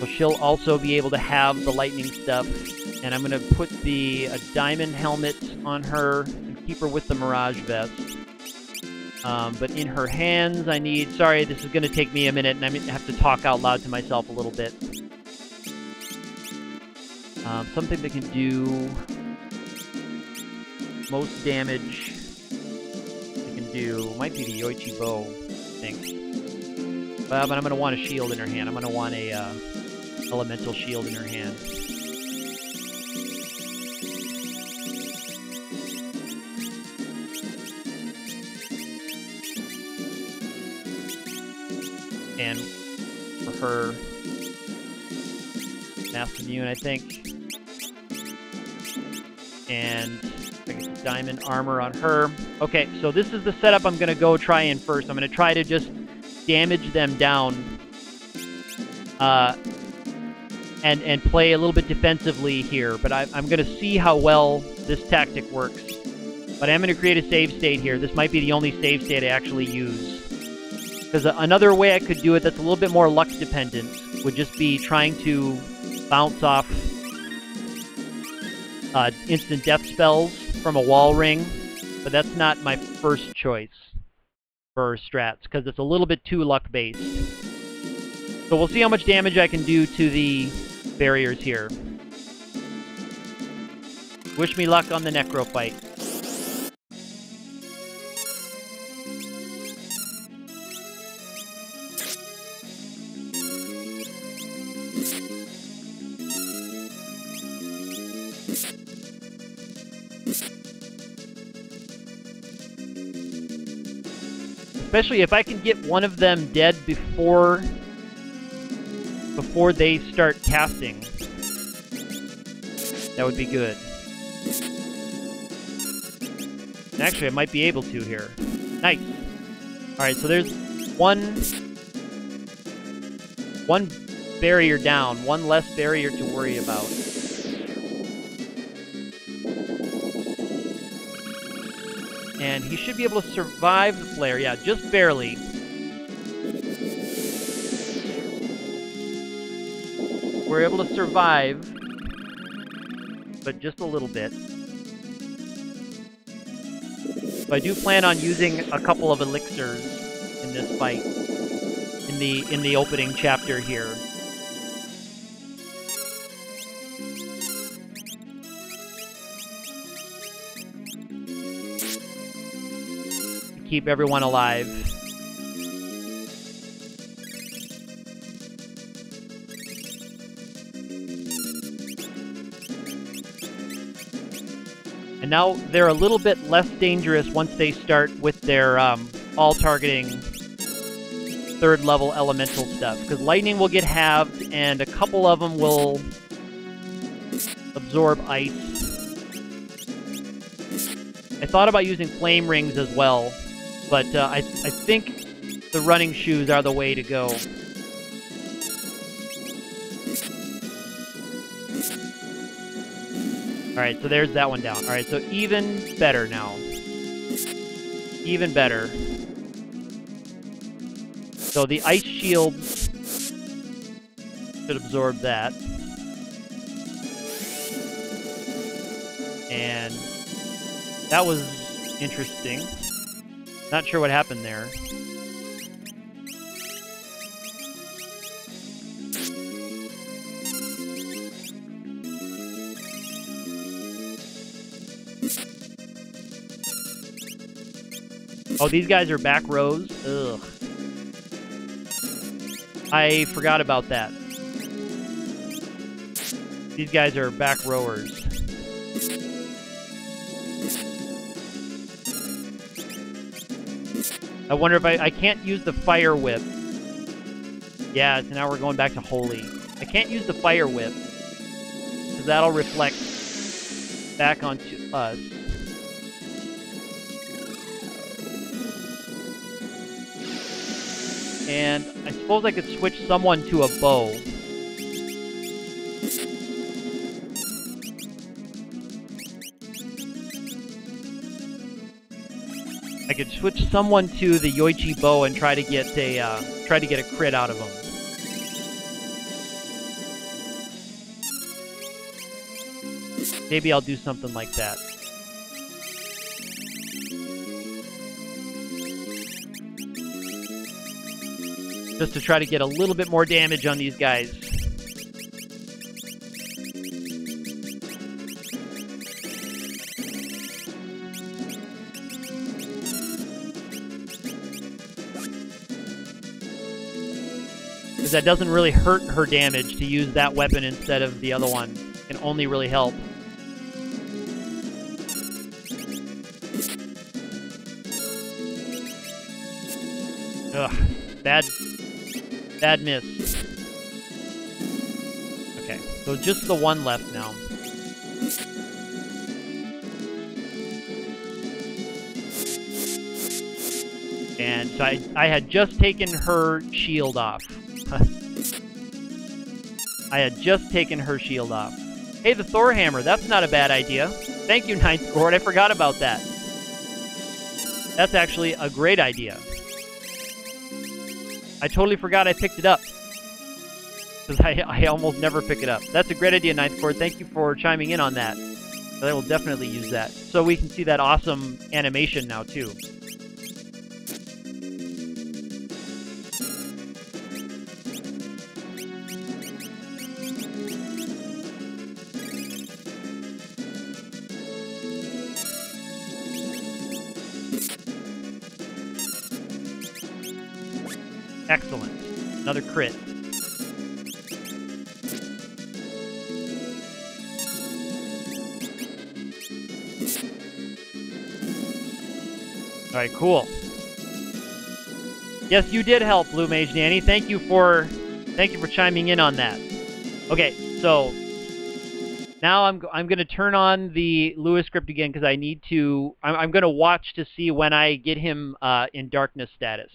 So she'll also be able to have the lightning stuff. And I'm going to put a diamond helmet on her and keep her with the Mirage Vest. But in her hands, I need... Sorry, this is going to take me a minute, and I'm going to have to talk out loud to myself a little bit. Something that can do most damage. It can do... Might be the Yoichi Bow, I think. But I'm going to want a shield in her hand. I'm going to want a elemental shield in her hand. And for her, Mass Immune, I think. And I get the diamond armor on her. Okay, so this is the setup I'm going to go try in first. I'm going to try to just damage them down. And play a little bit defensively here. But I'm going to see how well this tactic works. But I'm going to create a save state here. This might be the only save state I actually use. Because another way I could do it that's a little bit more luck dependent would just be trying to bounce off instant death spells from a wall ring. But that's not my first choice for strats, because it's a little bit too luck-based. So we'll see how much damage I can do to the barriers here. Wish me luck on the Necro fight. Especially if I can get one of them dead before they start casting. That would be good. And actually, I might be able to here. Nice. Alright, so there's one barrier down. One less barrier to worry about. And he should be able to survive the flare. Yeah, just barely. We're able to survive, but just a little bit. So I do plan on using a couple of elixirs in this fight, in the opening chapter here. To keep everyone alive. And now they're a little bit less dangerous once they start with their all-targeting third-level elemental stuff. Because lightning will get halved, and a couple of them will absorb ice. I thought about using flame rings as well, but I think the running shoes are the way to go. Alright, so there's that one down. Alright, so even better now. Even better. So the ice shields should absorb that. And that was interesting. Not sure what happened there. Oh, these guys are back rows? Ugh. I forgot about that. These guys are back rowers. I wonder if I can't use the fire whip. Yeah, so now we're going back to holy. I can't use the fire whip, because that'll reflect back onto us. And I suppose I could switch someone to a bow. I could switch someone to the Yoichi bow and try to get a crit out of them. Maybe I'll do something like that. Just to try to get a little bit more damage on these guys. Because that doesn't really hurt her damage to use that weapon instead of the other one. It can only really help. Ugh. Bad miss. Okay, so just the one left now. And so I had just taken her shield off. I had just taken her shield off. Hey, the Thor hammer. That's not a bad idea. Thank you, Ninth Court. I forgot about that. That's actually a great idea. I totally forgot I picked it up. Because I almost never pick it up. That's a great idea, Ninth Court. Thank you for chiming in on that. I will definitely use that. So we can see that awesome animation now, too. Excellent. Another crit. Alright, cool. Yes, you did help, Blue Mage Danny. Thank you for chiming in on that. Okay, so now I'm going to turn on the Lewis script again because I need to. I'm going to watch to see when I get him in darkness status.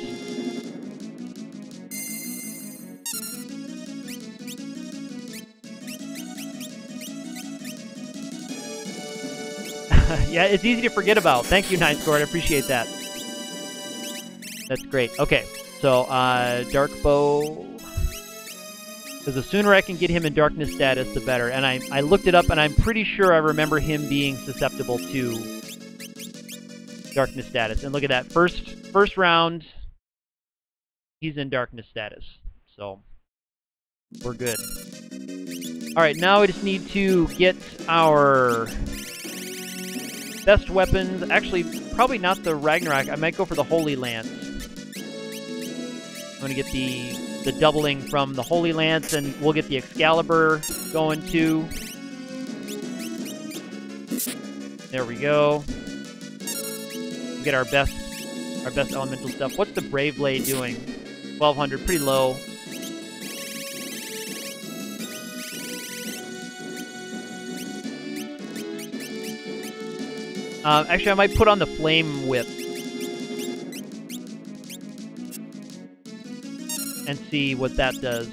Yeah, it's easy to forget about. Thank you, Ninth Court. I appreciate that. That's great. Okay, so Dark Bow. Because the sooner I can get him in darkness status, the better. And I looked it up, and I'm pretty sure I remember him being susceptible to darkness status. And look at that. First round, he's in darkness status. So we're good. All right, now we just need to get our best weapons. Actually, probably not the Ragnarok. I might go for the Holy Lance. I'm going to get the doubling from the Holy Lance, and we'll get the Excalibur going too. There we go. We'll get our best elemental stuff. What's the Brave Blade doing? 1200, pretty low. Actually, I might put on the Flame Whip and see what that does.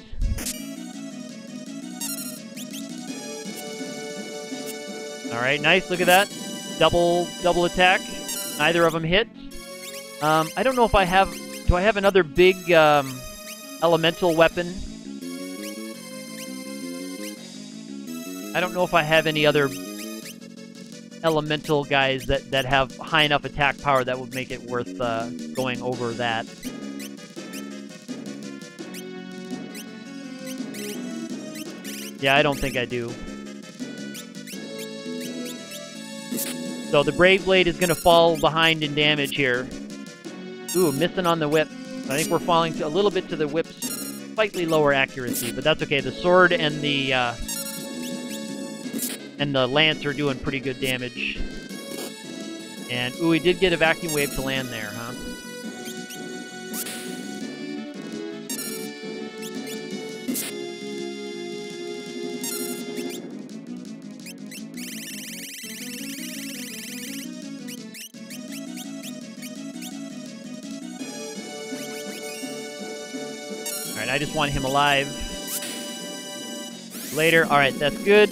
All right, nice. Look at that. Double attack. Neither of them hit. I don't know if I have. Do I have another big elemental weapon? I don't know if I have any other elemental guys that have high enough attack power that would make it worth going over that. Yeah, I don't think I do. So the Brave Blade is going to fall behind in damage here. Ooh, missing on the whip. I think we're falling to a little bit to the whip's slightly lower accuracy, but that's okay. The sword and the lance are doing pretty good damage. And, ooh, we did get a vacuum wave to land there, huh? Alright, I just want him alive. Later. Alright, that's good.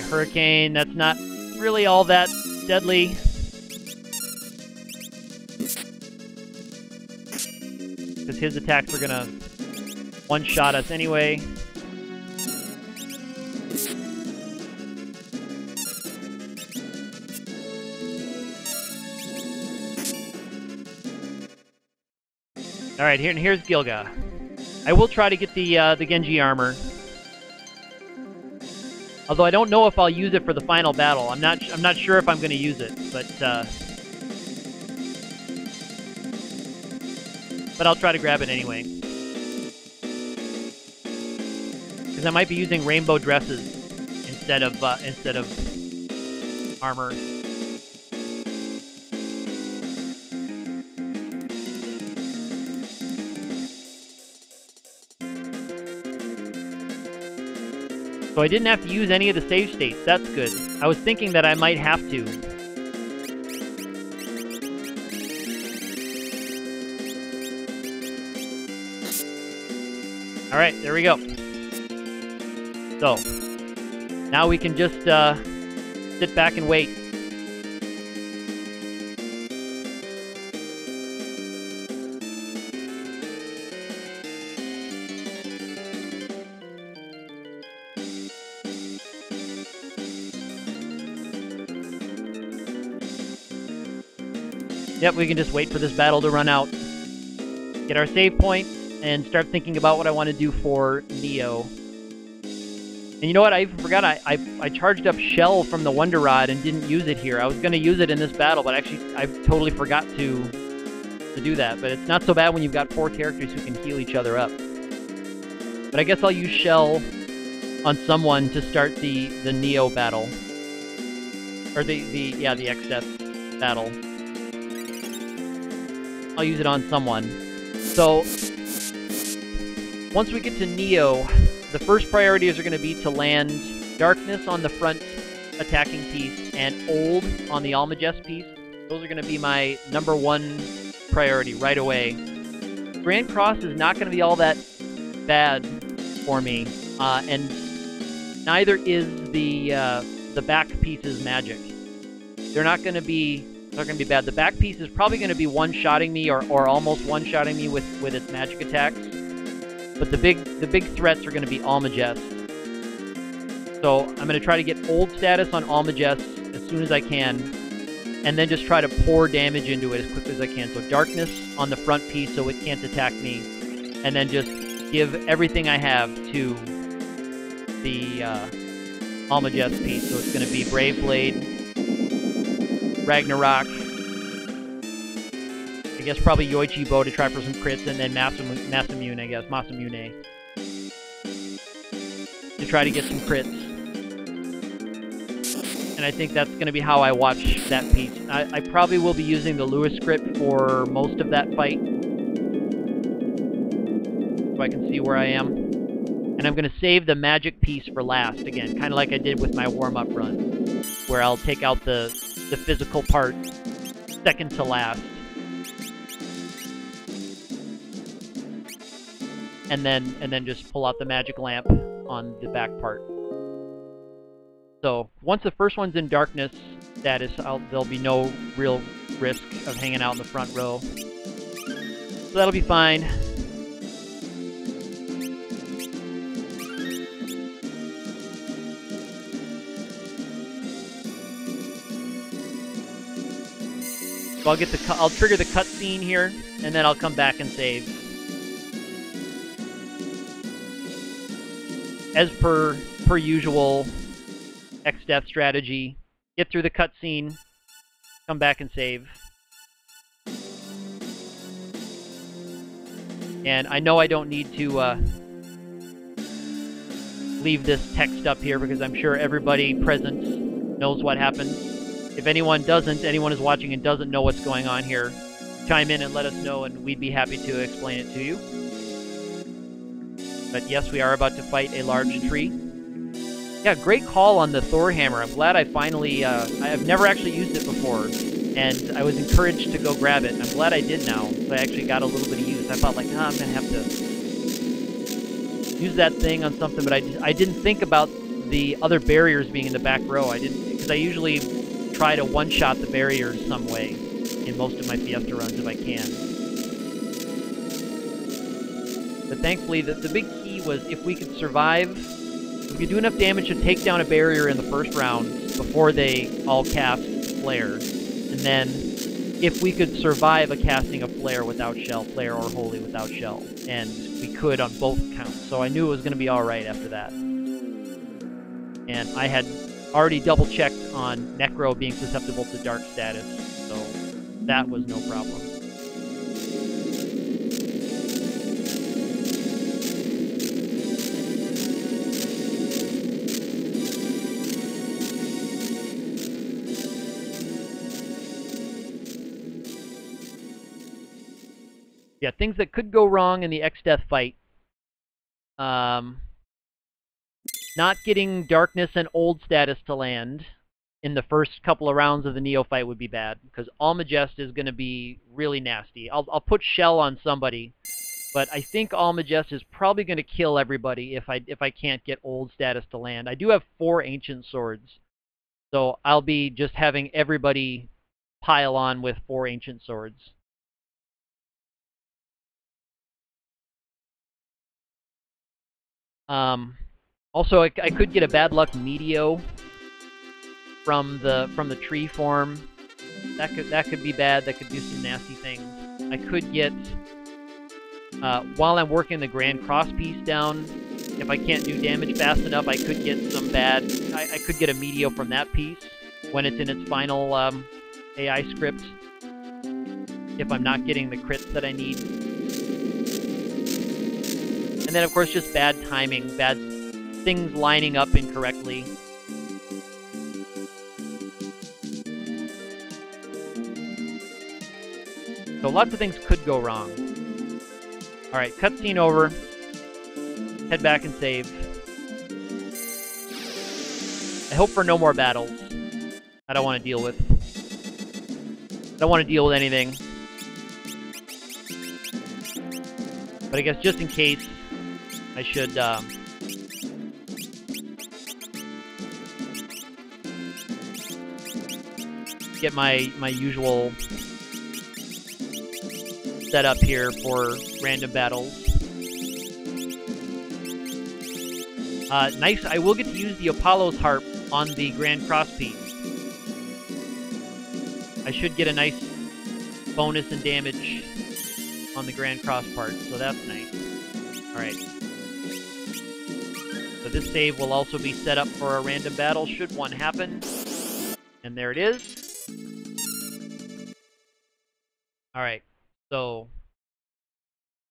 Hurricane, that's not really all that deadly. Because his attacks are going to one-shot us anyway. Alright, here's Gilga. I will try to get the Genji armor. Although I don't know if I'll use it for the final battle. I'm not sure if I'm going to use it, but I'll try to grab it anyway. Because I might be using rainbow dresses instead of armor. So I didn't have to use any of the save states. That's good. I was thinking that I might have to. Alright, there we go. So, now we can just sit back and wait. Yep, we can just wait for this battle to run out. Get our save point, and start thinking about what I want to do for Neo. And you know what? I even forgot. I charged up Shell from the Wonder Rod and didn't use it here. I was going to use it in this battle, but actually I totally forgot to do that. But it's not so bad when you've got 4 characters who can heal each other up. But I guess I'll use Shell on someone to start the Neo battle. Or the XF battle. I'll use it on someone. So, once we get to Neo, the first priorities are going to be to land Darkness on the front attacking piece and Old on the Almagest piece. Those are going to be my #1 priority right away. Grand Cross is not going to be all that bad for me, and neither is the back piece's magic. They're not going to be bad. The back piece is probably going to be one-shotting me or almost one-shotting me with its magic attacks. But the big threats are going to be Almagest. So I'm going to try to get Old status on Almagest as soon as I can, and then just try to pour damage into it as quickly as I can. So Darkness on the front piece so it can't attack me, and then just give everything I have to the Almagest piece. So it's going to be Brave Blade, Ragnarok, I guess probably Yoichi Bo to try for some crits, and then Masamune, I guess, Masamune, to try to get some crits. And I think that's going to be how I watch that piece. I probably will be using the Lewis script for most of that fight, so I can see where I am. And I'm going to save the magic piece for last, again, kind of like I did with my warm-up run, where I'll take out the physical part second to last. And then just pull out the magic lamp on the back part. So once the first one's in Darkness status, there'll be no real risk of hanging out in the front row. So that'll be fine. So I'll trigger the cutscene here, and then I'll come back and save. As per usual XDeath strategy, get through the cutscene, come back and save. And I know I don't need to leave this text up here because I'm sure everybody present knows what happened. If anyone is watching and doesn't know what's going on here, chime in and let us know, and we'd be happy to explain it to you. But yes, we are about to fight a large tree. Yeah, great call on the Thor hammer. I'm glad I finally, I've never actually used it before, and I was encouraged to go grab it. I'm glad I did now, so I actually got a little bit of use. I thought, like, I'm going to have to use that thing on something, but I didn't think about the other barriers being in the back row. I didn't, because I usually try to one-shot the barriers some way in most of my Fiesta runs if I can. But thankfully, the big key was if we could survive, if we could do enough damage to take down a barrier in the first round before they all cast Flare, and then if we could survive a casting of Flare without Shell, Flare or Holy without Shell, and we could on both counts. So I knew it was going to be alright after that. And I had already double-checked on Necro being susceptible to Dark status, so that was no problem. Yeah, things that could go wrong in the XDeath fight. Not getting Darkness and Old status to land in the first couple of rounds of the Neophyte would be bad, because Almagest is going to be really nasty. I'll put Shell on somebody, but I think Almagest is probably going to kill everybody if I can't get Old status to land. I do have 4 Ancient Swords, so I'll be just having everybody pile on with 4 Ancient Swords. Also, I could get a Bad Luck Meteo from the tree form. That could be bad. That could do some nasty things. I could get while I'm working the Grand Cross piece down, if I can't do damage fast enough, I could get some bad. I could get a Meteo from that piece when it's in its final AI script. If I'm not getting the crits that I need. And then, of course, just bad timing, bad things lining up incorrectly. So lots of things could go wrong. Alright, cutscene over. Head back and save. I hope for no more battles. I don't want to deal with. I don't want to deal with anything. But I guess just in case, I should get my usual setup here for random battles. Nice, I will get to use the Apollo's Harp on the Grand Cross piece. I should get a nice bonus in damage on the Grand Cross part, so that's nice. Alright. So this save will also be set up for a random battle should one happen. And there it is. Alright, so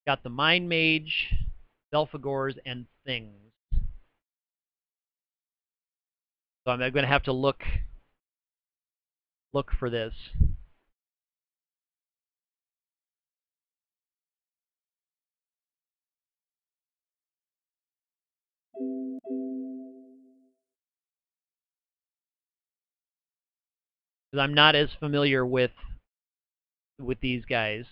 got the Mind Mage, Belphegors, and Things. So I'm going to have to look for this. Because I'm not as familiar with these guys.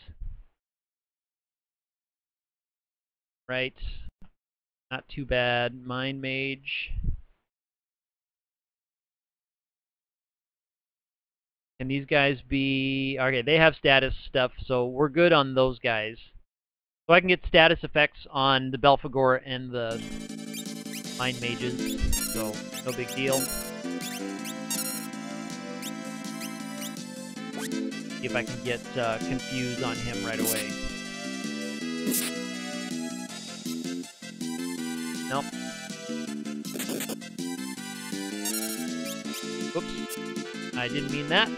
Right. Not too bad. Mind Mage. Can these guys be... Okay, they have status stuff, so we're good on those guys. So I can get status effects on the Belphegor and the Mind Mages, so no big deal. See if I can get confused on him right away. Nope. Oops. I didn't mean that.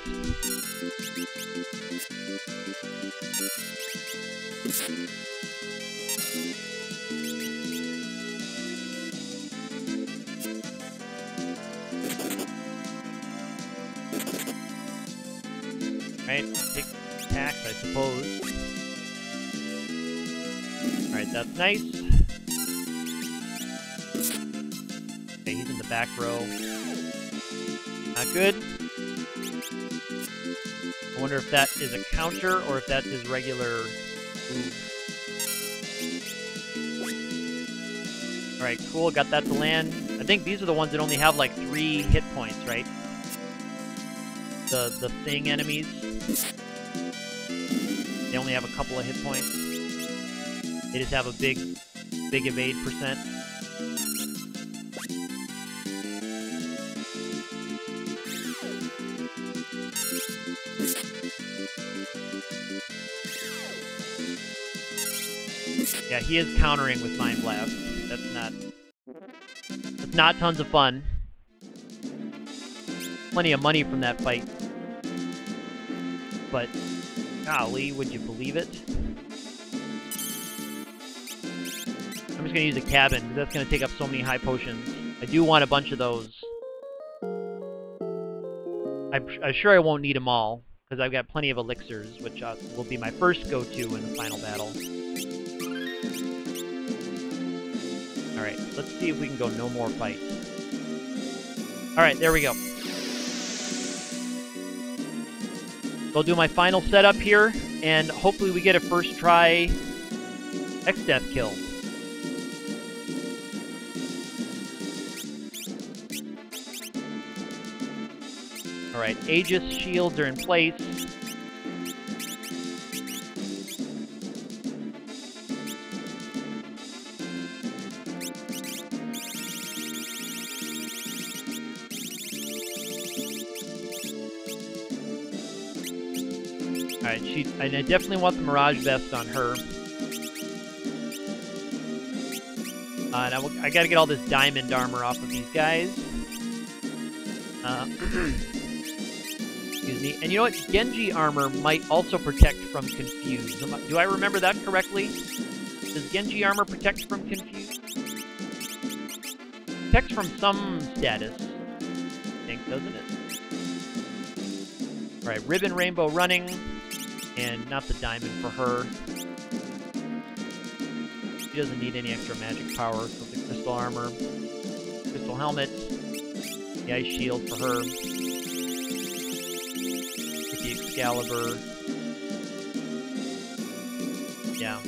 Right, take attacks, I suppose. Alright, that's nice. Okay, he's in the back row. Not good. I wonder if that is a counter or if that's his regular move. Alright, cool, got that to land. I think these are the ones that only have like 3 hit points, right? The thing enemies. They only have a couple of hit points. They just have a big evade percent. Yeah, he is countering with Mind Blast. That's not tons of fun. Plenty of money from that fight. But, golly, would you believe it? I'm just going to use a cabin, because that's going to take up so many high potions. I do want a bunch of those. I'm sure I won't need them all, because I've got plenty of elixirs, which will be my first go-to in the final battle. Alright, let's see if we can go no more fights. Alright, there we go. So I'll do my final setup here, and hopefully we get a first try X-Death kill. Alright, Aegis shields are in place. Alright, I definitely want the Mirage Vest on her. And I gotta get all this diamond armor off of these guys. Excuse me. And you know what? Genji armor might also protect from Confuse. Do I remember that correctly? Does Genji armor protect from Confuse? Protects from some status, I think, doesn't it? Alright, Ribbon Rainbow running. And not the diamond for her. She doesn't need any extra magic power, so the crystal armor. Crystal helmet. The ice shield for her. With the Excalibur. Yeah.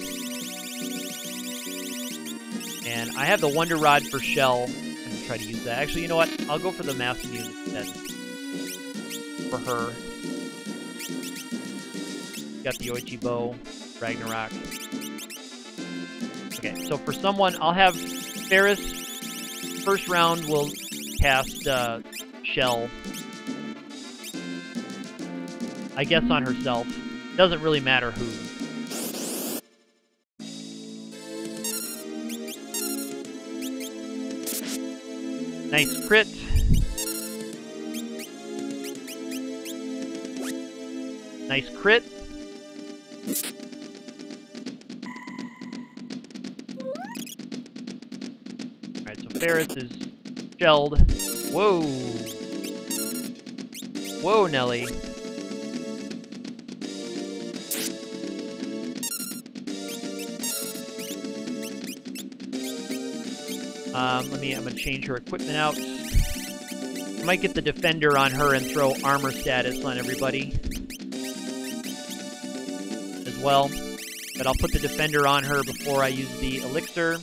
And I have the Wonder Rod for Shell. I'm gonna try to use that. Actually, you know what? I'll go for the Mass Immune instead. For her. Got the Oichi Bow, Ragnarok. Okay, so for someone, I'll have Ferris. First round will cast Shell. I guess on herself. Doesn't really matter who. Nice crit. Nice crit. Alright, so Ferris is shelled. Whoa! Whoa, Nelly. I'm gonna change her equipment out. I might get the Defender on her and throw armor status on everybody as well. But I'll put the Defender on her before I use the Elixir.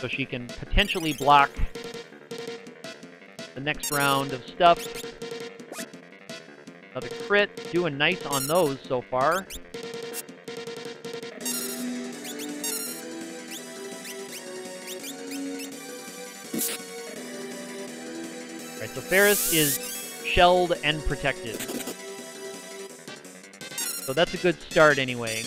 So she can potentially block the next round of stuff. Another crit. Doing nice on those so far. Alright, so Ferris is shelled and protected. So that's a good start anyway.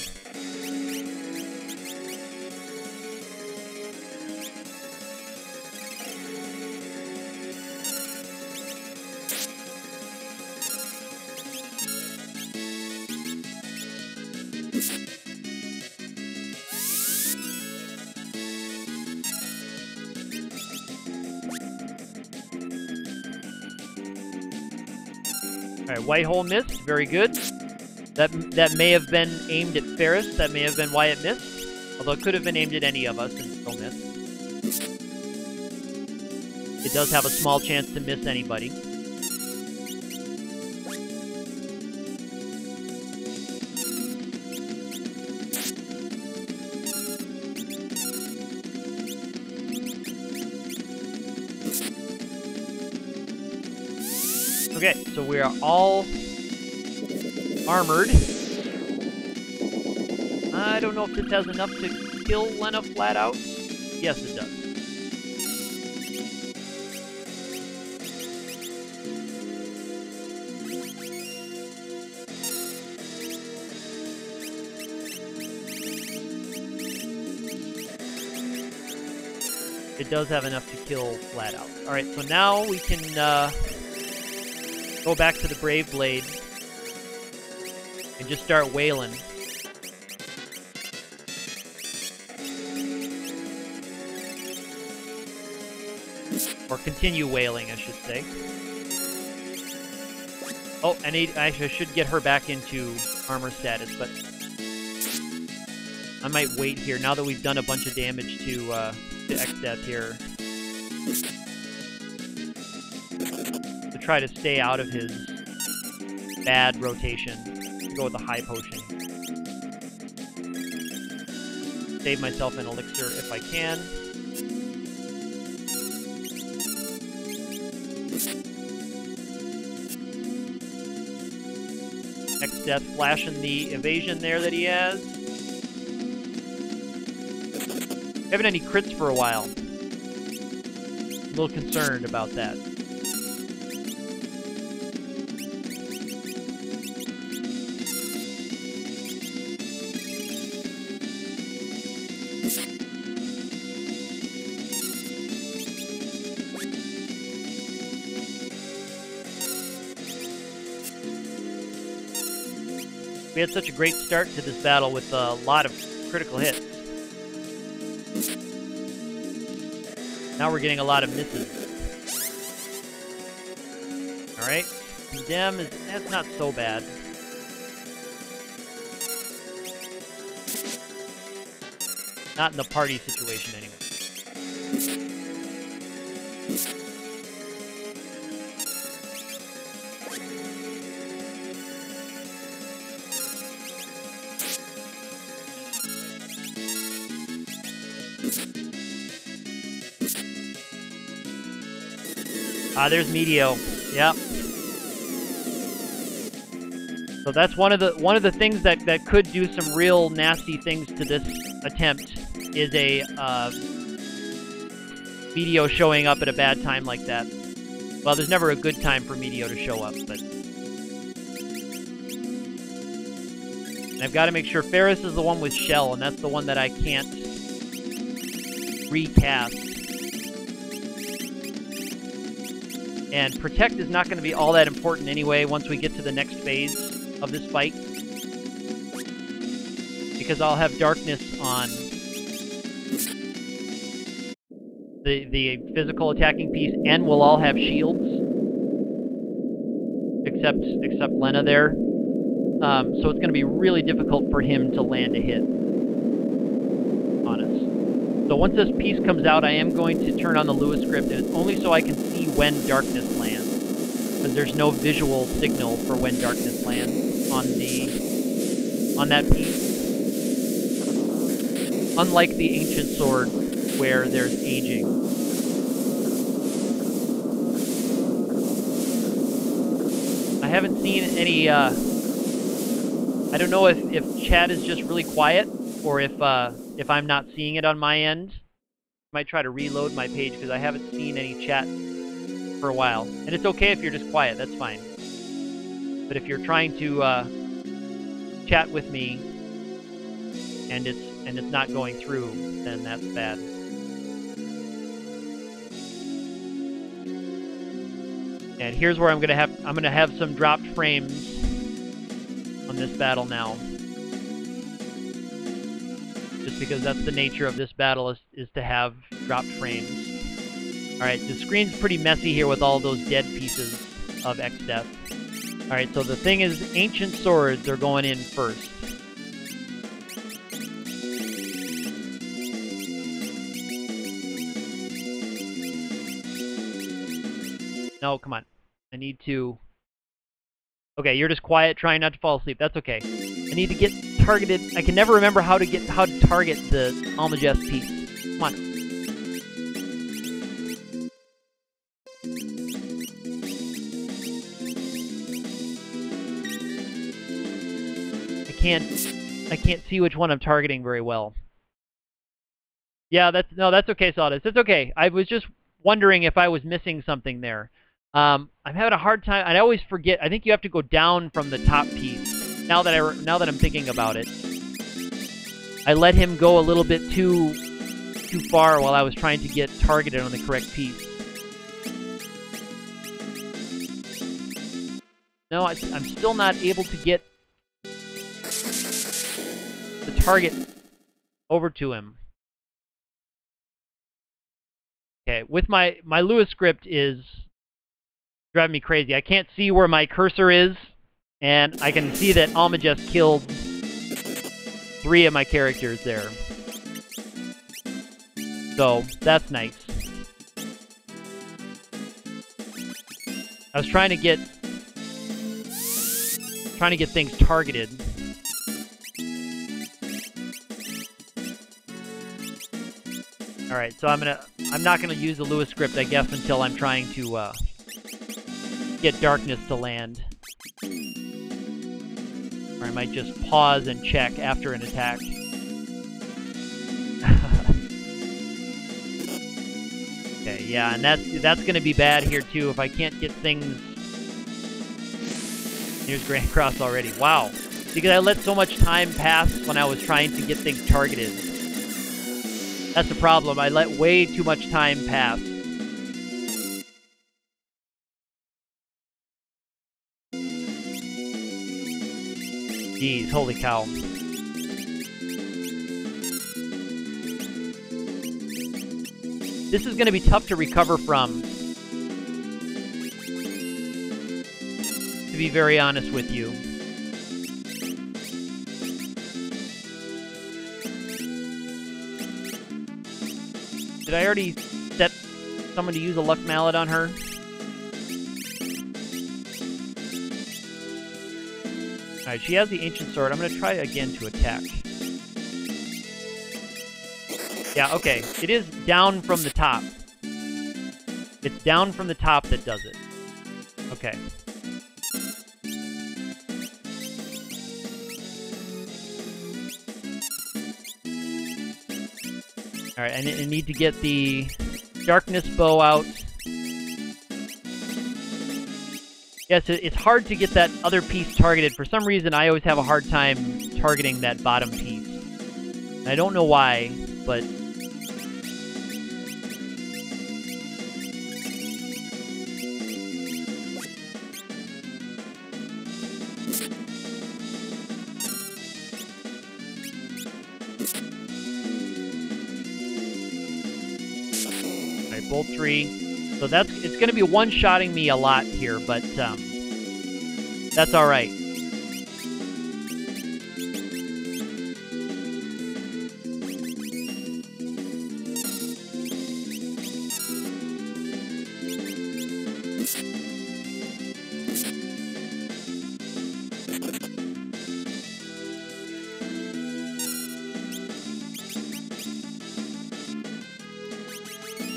Alright, White Hole missed. Very good. That may have been aimed at Ferris. That may have been why it missed. Although it could have been aimed at any of us and still missed. It does have a small chance to miss anybody. Okay, so we are all armored. I don't know if this has enough to kill Lena flat out. Yes, it does. It does have enough to kill flat out. Alright, so now we can go back to the Brave Blade and just start wailing. Or continue wailing, I should say. Oh, I should get her back into armor status, but I might wait here now that we've done a bunch of damage to X-Death here. To try to stay out of his bad rotation. Go with the high potion. Save myself an elixir if I can. X-Death flashing the evasion there that he has. Haven't any crits for a while. A little concerned about that. We had such a great start to this battle with a lot of critical hits. Now we're getting a lot of misses. Alright. Condemn that's not so bad. Not in the party situation anyway. There's Meteo. Yep. So that's one of the things that could do some real nasty things to this attempt is a Meteo showing up at a bad time like that. Well, there's never a good time for Meteo to show up, but and I've got to make sure Ferris is the one with Shell, and that's the one that I can't recast. And Protect is not going to be all that important anyway once we get to the next phase of this fight. Because I'll have Darkness on the physical attacking piece, and we'll all have shields. Except Lena there. So it's going to be really difficult for him to land a hit on us. So once this piece comes out, I am going to turn on the Lewis script, and it's only so I can see when Darkness lands. Because there's no visual signal for when Darkness lands on that piece. Unlike the Ancient Sword, where there's aging. I haven't seen any, I don't know if chat is just really quiet, or if I'm not seeing it on my end. I might try to reload my page, because I haven't seen any chat for a while. And it's okay if you're just quiet, that's fine. But if you're trying to chat with me, and it's not going through, then that's bad. And here's where I'm gonna have some dropped frames on this battle now. Just because that's the nature of this battle is to have dropped frames. Alright, the screen's pretty messy here with all those dead pieces of X-Death. Alright, so the thing is, Ancient Swords are going in first. No, come on. I need to... Okay, you're just quiet, trying not to fall asleep. That's okay. I need to get targeted. I can never remember how to target the Almagest piece. Come on. I can't see which one I'm targeting very well. Yeah, that's okay, Sawdust. It's okay. I was just wondering if I was missing something there. I'm having a hard time. I always forget. I think you have to go down from the top piece. Now that I'm thinking about it, I let him go a little bit too far while I was trying to get targeted on the correct piece. No, I'm still not able to get the target over to him. Okay, with my Lewis script is driving me crazy. I can't see where my cursor is, and I can see that Almagest killed 3 of my characters there. So, that's nice. I was trying to get things targeted. Alright, so I'm not gonna use the Lewis script, I guess, until I'm trying to get darkness to land. Or I might just pause and check after an attack. Okay, yeah, and that's gonna be bad here too if I can't get things. Here's Grand Cross already. Wow, because I let so much time pass when I was trying to get things targeted. That's the problem. I let way too much time pass. Jeez, holy cow. This is going to be tough to recover from, to be very honest with you. Did I already set someone to use a luck mallet on her? Alright, she has the ancient sword. I'm going to try again to attack. Yeah, okay. It is down from the top. It's down from the top that does it. Okay. Alright, I need to get the darkness bow out. Yes, it's hard to get that other piece targeted. For some reason, I always have a hard time targeting that bottom piece. And I don't know why, but... Bolt 3. So it's going to be one-shotting me a lot here, but that's all right.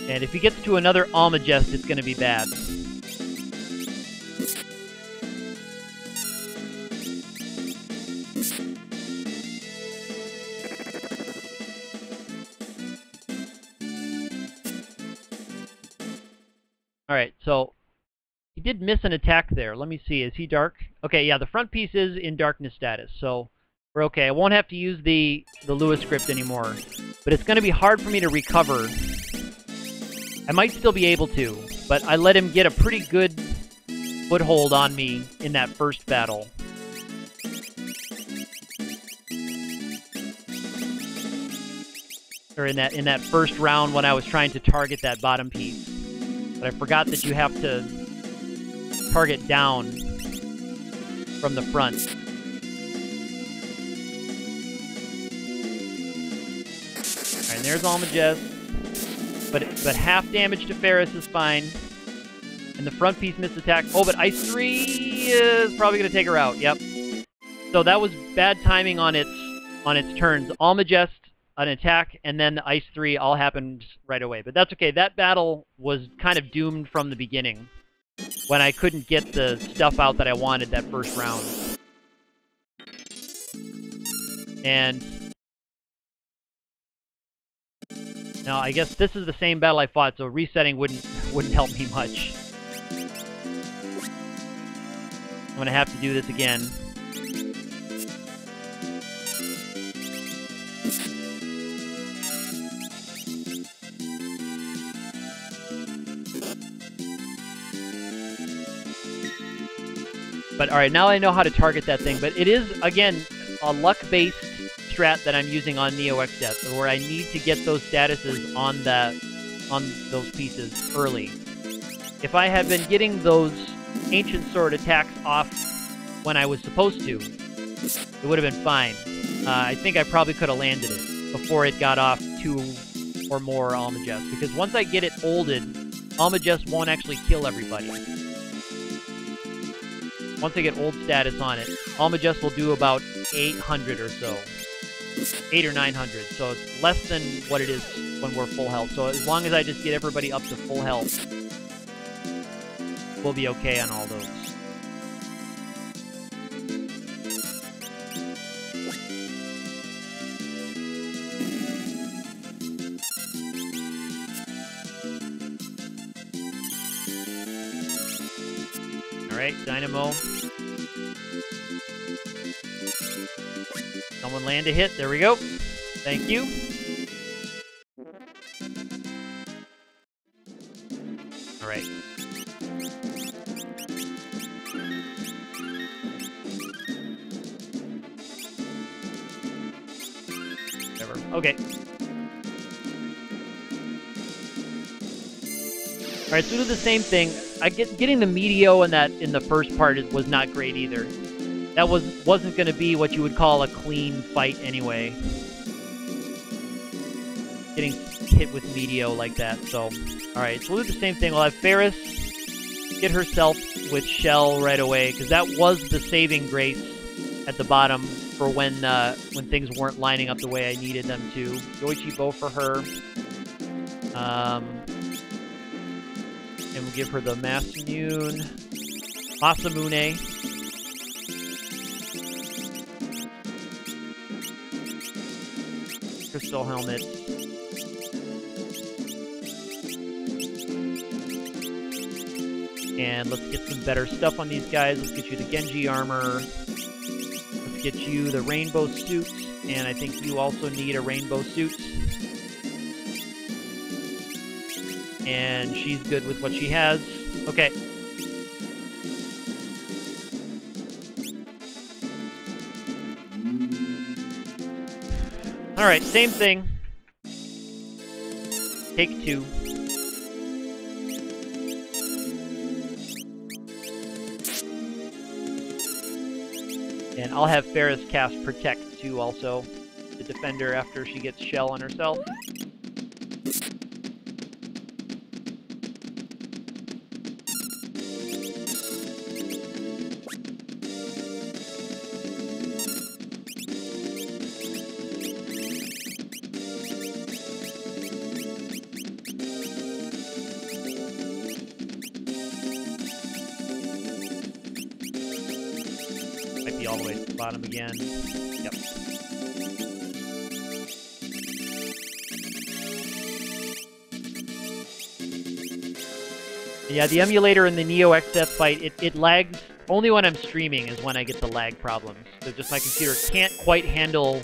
And if he gets to another Almagest, it's going to be bad. Alright, so he did miss an attack there. Let me see. Is he dark? Okay, yeah, the front piece is in darkness status, so we're okay. I won't have to use the Lewis script anymore. But it's going to be hard for me to recover. I might still be able to, but I let him get a pretty good foothold on me in that first battle. Or in that first round when I was trying to target that bottom piece. But I forgot that you have to target down from the front. Alright, and there's Almagest. But half damage to Ferris is fine. And the front piece missed attack. Oh, but Ice 3 is probably going to take her out. Yep. So that was bad timing on its turns. Almagest, an attack, and then the Ice 3 all happened right away. But that's okay. That battle was kind of doomed from the beginning when I couldn't get the stuff out that I wanted that first round. And now, I guess this is the same battle I fought, so resetting wouldn't help me much. I'm gonna have to do this again. But alright, now I know how to target that thing, but it is, again, a luck-based strat that I'm using on Neo X-Death, where I need to get those statuses on those pieces early. If I had been getting those Ancient Sword attacks off when I was supposed to, it would have been fine. I think I probably could have landed it before it got off 2 or more Almagest, because once I get it olded, Almagest won't actually kill everybody. Once I get old status on it, Almagest will do about 800 or so. 8 or 900, so it's less than what it is when we're full health. So as long as I just get everybody up to full health, we'll be okay on all those. Alright, Dynamo. Someone land a hit. There we go. Thank you. Alright. Whatever. Okay. Alright, so do the same thing. Getting the Meteo in the first part was not great either. That wasn't going to be what you would call a clean fight anyway. Getting hit with Meteo like that, so... Alright, so we'll do the same thing. We'll have Ferris get herself with Shell right away, because that was the saving grace at the bottom for when things weren't lining up the way I needed them to. Yoichi Bow for her. And we'll give her the Masamune. Masamune. Crystal Helmet. And let's get some better stuff on these guys. Let's get you the Genji armor. Let's get you the rainbow suit. And I think you also need a rainbow suit. And she's good with what she has. Okay. Alright, same thing. Take 2. And I'll have Ferris cast Protect too also. The defender after she gets Shell on herself. All the way to the bottom again. Yep. Yeah, the emulator in the Neo XF fight, it lags. Only when I'm streaming is when I get the lag problems. So just my computer can't quite handle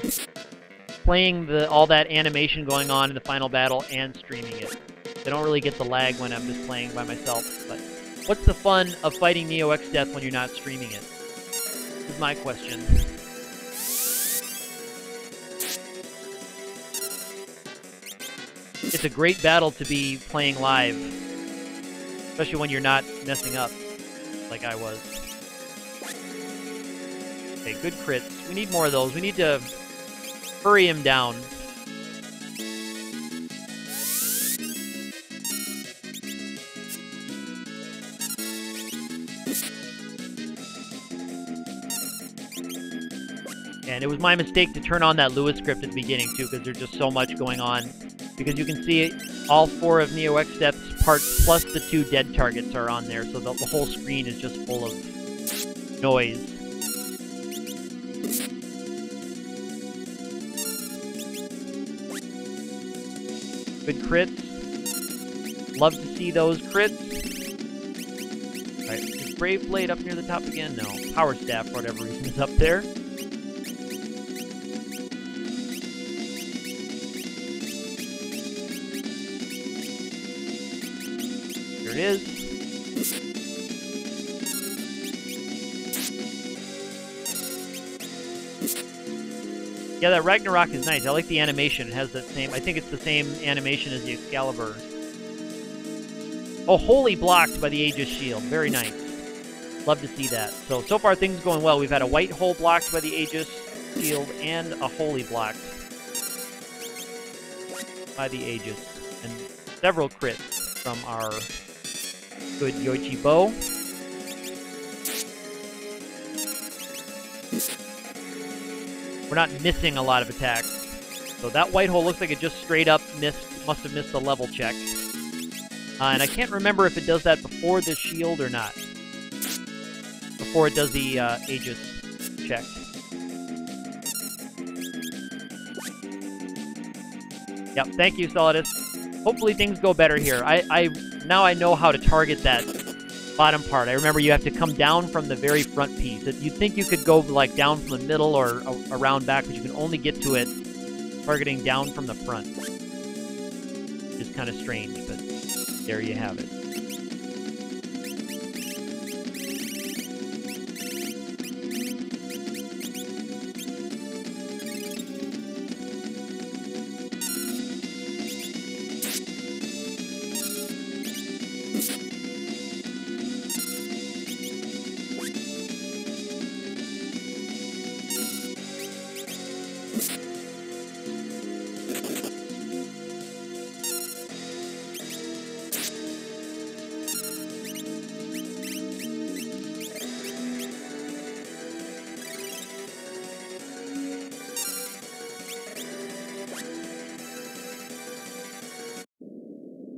playing all that animation going on in the final battle and streaming it. I don't really get the lag when I'm just playing by myself. But what's the fun of fighting Neo X Death when you're not streaming it? Is my question. It's a great battle to be playing live, especially when you're not messing up like I was. Okay, good crits. We need more of those. We need to hurry him down. And it was my mistake to turn on that Lewis script at the beginning, too, because there's just so much going on. Because you can see all 4 of Neo X Death's parts plus the 2 dead targets are on there, so the whole screen is just full of noise. Good crits. Love to see those crits. Alright, is Brave Blade up near the top again? No. Power Staff, for whatever reason, is up there. Here it is. Yeah, that Ragnarok is nice. I like the animation. It has that same... I think it's the same animation as the Excalibur. Oh, wholly blocked by the Aegis shield. Very nice. Love to see that. So far things going well. We've had a white hole blocked by the Aegis. shield and a holy block by the Aegis, and several crits from our good Yoichi bow. We're not missing a lot of attacks. So that white hole looks like it just straight up must have missed a level check. And I can't remember if it does that before the shield or not. Before it does the Aegis check. Yep, thank you, Solidus. Hopefully things go better here. Now I know how to target that bottom part. I remember you have to come down from the very front piece. You'd think you could go like down from the middle or around back, but you can only get to it targeting down from the front. It's kind of strange, but there you have it.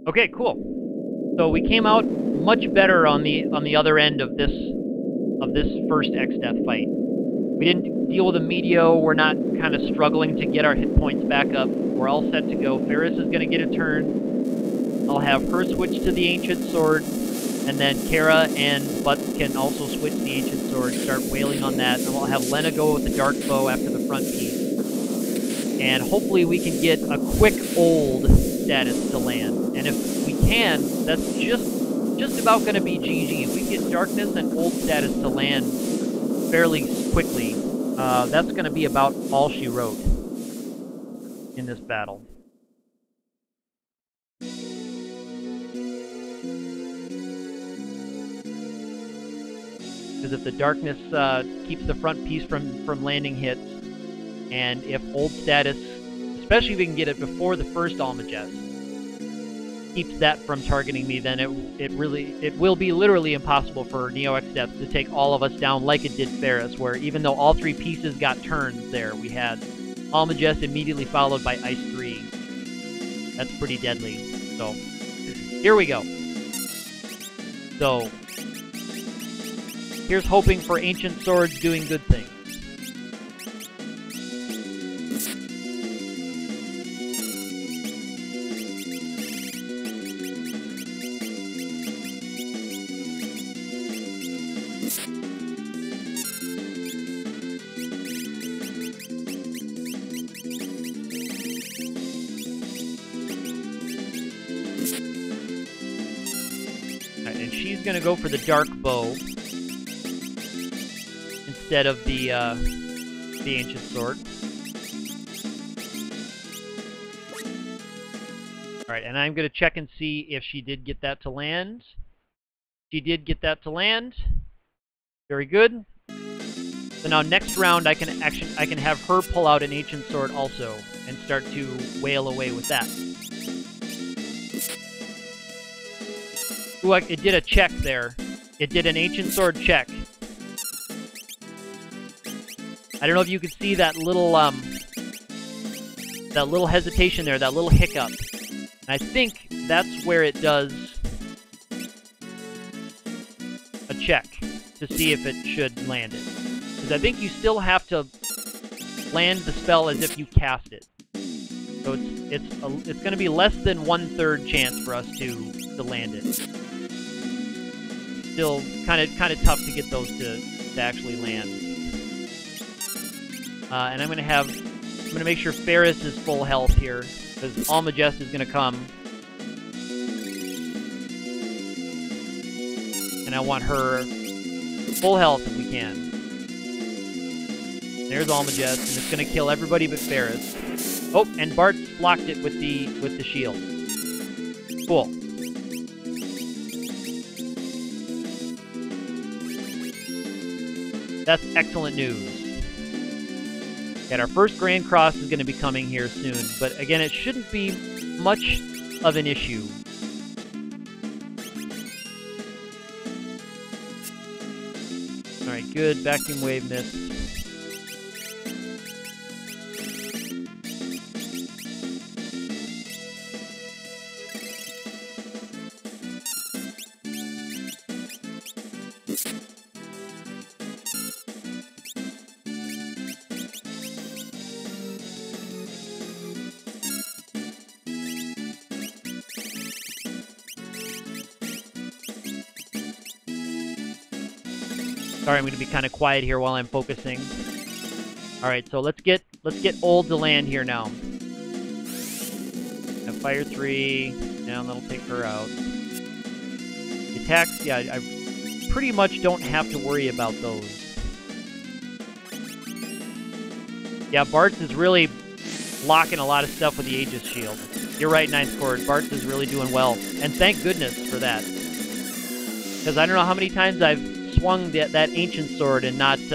Okay, cool. So we came out much better on the other end of this first X-Death fight. We didn't deal with a Meteor. We're not kind of struggling to get our hit points back up. We're all set to go. Ferris is going to get a turn. I'll have her switch to the Ancient Sword, and then Kara and Butts can also switch the Ancient Sword, start wailing on that, and we'll have Lena go with the Dark Bow after the front piece. And hopefully we can get a quick old status to land. And if we can, that's just about going to be GG. If we get darkness and old status to land fairly quickly, that's going to be about all she wrote in this battle. Because if the darkness keeps the front piece from landing hits, and if old status, especially if we can get it before the first Almagest, keeps that from targeting me, then it will be literally impossible for Neo X-Death to take all of us down like it did Ferris, where even though all three pieces got turns there, we had Almagest immediately followed by Ice 3. That's pretty deadly. So, here we go. So, here's hoping for Ancient Swords doing good things. She's going to go for the Dark Bow instead of the Ancient Sword. Alright, and I'm going to check and see if she did get that to land. She did get that to land. Very good. So now next round I can have her pull out an Ancient Sword also and start to wail away with that. Ooh, it did a check there. It did an Ancient Sword check. I don't know if you could see that little hesitation there, that little hiccup. And I think that's where it does a check to see if it should land it. Because I think you still have to land the spell as if you cast it. So it's going to be less than 1/3 chance for us to land it. Still kind of tough to get those to actually land. And I'm gonna make sure Ferris is full health here, because Almagest is gonna come, and I want her full health if we can. There's Almagest, and it's gonna kill everybody but Ferris. Oh, and Bart blocked it with the shield. Cool. That's excellent news. And our first Grand Cross is going to be coming here soon, but again, it shouldn't be much of an issue. Alright, good. Vacuum wave missed. Sorry, I'm going to be kind of quiet here while I'm focusing. All right, so let's get old to land here now. Have fire 3, and that'll take her out. The attacks, yeah, I pretty much don't have to worry about those. Yeah, Bart's is really blocking a lot of stuff with the Aegis shield. You're right, Ninth Chord. Bart's is really doing well, and thank goodness for that. Because I don't know how many times I've swung that ancient sword and not hit.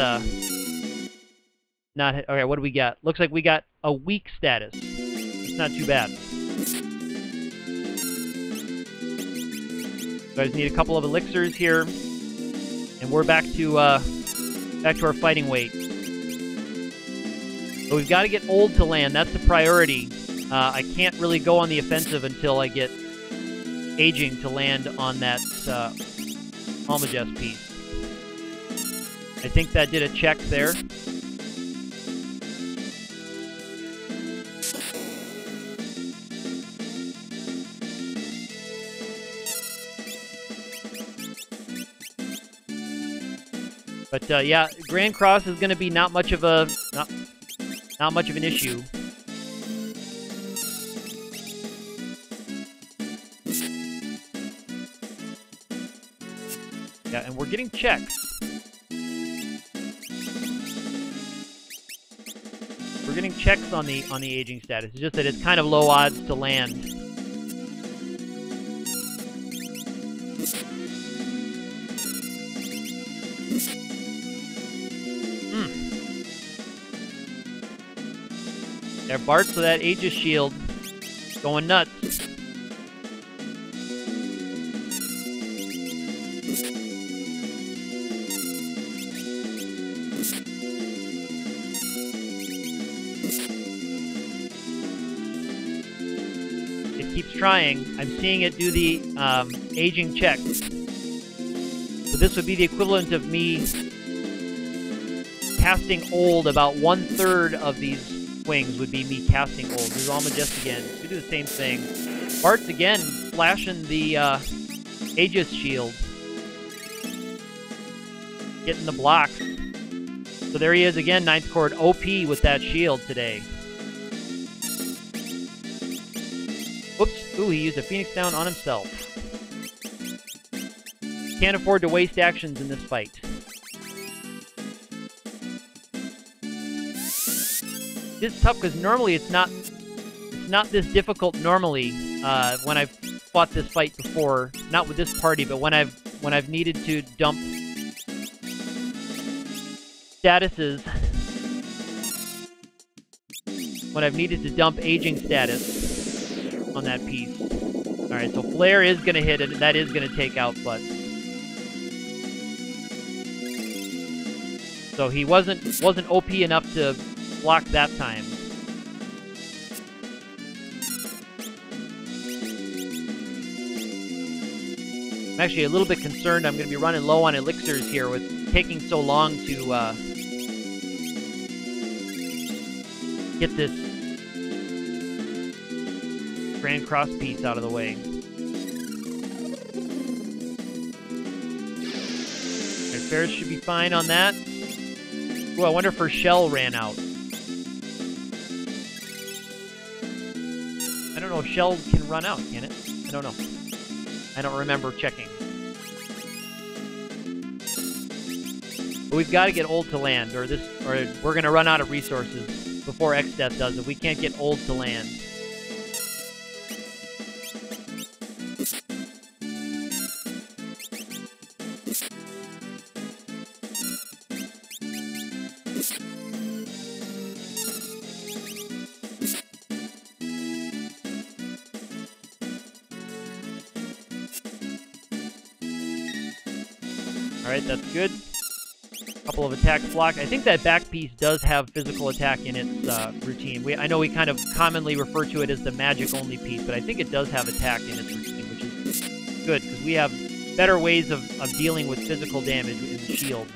Okay, what do we got? Looks like we got a weak status. It's not too bad. So I just need a couple of elixirs here, and we're back to our fighting weight. But we've got to get old to land. That's the priority. I can't really go on the offensive until I get aging to land on that Almagest piece. I think that did a check there. But yeah, Grand Cross is going to be not much of an issue. Yeah, and we're getting checks. We're getting checks on the aging status. It's just that it's kind of low odds to land. There, Bart, so that Aegis shield going nuts. Keeps trying. I'm seeing it do the aging check. So this would be the equivalent of me casting old. About 1/3 of these wings would be me casting old. This is Almagest again. We do the same thing. Bart's again flashing the Aegis shield. Getting the blocks. So there he is again, Ninth Chord OP with that shield today. Oops. Ooh, he used a Phoenix down on himself. Can't afford to waste actions in this fight. It's tough because normally it's not this difficult normally when I've fought this fight before. Not with this party, but when I've needed to dump statuses. When I've needed to dump aging status on that piece. Alright, so Flare is going to hit it. That is going to take out Butts. So he wasn't OP enough to block that time. I'm actually a little bit concerned. I'm going to be running low on elixirs here with taking so long to get this Grand Cross piece out of the way. And Ferris should be fine on that. Ooh, I wonder if her shell ran out. I don't know if shell can run out, can it? I don't know. I don't remember checking. But we've got to get old to land, or we're going to run out of resources before X-Death does it. We can't get old to land. Alright, that's good. Couple of attacks blocked. I think that back piece does have physical attack in its routine. I know we kind of commonly refer to it as the magic-only piece, but I think it does have attack in its routine, which is good, because we have better ways of dealing with physical damage in shields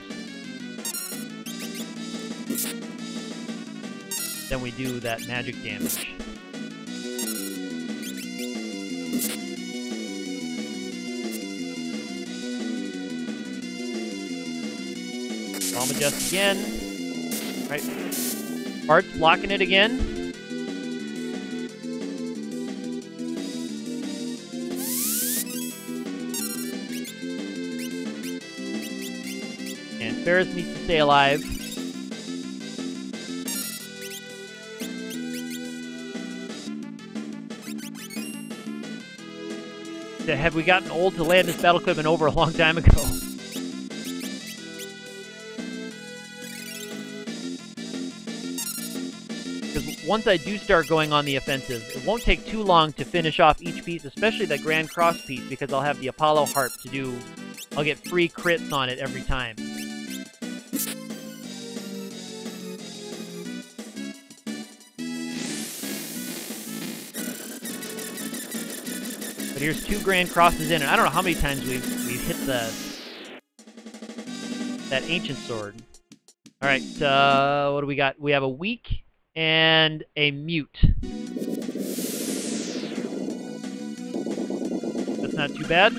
than we do that magic damage. Palm adjust again. Right. Bart's blocking it again. And Ferris needs to stay alive. Have we gotten old to land? This battle could have been over a long time ago. Because once I do start going on the offensive, it won't take too long to finish off each piece, especially the Grand Cross piece, because I'll have the Apollo Harp to do... I'll get free crits on it every time. But here's 2 Grand Crosses in, and I don't know how many times we've hit that Ancient Sword. All right, what do we got? We have a weak and a mute. That's not too bad.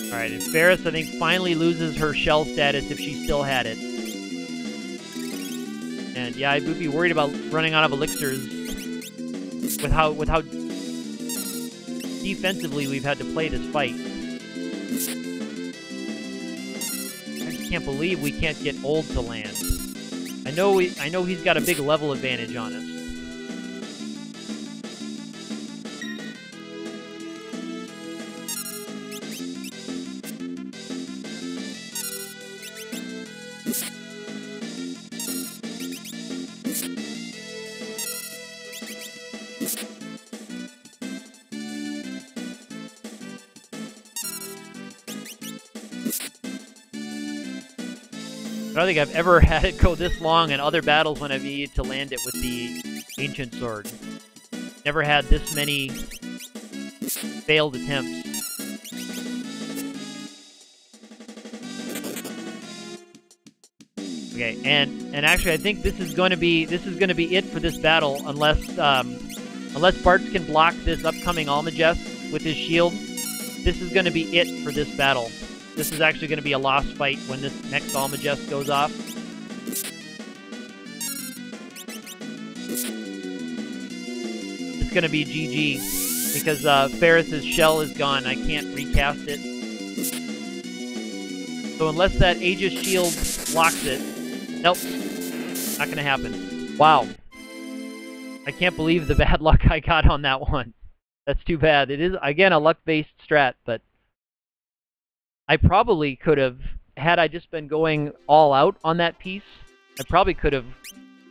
Alright, and Ferris, I think, finally loses her shell status if she still had it. And yeah, I would be worried about running out of elixirs with how defensively we've had to play this fight. I just can't believe we can't get old to land. I know he's got a big level advantage on us. I don't think I've ever had it go this long in other battles when I've needed to land it with the Ancient Sword. Never had this many failed attempts. Okay, and actually I think this is going to be it for this battle unless Bartz can block this upcoming Almagest with his shield. This is going to be it for this battle. This is actually going to be a lost fight when this next Almagest goes off. It's going to be GG because Ferris's shell is gone. I can't recast it. So unless that Aegis shield blocks it, nope, not going to happen. Wow. I can't believe the bad luck I got on that one. That's too bad. It is, again, a luck-based strat, but I probably could have, had I just been going all out on that piece, I probably could have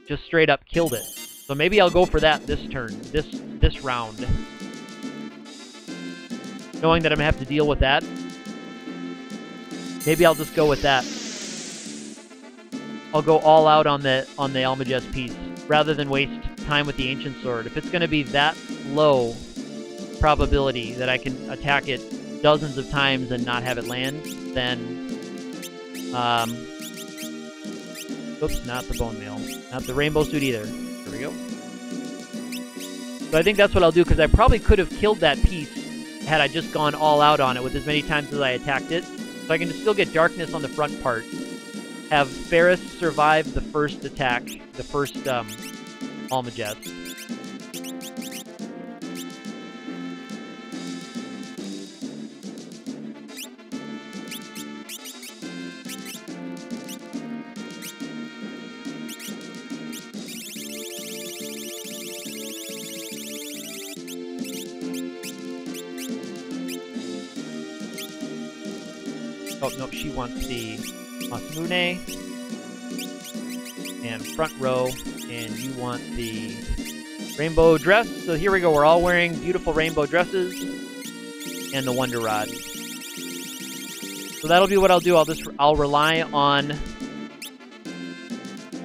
just straight up killed it. So maybe I'll go for that this turn, this round. Knowing that I'm going to have to deal with that, maybe I'll just go with that. I'll go all out on the Almagest piece, rather than waste time with the Ancient Sword. If it's going to be that low probability that I can attack it dozens of times and not have it land, then oops, not the bone mail, not the rainbow suit either. There we go. So I think that's what I'll do, because I probably could have killed that piece had I just gone all out on it with as many times as I attacked it. So I can still get darkness on the front part, have Ferris survive the first attack, the first Almagest. Oh, no, she wants the Masamune. And front row. And you want the rainbow dress. So here we go. We're all wearing beautiful rainbow dresses. And the Wonder Rod. So that'll be what I'll do. I'll rely on...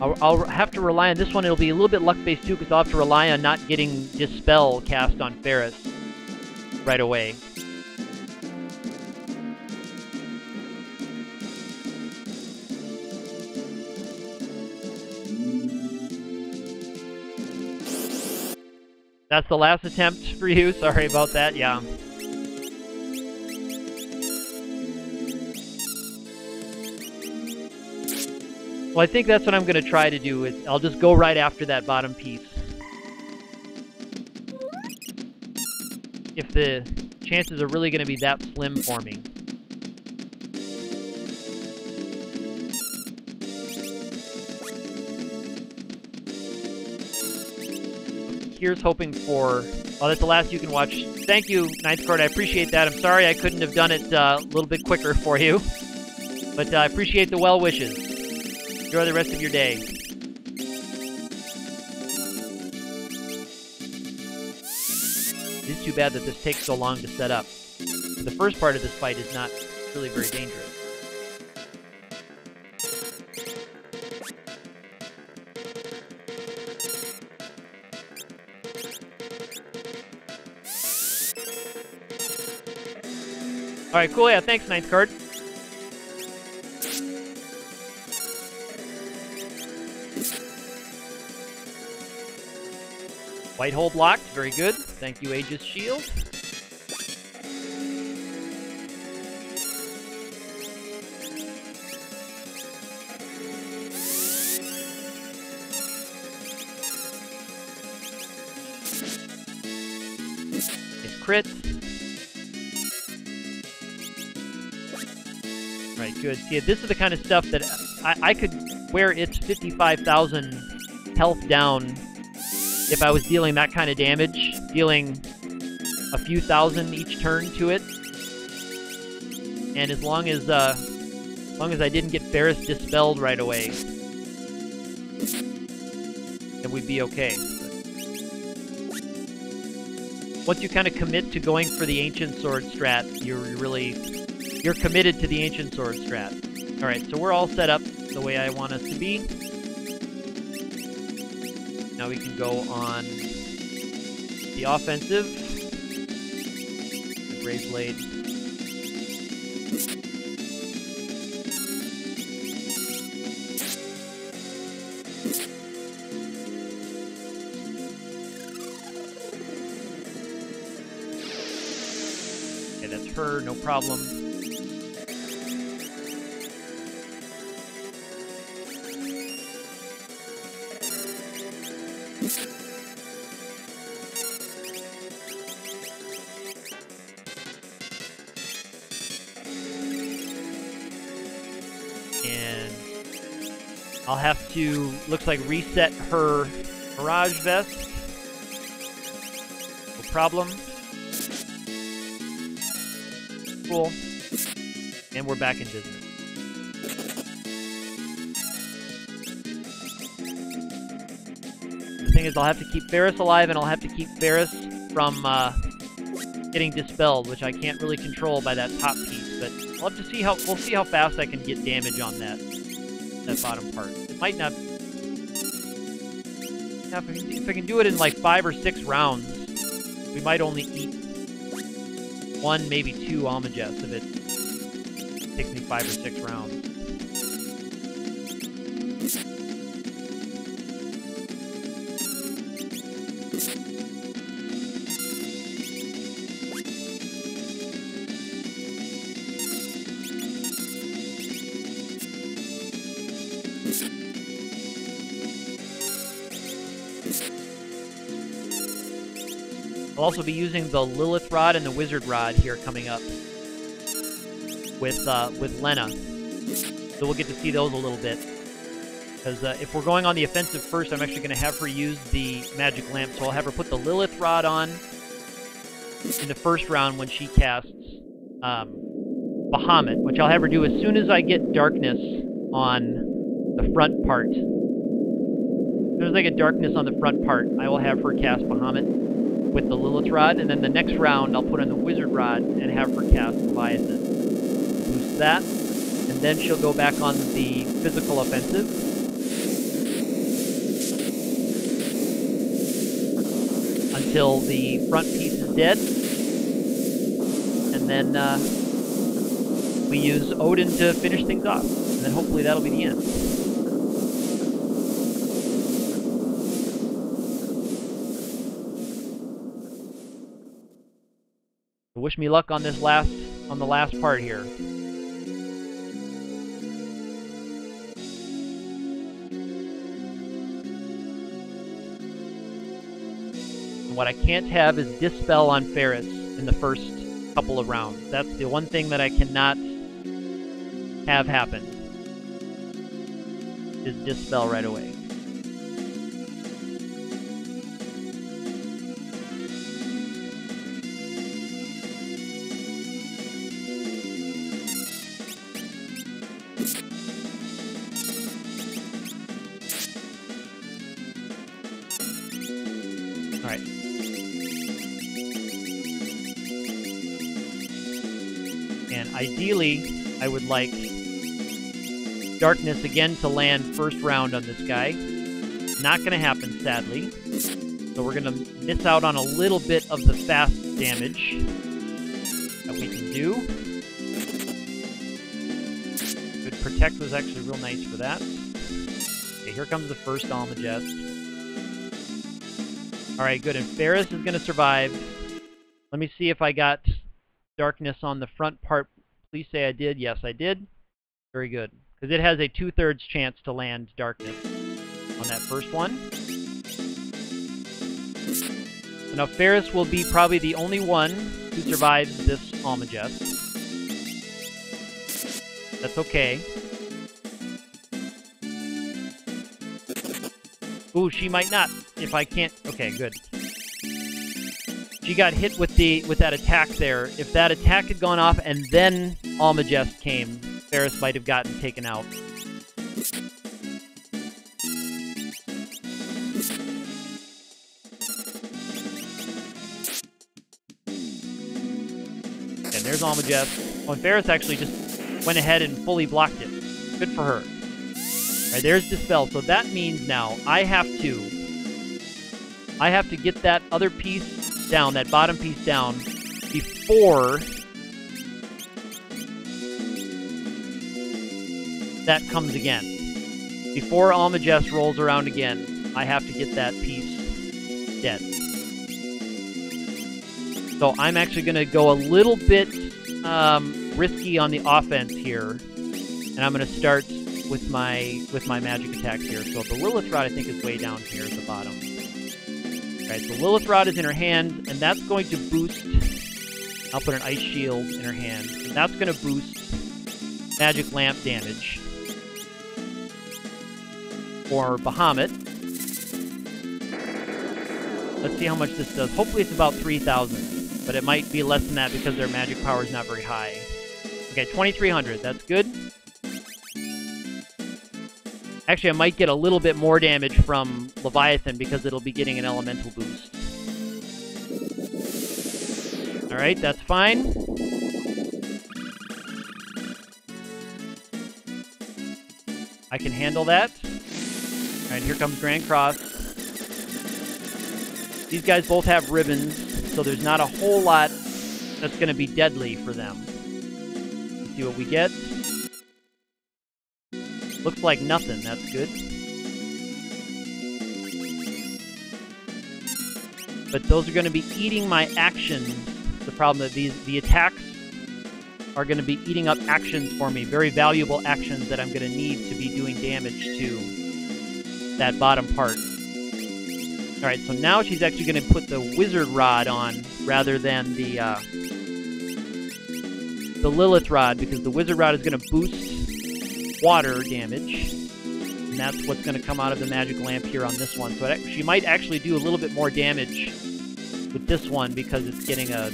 I'll have to rely on this one. It'll be a little bit luck-based too, because I'll have to rely on not getting Dispel cast on Ferris right away. That's the last attempt for you. Sorry about that. Yeah. Well, I think that's what I'm going to try to do. Is I'll just go right after that bottom piece. If the chances are really going to be that slim for me. Here's hoping for... Oh, that's the last you can watch. Thank you, Ninth Court. I appreciate that. I'm sorry I couldn't have done it a little bit quicker for you. But I appreciate the well wishes. Enjoy the rest of your day. It is too bad that this takes so long to set up. The first part of this fight is not really very dangerous. Alright, cool. Yeah, thanks, Ninth Card. White hole blocked. Very good. Thank you, Aegis Shield. Nice crit. Right, good. See, this is the kind of stuff that I could wear its 55,000 health down if I was dealing that kind of damage, dealing a few thousand each turn to it. And as long as I didn't get Ferris dispelled right away, then we'd be okay. But once you kind of commit to going for the Ancient Sword strat, you're committed to the Ancient Sword strat. Alright, so we're all set up the way I want us to be. Now we can go on the offensive. The Brave Blade. Okay, that's her, no problem. And I'll have to, looks like, reset her Mirage Vest. No problem. Cool. And we're back in business. The thing is, I'll have to keep Ferris alive, and I'll have to keep Ferris from getting dispelled, which I can't really control by that top piece. But I'll have to see how we'll see how fast I can get damage on that bottom part. It might not. If I can do it in like 5 or 6 rounds, we might only eat 1, maybe 2 Almages if it takes me 5 or 6 rounds. I'll also be using the Lilith Rod and the Wizard Rod here coming up with Lena. So we'll get to see those a little bit. Because if we're going on the offensive first, I'm actually going to have her use the Magic Lamp. So I'll have her put the Lilith Rod on in the first round when she casts Bahamut, which I'll have her do as soon as I get darkness on the front part. As soon as I get darkness on the front part, I will have her cast Bahamut with the Lilith Rod, and then the next round I'll put on the Wizard Rod and have her cast Leviathan. Boost that, and then she'll go back on the physical offensive. Until the front piece is dead. And then we use Odin to finish things off. And then hopefully that'll be the end. Wish me luck on this on the last part here. And what I can't have is Dispel on Ferris in the first couple of rounds. That's the one thing that I cannot have happen, is Dispel right away. Alright. And ideally, I would like Darkness again to land first round on this guy. Not going to happen, sadly. So we're going to miss out on a little bit of the fast damage that we can do. Good Protect was actually real nice for that. Okay, here comes the first Almagest. Alright, good. And Ferris is going to survive. Let me see if I got Darkness on the front part. Please say I did. Yes, I did. Very good. Because it has a 2/3 chance to land Darkness on that first one. So now Ferris will be probably the only one who survives this Almagest. That's okay. Ooh, she might not. If I can't... Okay, good. She got hit with that attack there. If that attack had gone off and then Almagest came, Ferris might have gotten taken out. And there's Almagest. Oh, and Ferris actually just went ahead and fully blocked it. Good for her. Alright, there's Dispel. So that means now I have to get that other piece down, that bottom piece down, before that comes again. Before Almagest rolls around again, I have to get that piece dead. So I'm actually going to go a little bit risky on the offense here, and I'm going to start with my magic attacks here. So the Lilith Rod, I think, is way down here at the bottom. Alright, so Lilith Rod is in her hand, and that's going to boost... I'll put an Ice Shield in her hand, and that's going to boost Magic Lamp damage for Bahamut. Let's see how much this does. Hopefully it's about 3,000, but it might be less than that because their magic power is not very high. Okay, 2,300, that's good. Actually, I might get a little bit more damage from Leviathan because it'll be getting an elemental boost. Alright, that's fine. I can handle that. Alright, here comes Grand Cross. These guys both have ribbons, so there's not a whole lot that's going to be deadly for them. Let's see what we get. Looks like nothing. That's good. But those are going to be eating my actions. The problem is the attacks are going to be eating up actions for me. Very valuable actions that I'm going to need to be doing damage to that bottom part. Alright, so now she's actually going to put the Wizard Rod on rather than the Lilith Rod, because the Wizard Rod is going to boost water damage, and that's what's going to come out of the Magic Lamp here on this one. So she might actually do a little bit more damage with this one because it's getting a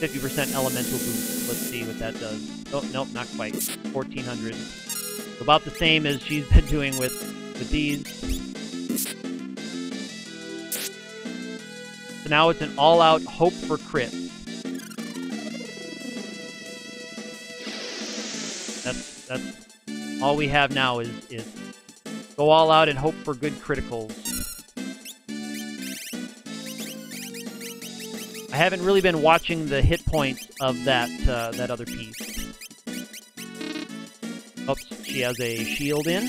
50% elemental boost. Let's see what that does. Oh, nope, not quite. 1400. About the same as she's been doing with these. So now it's an all-out hope for crits. That's all we have now is go all out and hope for good criticals. I haven't really been watching the hit points of that other piece. Oops, she has a shield in.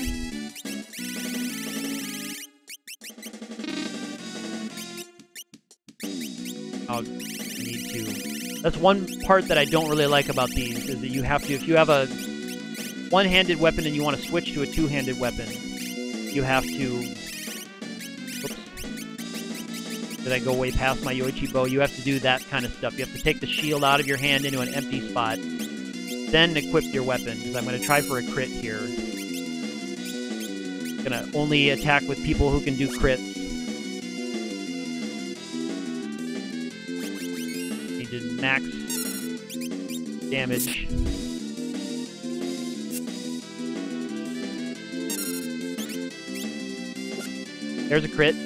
I need to. That's one part that I don't really like about these, is that you have to, if you have a one-handed weapon and you want to switch to a two-handed weapon, you have to... Oops. Did I go way past my Yoichi bow? You have to do that kind of stuff. You have to take the shield out of your hand into an empty spot, then equip your weapon, because I'm going to try for a crit here. I'm going to only attack with people who can do crits. Need to max damage. There's a crit.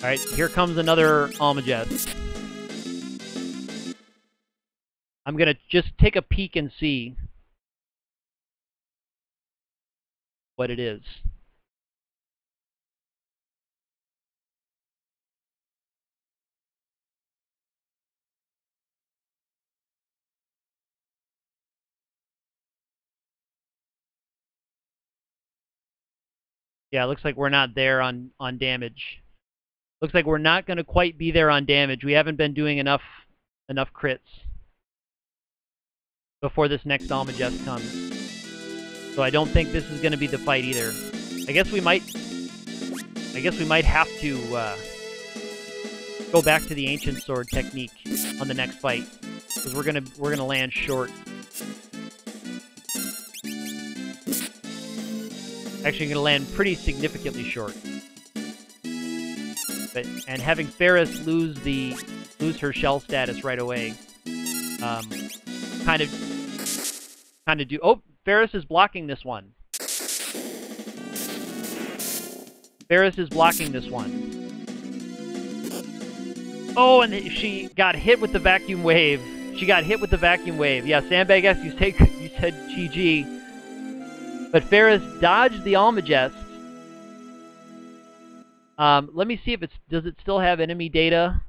Alright, here comes another Almagest. I'm gonna just take a peek and see what it is. Yeah, it looks like we're not there on damage. Looks like we're not going to quite be there on damage. We haven't been doing enough crits before this next Almagest comes. So I don't think this is going to be the fight either. I guess we might have to go back to the ancient sword technique on the next fight, because we're gonna land short. Actually, going to land pretty significantly short. And having Ferris lose her shell status right away, kind of do. Oh, Ferris is blocking this one. Ferris is blocking this one. Oh, and she got hit with the vacuum wave. She got hit with the vacuum wave. Yeah, Sandbag S, you said GG. But Ferris dodged the Almagest. Let me see if does it still have enemy data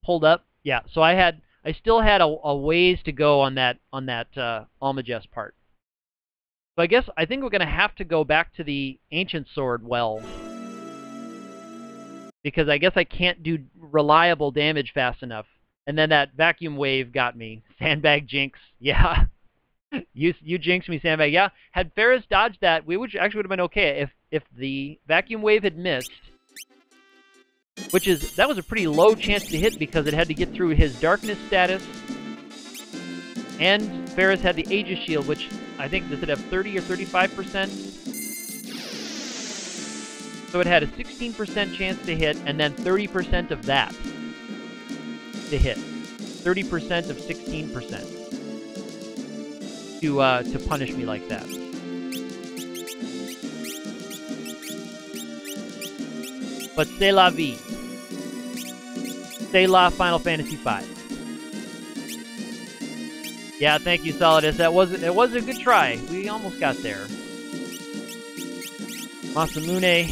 pulled up? Yeah, so I still had a ways to go on that Almagest part. So I think we're gonna have to go back to the ancient sword well, because I guess I can't do reliable damage fast enough. And then that vacuum wave got me. Sandbag jinx. Yeah. You jinxed me, Sandbag. Yeah, had Ferris dodged that, we would have been okay. If the vacuum wave had missed, that was a pretty low chance to hit, because it had to get through his darkness status, and Ferris had the Aegis shield, which I think, does it have 30 or 35%? So it had a 16% chance to hit, and then 30% of that to hit. 30% of 16%. To punish me like that. But c'est la vie. C'est la Final Fantasy V. Yeah, thank you, Solidus. It was a good try. We almost got there. Masamune.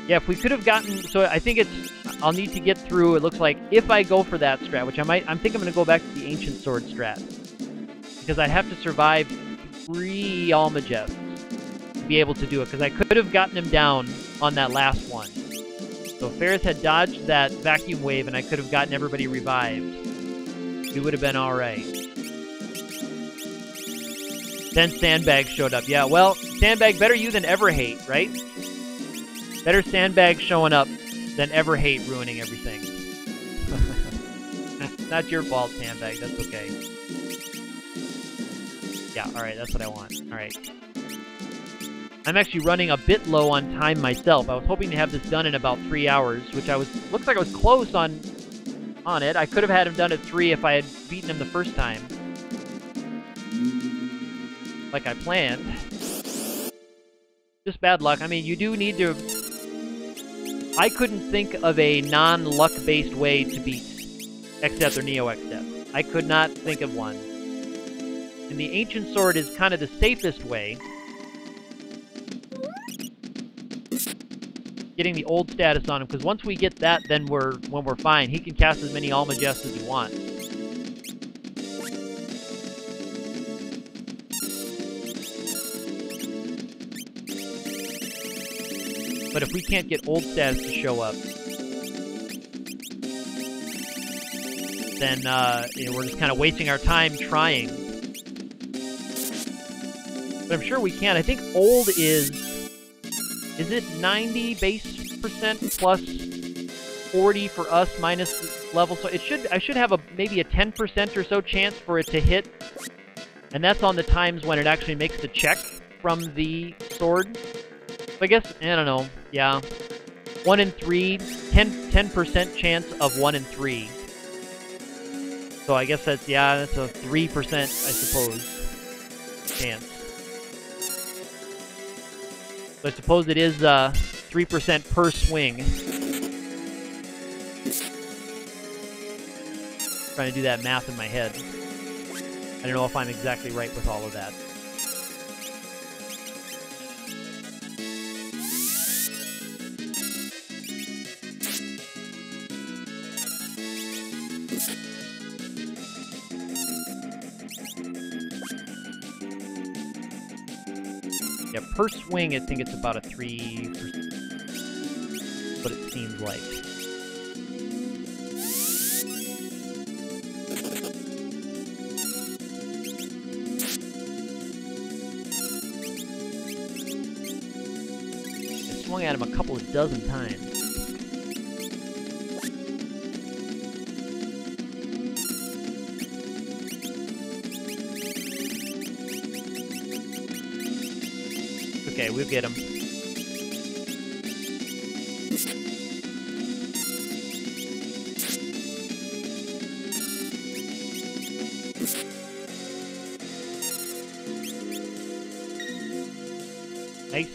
Yeah, if we could have gotten, so I think I'll need to get through, it looks like, if I go for that strat, which I think I'm going to go back to the Ancient Sword strat. Because I have to survive 3 Almagests to be able to do it, because I could have gotten him down on that last one. So if Ferris had dodged that vacuum wave and I could have gotten everybody revived, we would have been alright. Then Sandbag showed up. Yeah, well, Sandbag, better you than Everhate, right? Better Sandbag showing up than Everhate ruining everything. Not your fault, Sandbag. That's okay. Yeah, alright, that's what I want. Alright. I'm actually running a bit low on time myself. I was hoping to have this done in about 3 hours, which looks like I was close on it. I could have had him done at 3 if I had beaten him the first time, like I planned. Just bad luck. I mean, you do need to... I couldn't think of a non-luck-based way to beat Xdeath or Neo-Xdeath. I could not think of one. And the Ancient Sword is kind of the safest way. Getting the old status on him, because once we get that, then we're fine. He can cast as many Almagests as he wants. But if we can't get old status to show up, then you know, we're just kind of wasting our time trying. But I'm sure we can. I think old is it 90 base percent plus 40 for us minus level? So I should have maybe a 10% or so chance for it to hit. And that's on the times when it actually makes the check from the sword. So I guess, I don't know, yeah. 1 in 3, 10% chance of 1 in 3. So I guess that's a 3%, I suppose, chance. So I suppose it is 3% per swing. Trying to do that math in my head. I don't know if I'm exactly right with all of that. Yeah, per swing, I think it's about a 3%. What it seems like. I swung at him a couple of dozen times. Okay, we'll get him. Nice.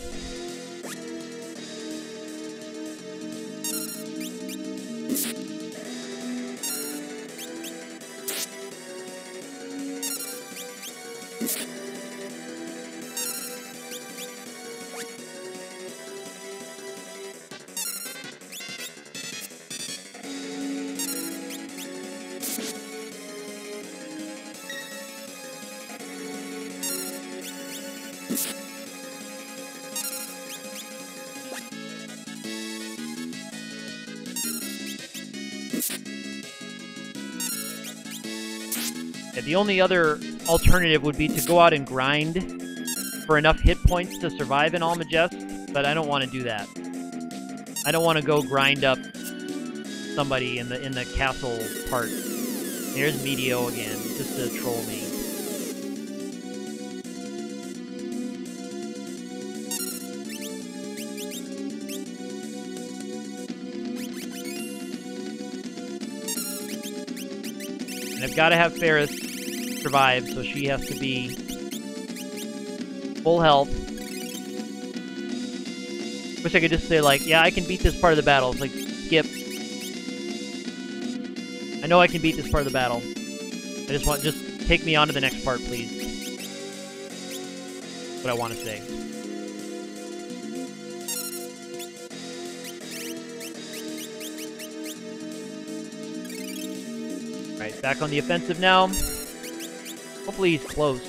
Yeah, the only other alternative would be to go out and grind for enough hit points to survive in Almagest, but I don't want to do that. I don't want to go grind up somebody in the castle part. Here's Meteo again, just to troll me. And I've got to have Ferris survive, so she has to be full health. Wish I could just say, like, yeah, I can beat this part of the battle. It's like, skip. I know I can beat this part of the battle. I just take me on to the next part, please. That's what I want to say. Alright, back on the offensive now. Hopefully he's close.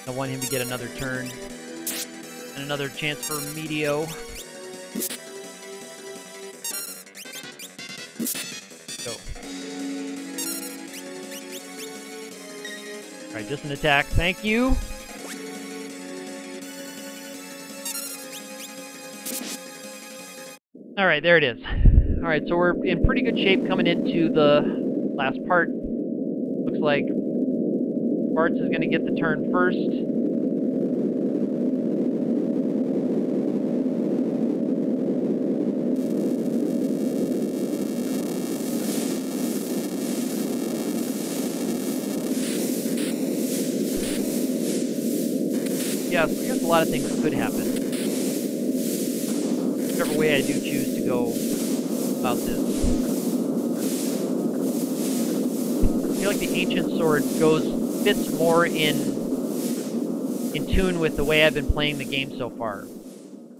I want him to get another turn. And another chance for Meteo. Go. Alright, just an attack. Thank you. Alright, there it is. Alright, so we're in pretty good shape coming into the last part. Looks like Bartz is going to get the turn first. Yeah, so I guess a lot of things could happen. Whichever way I do choose to go about this. I feel like the Ancient Sword fits more in tune with the way I've been playing the game so far,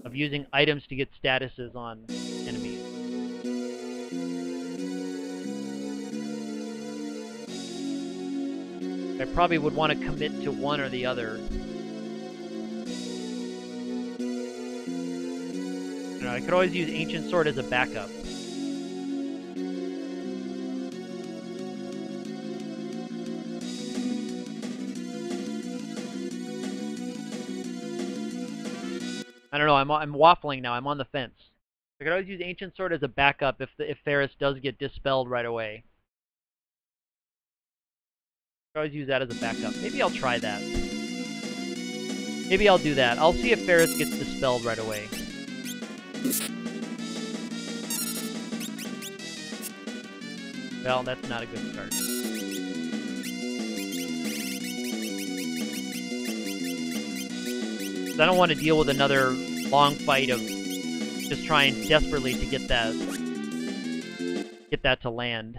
of using items to get statuses on enemies. I probably would want to commit to one or the other. You know, I could always use Ancient Sword as a backup. I don't know, I'm waffling now, I'm on the fence. I could always use Ancient Sword as a backup if Ferris does get dispelled right away. I could always use that as a backup. Maybe I'll try that. Maybe I'll do that. I'll see if Ferris gets dispelled right away. Well, that's not a good start. I don't want to deal with another long fight of just trying desperately to get that to land.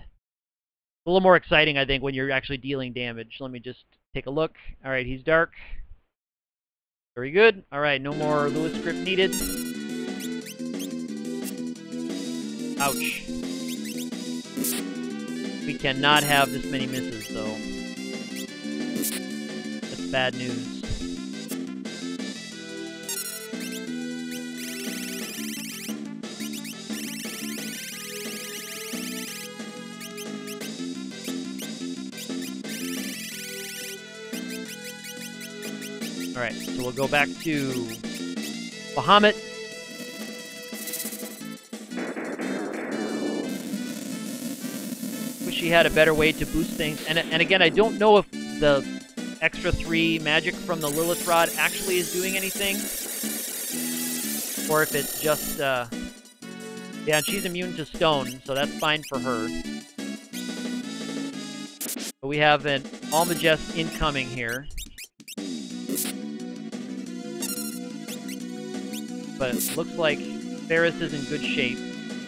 A little more exciting, I think, when you're actually dealing damage. Let me just take a look. All right, he's dark. Very good. All right, no more Lewis script needed. Ouch. We cannot have this many misses, though. That's bad news. Alright, so we'll go back to Bahamut. Wish he had a better way to boost things. And again, I don't know if the extra 3 magic from the Lilith Rod actually is doing anything. Or if it's just, yeah, and she's immune to stone, so that's fine for her. But we have an Almagest incoming here. But it looks like Ferris is in good shape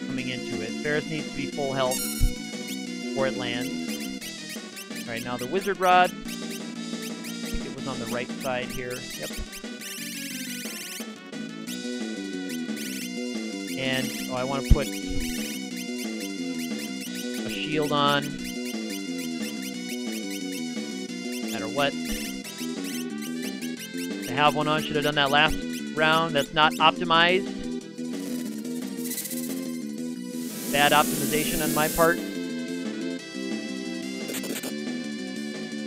coming into it. Ferris needs to be full health before it lands. Alright, now the Wizard Rod. I think it was on the right side here. Yep. And, oh, I want to put a shield on. No matter what. I have one on. Should have done that last round. That's not optimized. Bad optimization on my part.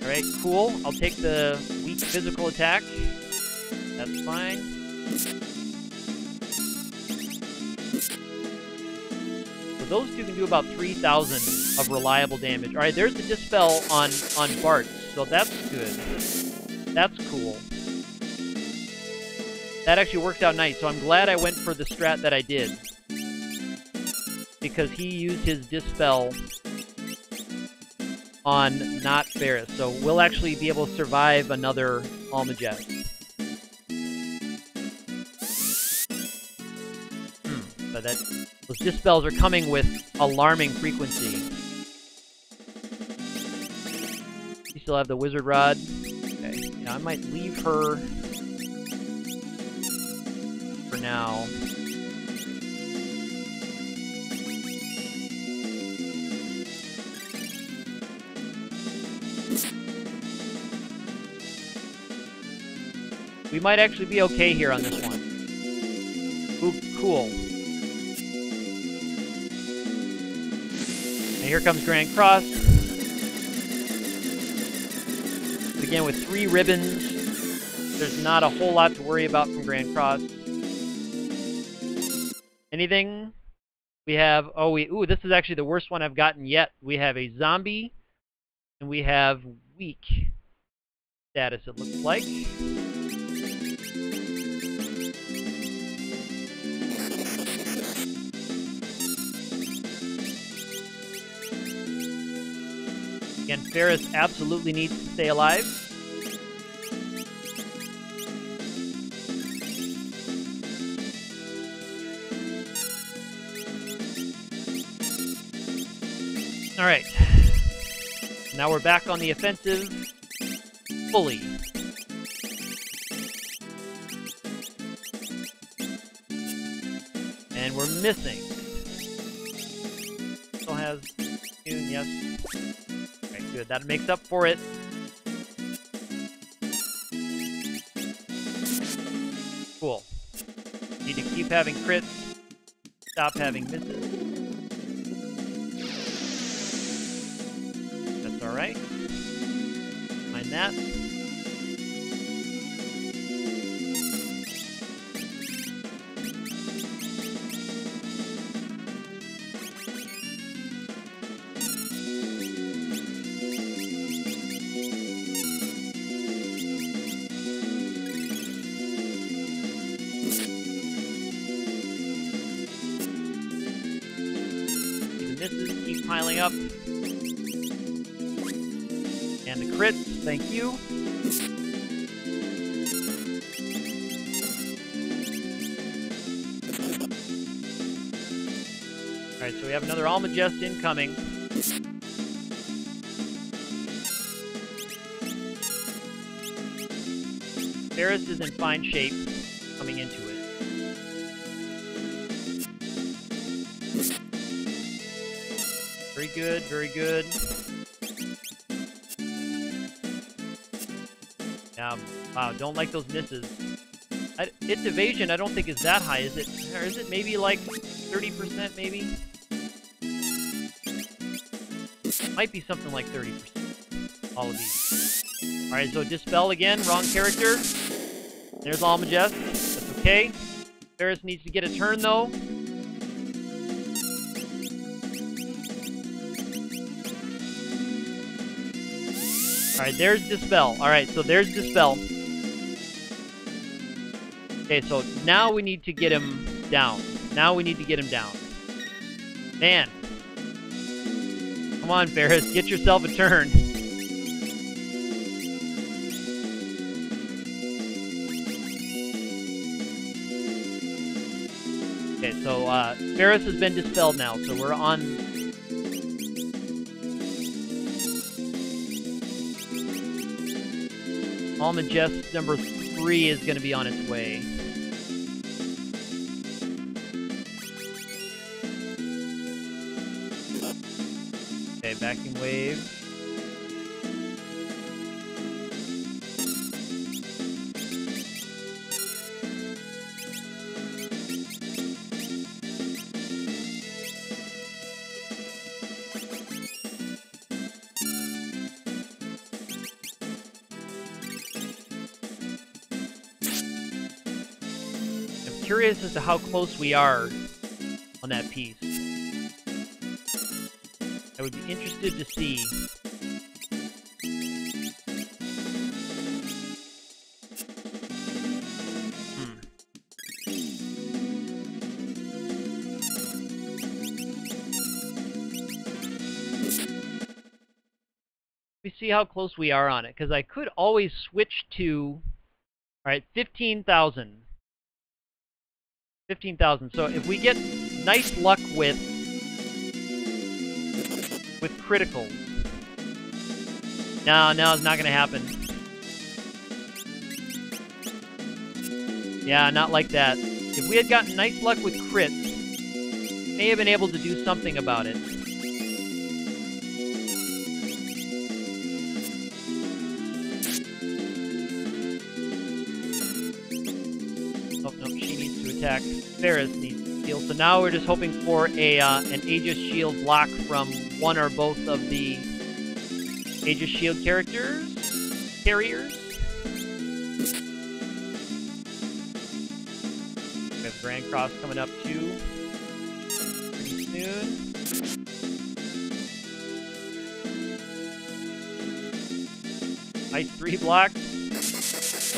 Alright, cool. I'll take the weak physical attack. That's fine. So those two can do about 3,000 of reliable damage. Alright, there's the Dispel on Bart, so that's good. That's cool. That actually worked out nice, so I'm glad I went for the strat that I did. Because he used his Dispel on not Ferris, so we'll actually be able to survive another Almagest. But those Dispels are coming with alarming frequency. You still have the Wizard Rod. Okay, yeah, I might leave her for now. We might actually be okay here on this one. Ooh, cool. And here comes Grand Cross. Again, with 3 ribbons, there's not a whole lot to worry about from Grand Cross. Anything? We have, ooh, this is actually the worst one I've gotten yet. We have a zombie, and we have weak status, it looks like. Again, Ferris absolutely needs to stay alive. Alright. Now we're back on the offensive fully. And we're missing. Still has tune, yes. Okay, good. That makes up for it. Cool. Need to keep having crits. Stop having misses. That's alright. Mind that. Misses keep piling up. And the crits, thank you. Alright, so we have another Almagest incoming. Ferris is in fine shape coming into it. Very good, very good. Wow, don't like those misses. Its evasion, I don't think is that high, is it? Or is it maybe like 30%, maybe? Might be something like 30%. All of these. Alright, so Dispel again, wrong character. There's Almagest. That's okay. Ferris needs to get a turn, though. Alright, there's Dispel. Alright, so there's Dispel. Okay, so now we need to get him down. Now we need to get him down. Man. Come on, Ferris. Get yourself a turn. Okay, so Ferris has been dispelled now, so we're on... Almagest number 3 is going to be on its way. Okay, vacuum wave. Curious as to how close we are on that piece. I would be interested to see. Let me see how close we are on it, because I could always switch to, alright, 15,000. 15,000. So if we get nice luck with criticals. No, it's not going to happen. Yeah, not like that. If we had gotten nice luck with crits, may have been able to do something about it. Oh, no, she needs to attack. Ferris needs to heal. So now we're just hoping for an Aegis Shield block from one or both of the Aegis Shield carriers. We have Grand Cross coming up too pretty soon. Nice 3 blocks.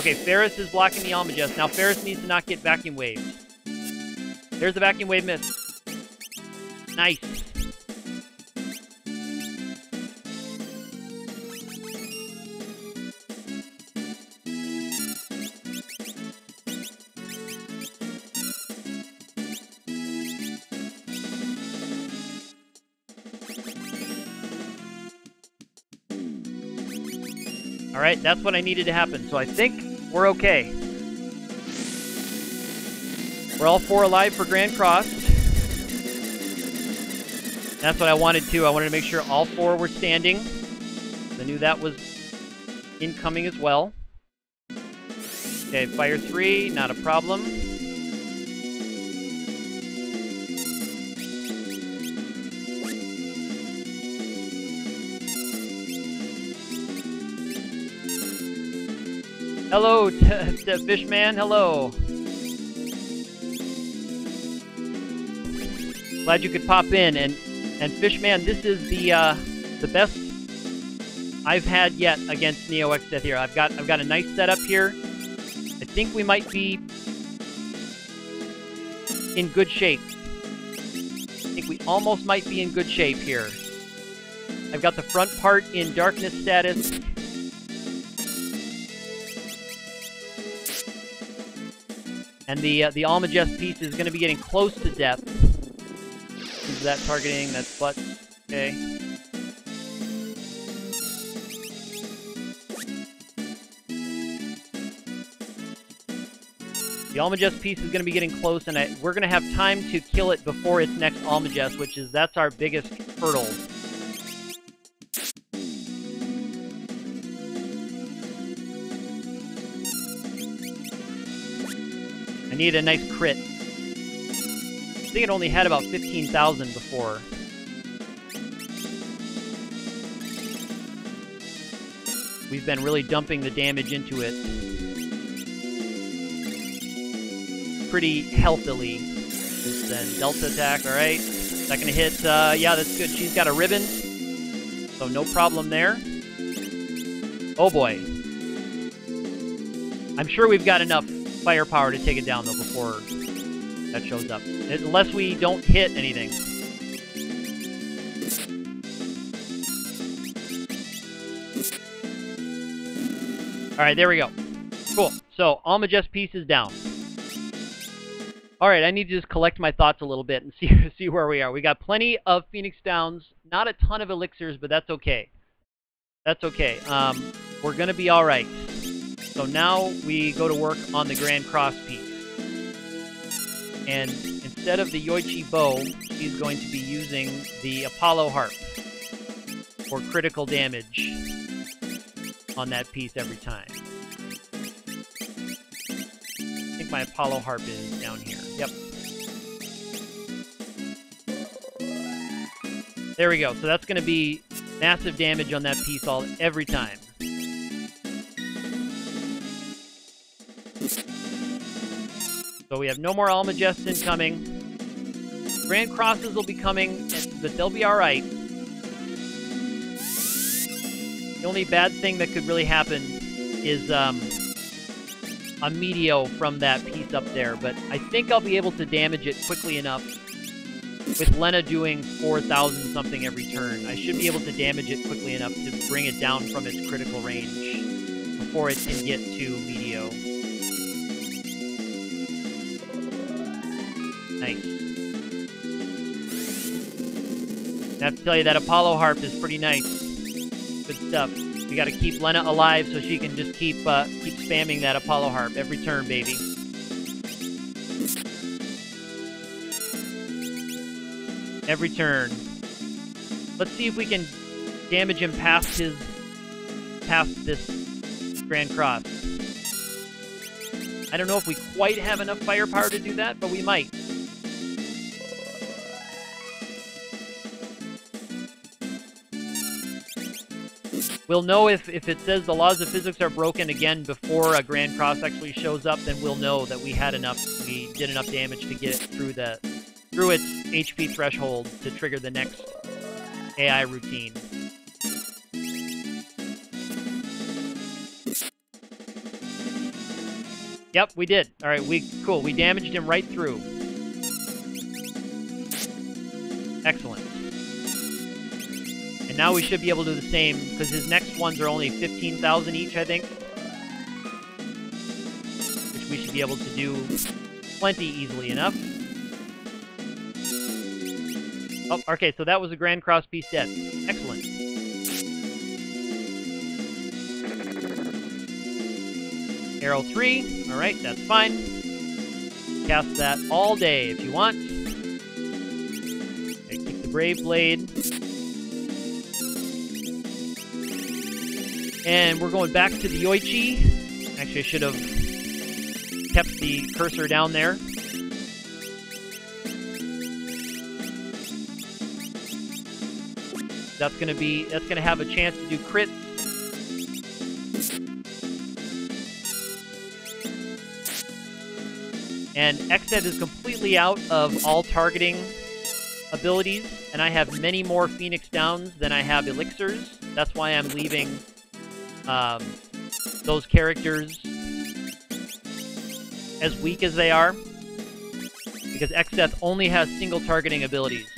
Okay, Ferris is blocking the Almagest. Now Ferris needs to not get vacuum waved. There's the vacuum wave miss. Nice. Alright, that's what I needed to happen, so I think we're okay. We're all 4 alive for Grand Cross. That's what I wanted to. I wanted to make sure all 4 were standing. I knew that was incoming as well. Okay, fire 3, not a problem. Hello, Fishman. Hello. Glad you could pop in. And Fishman, this is the best I've had yet against Neo X Death here. I've got a nice setup here. I think we might be in good shape. I think we almost might be in good shape here. I've got the front part in darkness status. And the Almagest piece is going to be getting close to death. Is that targeting? That's butt. Okay. The Almagest piece is going to be getting close, and we're going to have time to kill it before its next Almagest, that's our biggest hurdle. I need a nice crit. I think it only had about 15,000 before. We've been really dumping the damage into it pretty healthily. Then Delta attack, alright. Second hit, yeah, that's good. She's got a ribbon, so no problem there. Oh boy. I'm sure we've got enough firepower to take it down, though, before that shows up. Unless we don't hit anything. Alright, there we go. Cool. So, Almagest piece is down. Alright, I need to just collect my thoughts a little bit and see where we are. We got plenty of Phoenix Downs. Not a ton of elixirs, but that's okay. That's okay. We're gonna be alright. So now we go to work on the Grand Cross piece. And instead of the Yoichi bow, she's going to be using the Apollo harp for critical damage on that piece every time. I think my Apollo harp is down here. Yep. There we go. So that's going to be massive damage on that piece every time. So we have no more Almagest incoming. Grand Crosses will be coming, but they'll be alright. The only bad thing that could really happen is a Meteo from that piece up there, but I think I'll be able to damage it quickly enough. With Lena doing 4,000 something every turn, I should be able to damage it quickly enough to bring it down from its critical range before it can get to Meteo. Nice. I have to tell you, that Apollo harp is pretty nice. Good stuff. We gotta keep Lena alive so she can just keep spamming that Apollo harp every turn, baby. Every turn. Let's see if we can damage him past this Grand Cross. I don't know if we quite have enough firepower to do that, but we might. We'll know if it says the laws of physics are broken again before a Grand Cross actually shows up, then we'll know that we did enough damage to get it through its HP threshold to trigger the next AI routine. Yep, we did. All right, cool. We damaged him right through. Excellent. And now we should be able to do the same, because his next ones are only 15,000 each, I think. Which we should be able to do plenty easily enough. Oh, okay, so that was a Grand Cross piece dead. Excellent. Arrow 3. Alright, that's fine. Cast that all day if you want. Okay, keep the Brave Blade. And we're going back to the Yoichi. Actually, I should have kept the cursor down there. That's gonna have a chance to do crits. And Xed is completely out of all targeting abilities, and I have many more Phoenix Downs than I have Elixirs. That's why I'm leaving those characters as weak as they are, because Xdeath only has single targeting abilities.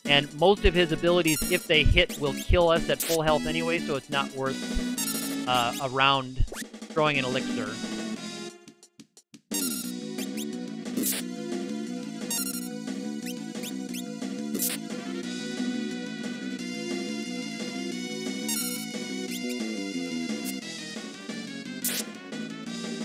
And most of his abilities, if they hit, will kill us at full health anyway, so it's not worth a round throwing an elixir.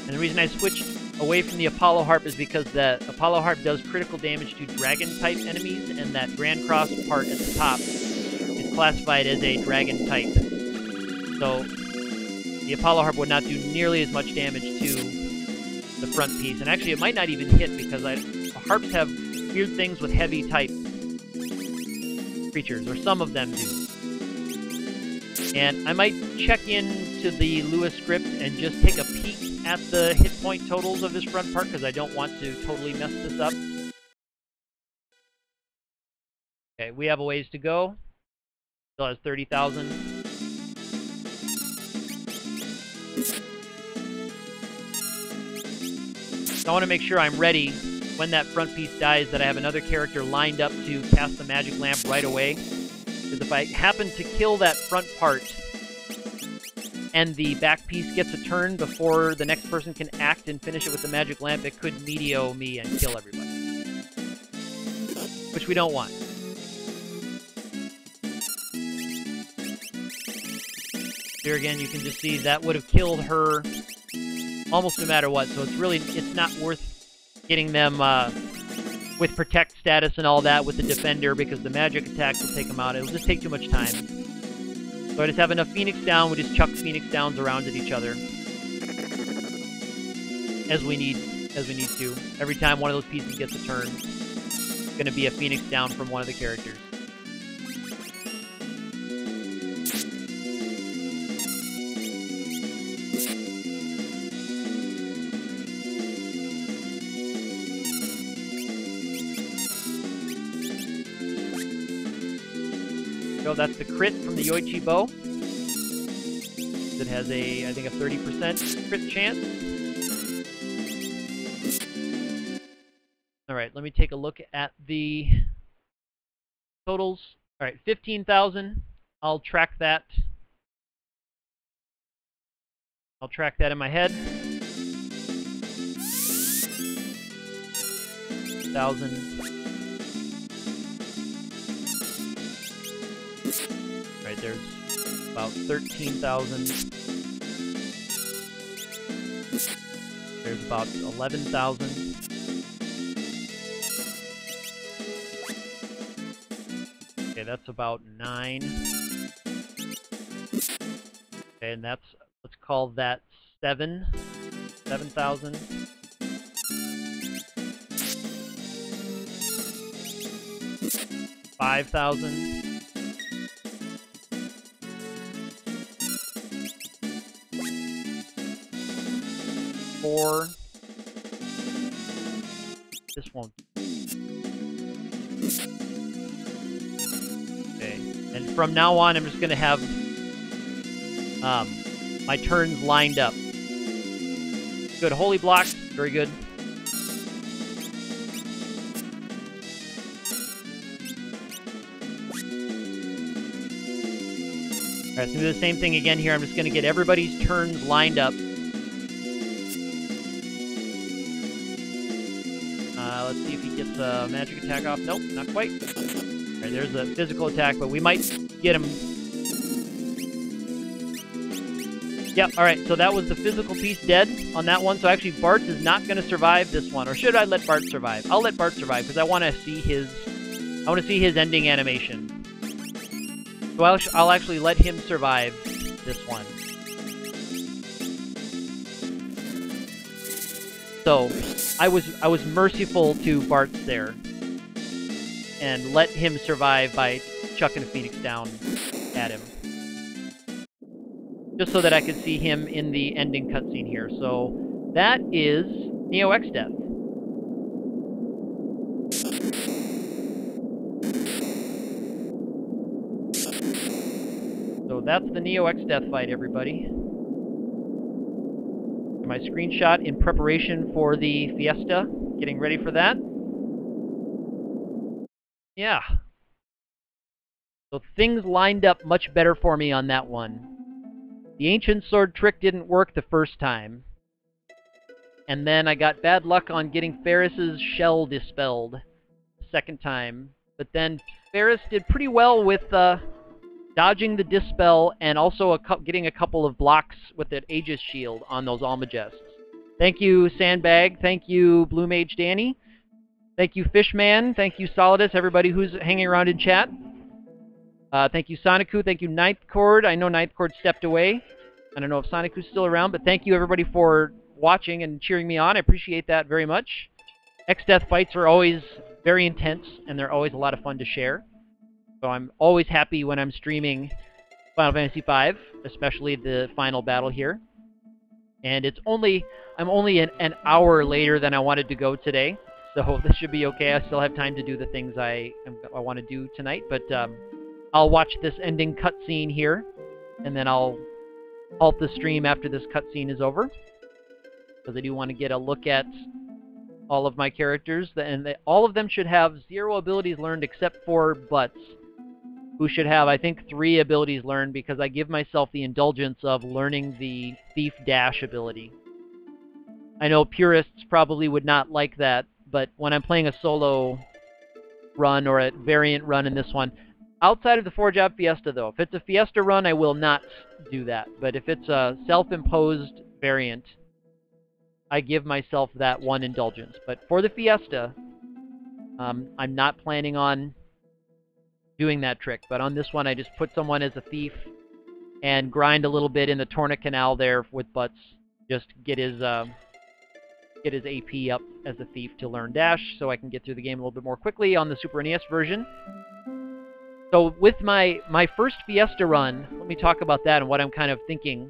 And the reason I switched away from the Apollo Harp is because the Apollo Harp does critical damage to dragon-type enemies, and that Grand Cross part at the top is classified as a dragon type. So the Apollo Harp would not do nearly as much damage to the front piece. And actually, it might not even hit, because harps have weird things with heavy-type creatures, or some of them do. And I might check into the Lewis script and just take a peek at the hit point totals of this front part, because I don't want to totally mess this up. Okay, we have a ways to go. Still has 30,000. So I want to make sure I'm ready when that front piece dies, that I have another character lined up to cast the magic lamp right away. Because if I happen to kill that front part, and the back piece gets a turn before the next person can act and finish it with the magic lamp, it could medio me and kill everybody. Which we don't want. Here again, you can just see that would have killed her almost no matter what, so it's not worth getting them with protect status and all that with the defender, because the magic attacks will take them out. It'll just take too much time. So I just have enough Phoenix Down. We just chuck Phoenix Downs around at each other as we need to. Every time one of those pieces gets a turn, it's going to be a Phoenix Down from one of the characters. So that's the crit from the Yoichi bow. It has I think a 30% crit chance. Alright, let me take a look at the totals. Alright, 15,000. I'll track that. I'll track that in my head. 1,000. Right, there's about 13,000. There's about 11,000. Okay, that's about 9. Okay, and that's, let's call that 7,000. 5,000. 4. This won't. Okay. And from now on, I'm just going to have my turns lined up. Good. Holy blocks. Very good. Alright, so do the same thing again here. I'm just going to get everybody's turns lined up. Let's see if he gets a magic attack off. Nope, not quite. Alright, there's a physical attack, but we might get him Yeah, alright, so that was the physical piece dead on that one. So actually Bart is not going to survive this one. Or should I let Bart survive? I'll let Bart survive because I want to see his ending animation. So I'll actually let him survive this one. So I was merciful to Bart's there and let him survive by chucking a Phoenix down at him. Just so that I could see him in the ending cutscene here. So that is Neo X Death. So that's the Neo X Death fight, everybody. My screenshot in preparation for the Fiesta. Getting ready for that. Yeah. So things lined up much better for me on that one. The ancient sword trick didn't work the first time. And then I got bad luck on getting Ferris's shell dispelled the second time. But then Ferris did pretty well with dodging the dispel and also getting a couple of blocks with that Aegis shield on those Almagests. Thank you, Sandbag. Thank you, Blue Mage Danny. Thank you, Fishman. Thank you, Solidus, everybody who's hanging around in chat. Thank you, Sonicu. Thank you, Ninth Chord. I know Ninth Chord stepped away. I don't know if Sonicu's still around, but thank you, everybody, for watching and cheering me on. I appreciate that very much. X-Death fights are always very intense, and they're always a lot of fun to share. So I'm always happy when I'm streaming Final Fantasy V, especially the final battle here. And I'm only an hour later than I wanted to go today, so this should be okay. I still have time to do the things I want to do tonight, but I'll watch this ending cutscene here, and then I'll halt the stream after this cutscene is over, because I do want to get a look at all of my characters, and all of them should have 0 abilities learned except for Butts, who should have, I think, 3 abilities learned, because I give myself the indulgence of learning the Thief Dash ability. I know purists probably would not like that, but when I'm playing a solo run or a variant run in this one, outside of the 4-job Fiesta, though, if it's a Fiesta run, I will not do that. But if it's a self-imposed variant, I give myself that one indulgence. But for the Fiesta, I'm not planning on doing that trick, but on this one I just put someone as a thief and grind a little bit in the Torna Canal there with Butts, just get his AP up as a thief to learn dash, so I can get through the game a little bit more quickly on the Super NES version. So with my first Fiesta run, let me talk about that, and what I'm kind of thinking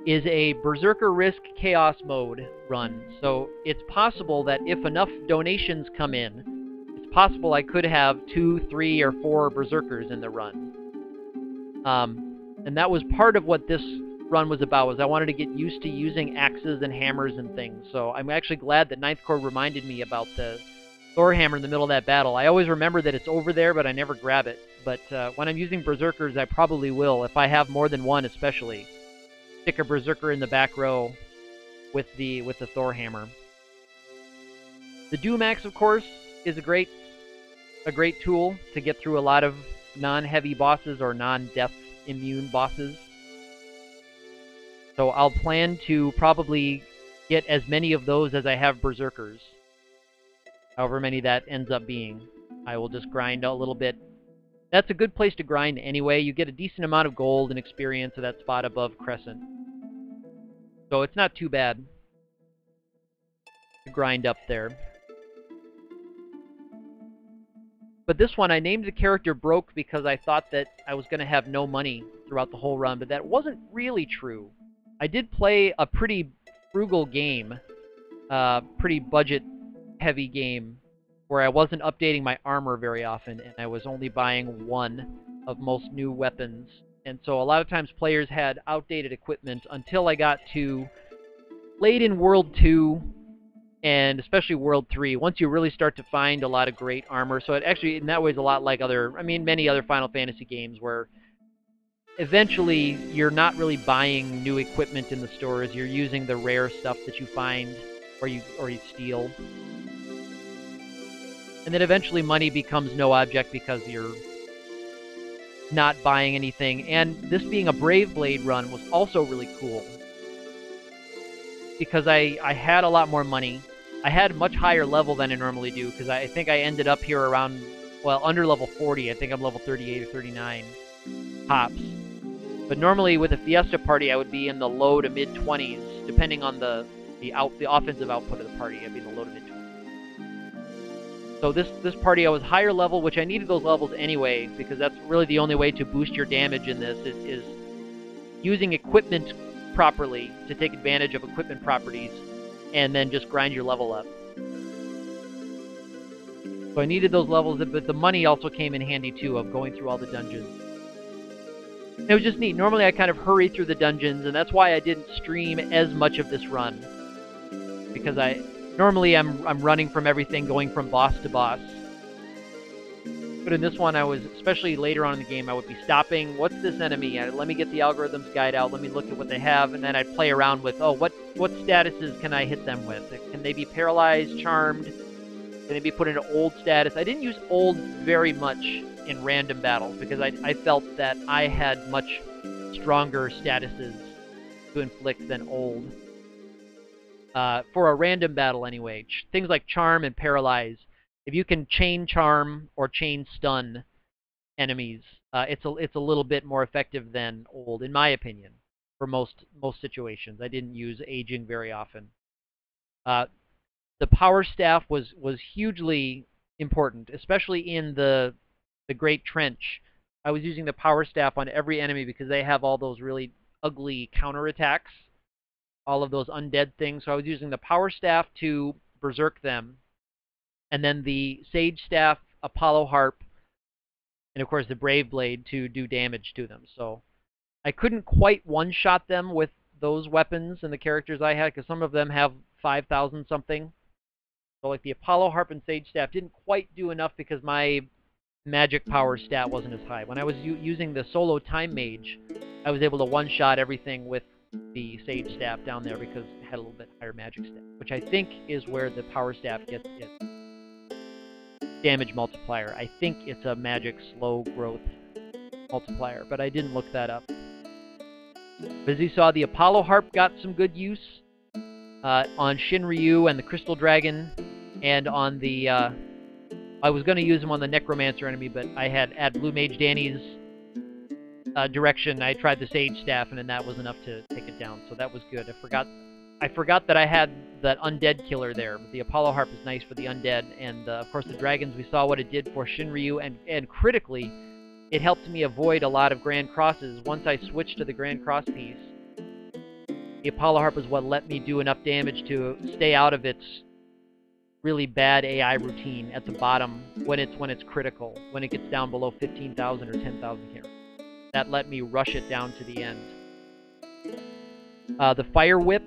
is a Berserker Risk Chaos Mode run. So it's possible that if enough donations come in, possible I could have 2, 3, or 4 Berserkers in the run. And that was part of what this run was about, was I wanted to get used to using axes and hammers and things. So I'm actually glad that Ninth Chord reminded me about the Thor hammer in the middle of that battle. I always remember that it's over there, but I never grab it. But when I'm using Berserkers, I probably will, if I have more than one especially, stick a Berserker in the back row with the Thor hammer. The Doomax, of course, is a great tool to get through a lot of non-heavy bosses or non-death immune bosses. So I'll plan to probably get as many of those as I have Berserkers. However many that ends up being. I will just grind a little bit. That's a good place to grind anyway. You get a decent amount of gold and experience at that spot above Crescent. So it's not too bad to grind up there. But this one, I named the character Broke because I thought that I was going to have no money throughout the whole run, but that wasn't really true. I did play a pretty frugal game, pretty budget-heavy game, where I wasn't updating my armor very often, and I was only buying 1 of most new weapons. And so a lot of times players had outdated equipment until I got to late in World 2, and especially World 3, once you really start to find a lot of great armor. So it actually, in that way, is a lot like many other Final Fantasy games, where eventually you're not really buying new equipment in the stores. You're using the rare stuff that you find or you steal. And then eventually money becomes no object because you're not buying anything. And this being a Brave Blade run was also really cool, because I had a lot more money. I had much higher level than I normally do, because I think I ended up here around, well, under level 40. I think I'm level 38 or 39 tops. But normally with a Fiesta party, I would be in the low to mid 20s, depending on the offensive output of the party. I'd be in the low to mid 20s. So this party, I was higher level, which I needed those levels anyway, because that's really the only way to boost your damage in this is using equipment properly to take advantage of equipment properties, and then just grind your level up. So I needed those levels, but the money also came in handy too, of going through all the dungeons. It was just neat. Normally I kind of hurry through the dungeons, and that's why I didn't stream as much of this run, because normally I'm running from everything, going from boss to boss. But in this one, I was, especially later on in the game, I would be stopping. What's this enemy? Let me get the algorithms guide out. Let me look at what they have, and then I'd play around with, oh, what statuses can I hit them with? Can they be paralyzed, charmed? Can they be put into old status? I didn't use old very much in random battles, because I felt that I had much stronger statuses to inflict than old. For a random battle anyway. Things like charm and paralyze. If you can chain charm or chain stun enemies, it's a little bit more effective than old, in my opinion, for most situations. I didn't use aging very often. The power staff was hugely important, especially in the Great Trench. I was using the power staff on every enemy because they have all those really ugly counterattacks, all of those undead things. So I was using the power staff to berserk them, and then the Sage Staff, Apollo Harp, and of course the Brave Blade to do damage to them. So I couldn't quite one-shot them with those weapons and the characters I had, because some of them have 5,000 something. So like the Apollo Harp and Sage Staff didn't quite do enough because my magic power stat wasn't as high. When I was using the solo Time Mage, I was able to one-shot everything with the Sage Staff down there because it had a little bit higher magic stat, which I think is where the power staff gets its damage multiplier. I think it's a magic slow growth multiplier, but I didn't look that up. But as you saw, the Apollo Harp got some good use on Shinryu and the Crystal Dragon, and on the I was going to use them on the Necromancer enemy, but I had Blue Mage Danny's direction. I tried the Sage Staff, and then that was enough to take it down, so that was good. I forgot that I had that undead killer there. But the Apollo Harp is nice for the undead, and of course the dragons, we saw what it did for Shinryu, and critically, it helped me avoid a lot of Grand Crosses. Once I switched to the Grand Cross piece, the Apollo Harp is what let me do enough damage to stay out of its really bad AI routine at the bottom when it's critical, when it gets down below 15,000 or 10,000 here. That let me rush it down to the end. The Fire Whip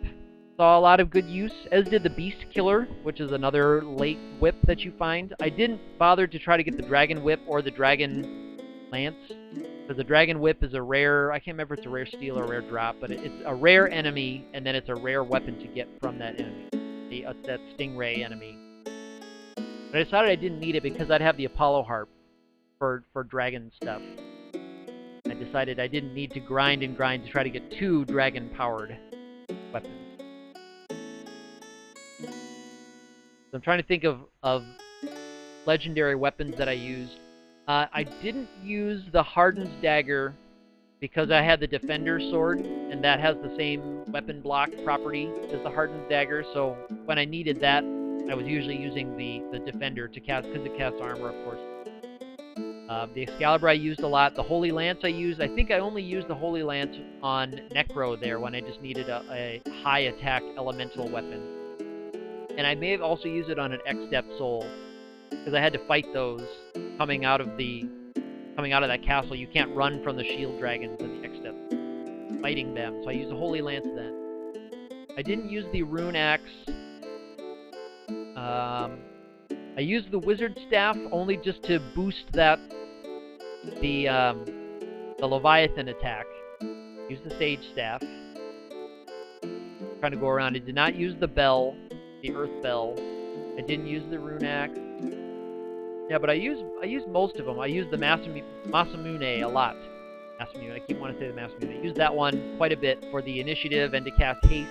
saw a lot of good use, as did the Beast Killer, which is another late whip that you find. I didn't bother to try to get the Dragon Whip or the Dragon Lance, because the Dragon Whip is a rare, I can't remember if it's a rare steal or a rare drop, but it's a rare enemy, and then it's a rare weapon to get from that enemy, that Stingray enemy. But I decided I didn't need it because I'd have the Apollo Harp for dragon stuff. I decided I didn't need to grind and grind to try to get 2 dragon-powered weapons. So I'm trying to think of legendary weapons that I used. I didn't use the Hardened Dagger because I had the Defender Sword, and that has the same weapon block property as the Hardened Dagger, so when I needed that, I was usually using the Defender to cast, because it casts armor, of course. The Excalibur I used a lot. The Holy Lance I used. I think I only used the Holy Lance on Necro there when I just needed a high attack elemental weapon. And I may have also used it on an X-Step Soul, because I had to fight those coming out of that castle. You can't run from the shield dragons and the X-Step, fighting them. So I used the Holy Lance then. I didn't use the Rune Axe. I used the Wizard Staff only just to boost the Leviathan attack. Used the Sage Staff. Trying to go around. I did not use the Bell, the Earth Bell. I didn't use the Rune Axe. Yeah, but I use most of them. I use the Masamune a lot. Masamune, I keep wanting to say the Masamune. I use that one quite a bit for the initiative and to cast haste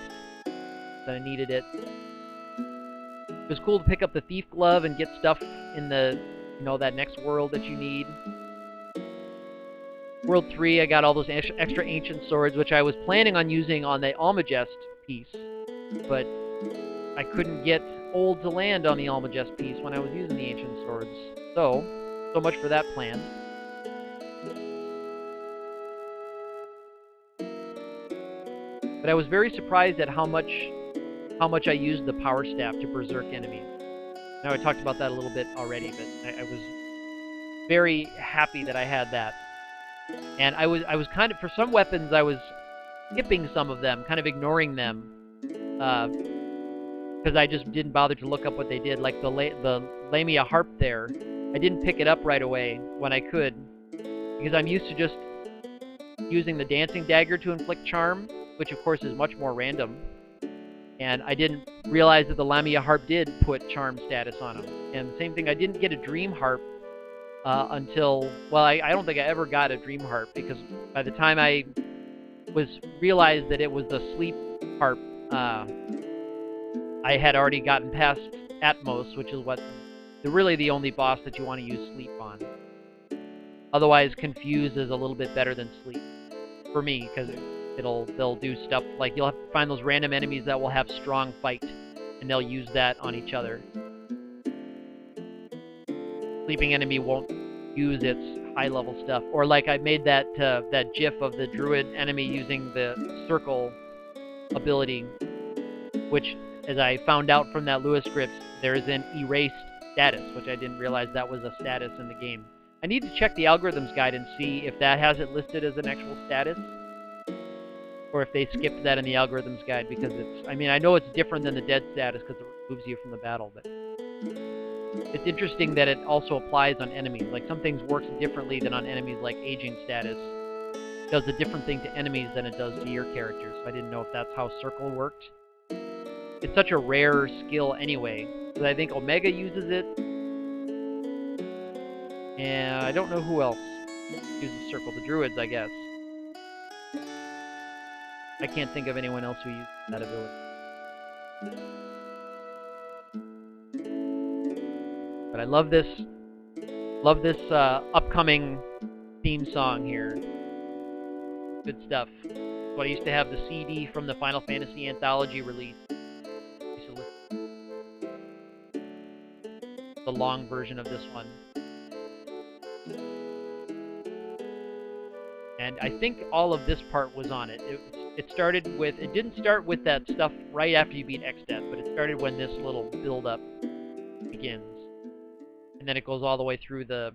that I needed it. It was cool to pick up the Thief Glove and get stuff in the, that next world that you need. World 3, I got all those extra ancient swords, which I was planning on using on the Almagest piece, but I couldn't get old to land on the Almagest piece when I was using the ancient swords. So much for that plan. But I was very surprised at how much I used the Power Staff to berserk enemies. Now, I talked about that a little bit already, but I was very happy that I had that. And I was kind of, for some weapons, I was skipping some of them, kind of ignoring them, because I just didn't bother to look up what they did. Like the Lamia Harp there, I didn't pick it up right away when I could, because I'm used to just using the Dancing Dagger to inflict charm, which of course is much more random. And I didn't realize that the Lamia Harp did put charm status on them. And the same thing, I didn't get a Dream Harp until, well, I don't think I ever got a Dream Harp, because by the time I realized that it was the Sleep Harp, I had already gotten past Atmos, which is really the only boss that you want to use Sleep on. Otherwise, Confuse is a little bit better than Sleep for me, because they'll do stuff like you'll have to find those random enemies that will have strong fight, and they'll use that on each other. Sleeping enemy won't use its high-level stuff. Or like I made that GIF of the druid enemy using the circle ability, which, as I found out from that Lewis script, there's an erased status, which I didn't realize that was a status in the game. I need to check the algorithms guide and see if that has it listed as an actual status, or if they skipped that in the algorithms guide, because I know it's different than the dead status because it removes you from the battle, but it's interesting that it also applies on enemies. Like, some things works differently than on enemies, like aging status. It does a different thing to enemies than it does to your characters, so I didn't know if that's how Circle worked. It's such a rare skill anyway, but I think Omega uses it, and I don't know who else uses Circle. The druids, I guess. I can't think of anyone else who uses that ability. But I love this upcoming theme song here. Good stuff. So I used to have the CD from the Final Fantasy Anthology release. I used to listen to the long version of this one. And I think all of this part was on it. It started with, it didn't start with that stuff right after you beat Xdeath, but it started when this little build-up begins. And then it goes all the way through the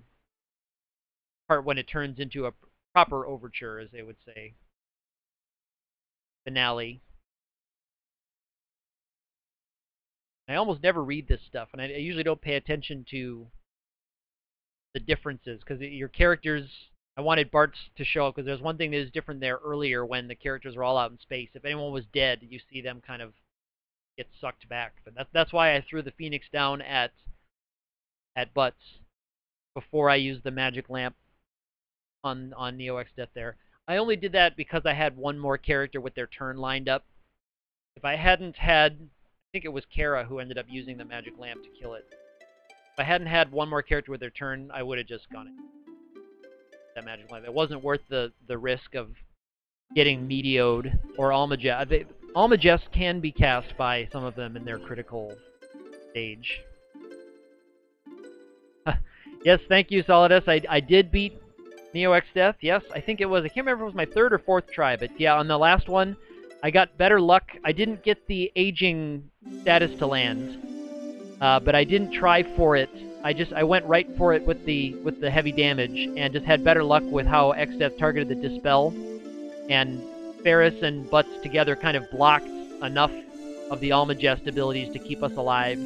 part when it turns into a proper overture, as they would say. Finale. I almost never read this stuff, and I usually don't pay attention to the differences, because your characters, I wanted Bart's to show up, because there's one thing that is different there earlier when the characters were all out in space. If anyone was dead, you see them kind of get sucked back. But that's why I threw the Phoenix down at Butts before I used the magic lamp on Neo Xdeath there. I only did that because I had one more character with their turn lined up. If I hadn't had, I think it was Kara who ended up using the magic lamp to kill it. If I hadn't had one more character with their turn, I would have just gone in. That magic lamp. It wasn't worth the risk of getting medioed or Almagest. Almagest can be cast by some of them in their critical stage. Yes, thank you, Solidus. I did beat Neo Xdeath. Yes, I think it was. I can't remember if it was my third or fourth try, but yeah, on the last one, I got better luck. I didn't get the aging status to land, but I didn't try for it. I went right for it with the heavy damage, and just had better luck with how Xdeath targeted the Dispel, and Ferris and Butts together kind of blocked enough of the Almagest abilities to keep us alive.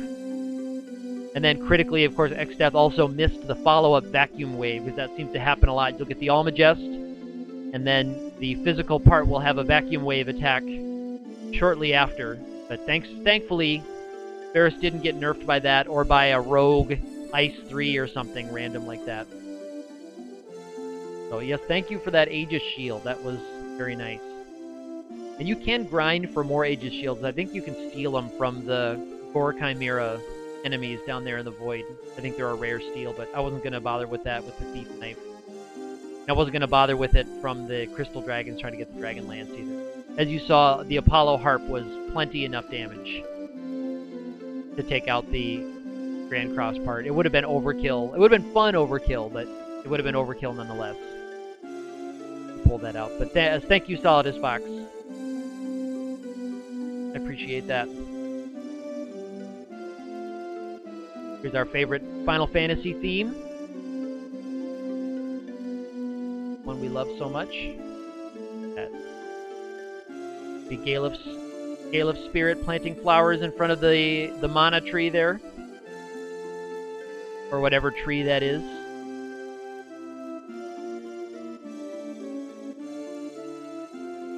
And then critically, of course, Xdeath also missed the follow-up Vacuum Wave, because that seems to happen a lot. You'll get the Almagest, and then the physical part will have a Vacuum Wave attack shortly after. But thankfully, Ferris didn't get nerfed by that, or by a rogue Ice 3 or something random like that. So yes, thank you for that Aegis shield. That was very nice. And you can grind for more Aegis shields. I think you can steal them from the Gore Chimera enemies down there in the Void. I think they're a rare steal, but I wasn't going to bother with that with the Thief Knife. I wasn't going to bother with it from the Crystal Dragons trying to get the Dragon Lance either. As you saw, the Apollo Harp was plenty enough damage to take out the Grand Cross part. It would have been overkill. It would have been fun overkill, but it would have been overkill nonetheless. Pull that out. But thank you, Solidus Fox. I appreciate that. Here's our favorite Final Fantasy theme. One we love so much. The Gale of Spirit planting flowers in front of the mana tree there. Or whatever tree that is.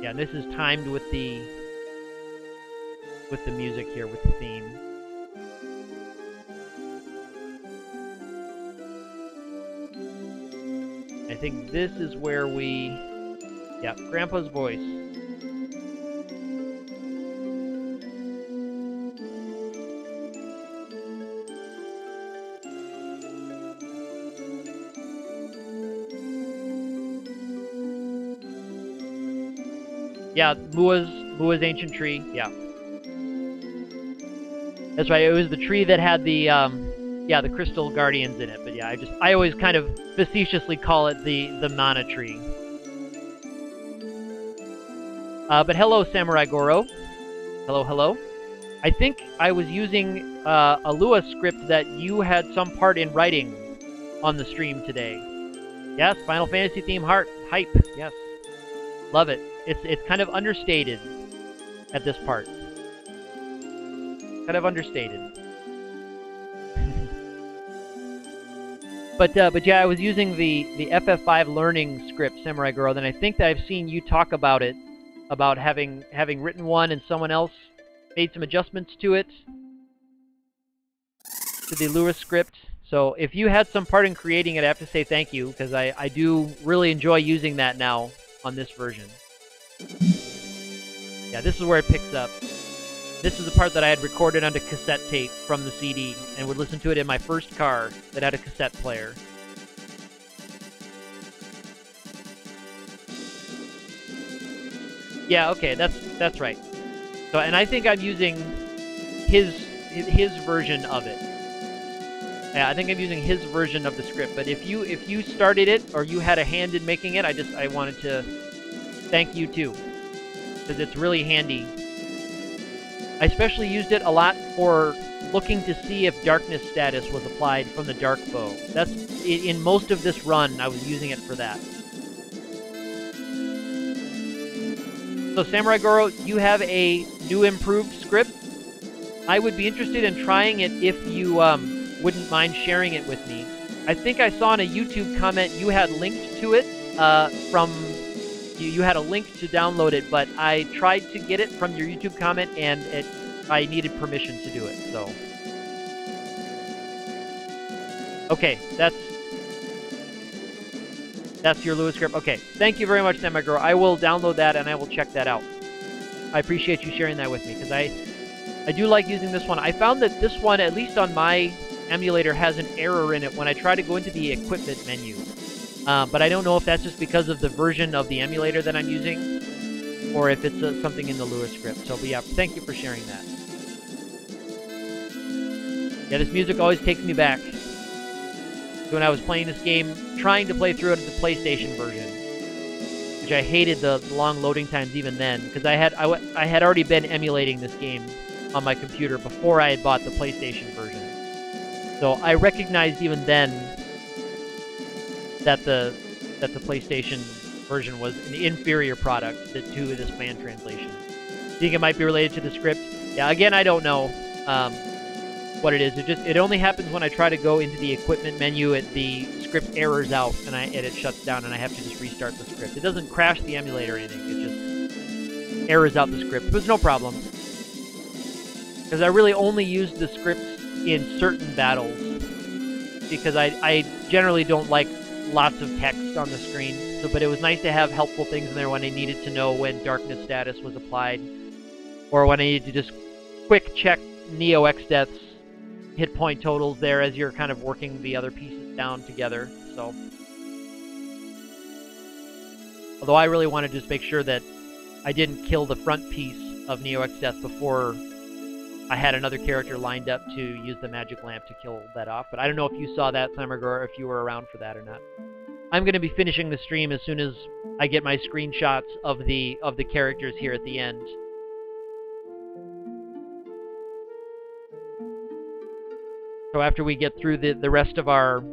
Yeah, and this is timed with the music here, with the theme. I think this is where we... Yeah, Grandpa's voice. Yeah, Mua's ancient tree. Yeah, that's right. It was the tree that had the the crystal guardians in it. But yeah, I always kind of facetiously call it the mana tree. But hello, Samurai Goro. Hello, hello. I think I was using a Lua script that you had some part in writing on the stream today. Yes, Final Fantasy theme hype. Yes, love it. It's kind of understated at this part. Kind of understated. but yeah, I was using the FF5 learning script, Samurai Girl, and I think that I've seen you talk about it, about having written one and someone else made some adjustments to it, to the Lua script. So if you had some part in creating it, I have to say thank you, because I do really enjoy using that now on this version. Yeah, this is where it picks up. This is the part that I had recorded onto cassette tape from the CD and would listen to it in my first car that had a cassette player. Yeah, okay, that's right. So, and I think I'm using his version of it. Yeah, I think I'm using his version of the script. But if you started it or you had a hand in making it, I wanted to thank you too, because it's really handy. I especially used it a lot for looking to see if darkness status was applied from the dark bow. That's in most of this run. I was using it for that. So Samurai Goro, you have a new improved script. I would be interested in trying it if you wouldn't mind sharing it with me. I think I saw in a YouTube comment you had linked to it from... You had a link to download it, but I tried to get it from your YouTube comment, and I needed permission to do it, so... Okay, that's your Lua script. Okay, thank you very much, Samurai Girl. I will download that, and I will check that out. I appreciate you sharing that with me, because I do like using this one. I found that this one, at least on my emulator, has an error in it when I try to go into the equipment menu. But I don't know if that's just because of the version of the emulator that I'm using, or if it's something in the Lua script. So, but yeah, thank you for sharing that. Yeah, this music always takes me back to when I was playing this game, trying to play through it at the PlayStation version, which I hated the long loading times even then, because I had already been emulating this game on my computer before I had bought the PlayStation version. So I recognized even then that the PlayStation version was an inferior product to this fan translation. Do you think it might be related to the script? Yeah, again, I don't know what it is. It only happens when I try to go into the equipment menu. The script errors out and it shuts down, and I have to just restart the script. It doesn't crash the emulator or anything. It just errors out the script. But it's no problem, because I really only use the scripts in certain battles. because I generally don't like lots of text on the screen. So, but it was nice to have helpful things in there when I needed to know when darkness status was applied, or when I needed to just quick check Neo X Death's hit point totals there as you're kind of working the other pieces down together. So, although I really want to just make sure that I didn't kill the front piece of Neo X Death before I had another character lined up to use the magic lamp to kill that off. But I don't know if you saw that, Samargor, or if you were around for that or not. I'm going to be finishing the stream as soon as I get my screenshots of the characters here at the end. So after we get through the rest of our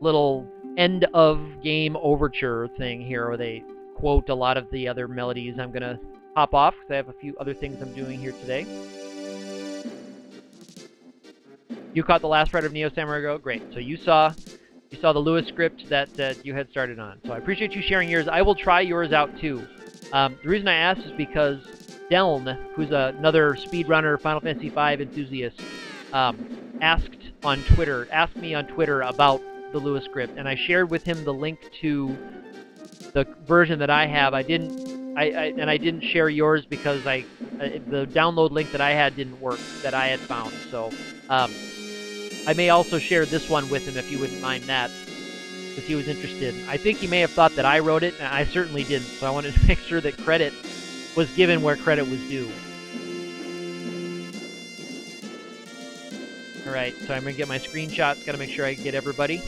little end of game overture thing here, where they quote a lot of the other melodies, I'm going to hop off because I have a few other things I'm doing here today. You caught the last part of Neo Samurai Go? Great. So you saw the Lewis script that you had started on. So I appreciate you sharing yours. I will try yours out too. The reason I asked is because Deln, who's another speedrunner, Final Fantasy V enthusiast, asked me on Twitter about the Lewis script, and I shared with him the link to the version that I have. I didn't share yours because the download link that I had didn't work, that I had found. So I may also share this one with him if you wouldn't mind that, because he was interested. I think he may have thought that I wrote it, and I certainly didn't. So I wanted to make sure that credit was given where credit was due. All right, so I'm going to get my screenshots. Got to make sure I get everybody.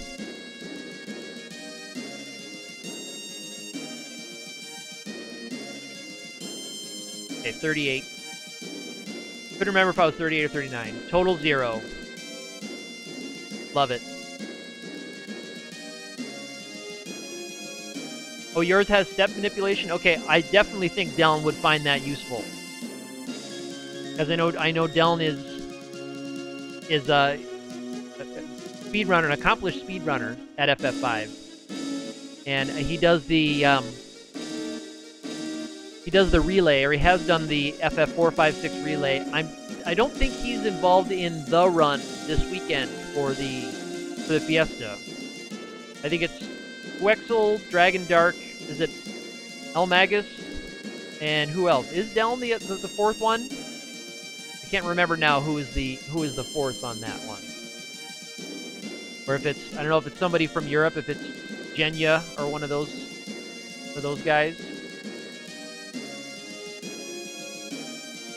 Okay, 38. Couldn't remember if I was 38 or 39. Total 0. Love it. Oh, yours has step manipulation? Okay, I definitely think Deln would find that useful. Because I know Deln is a speedrunner, an accomplished speedrunner at FF5. And he does the relay, or he has done the FF4, 5, 6 relay. I don't think he's involved in the run this weekend for the Fiesta. I think it's Wexel, Dragon Dark, is it El Magus, and who else? Is Deln the fourth one? I can't remember now who is the fourth on that one. Or if it's, I don't know if it's somebody from Europe, if it's Genya or one of those guys.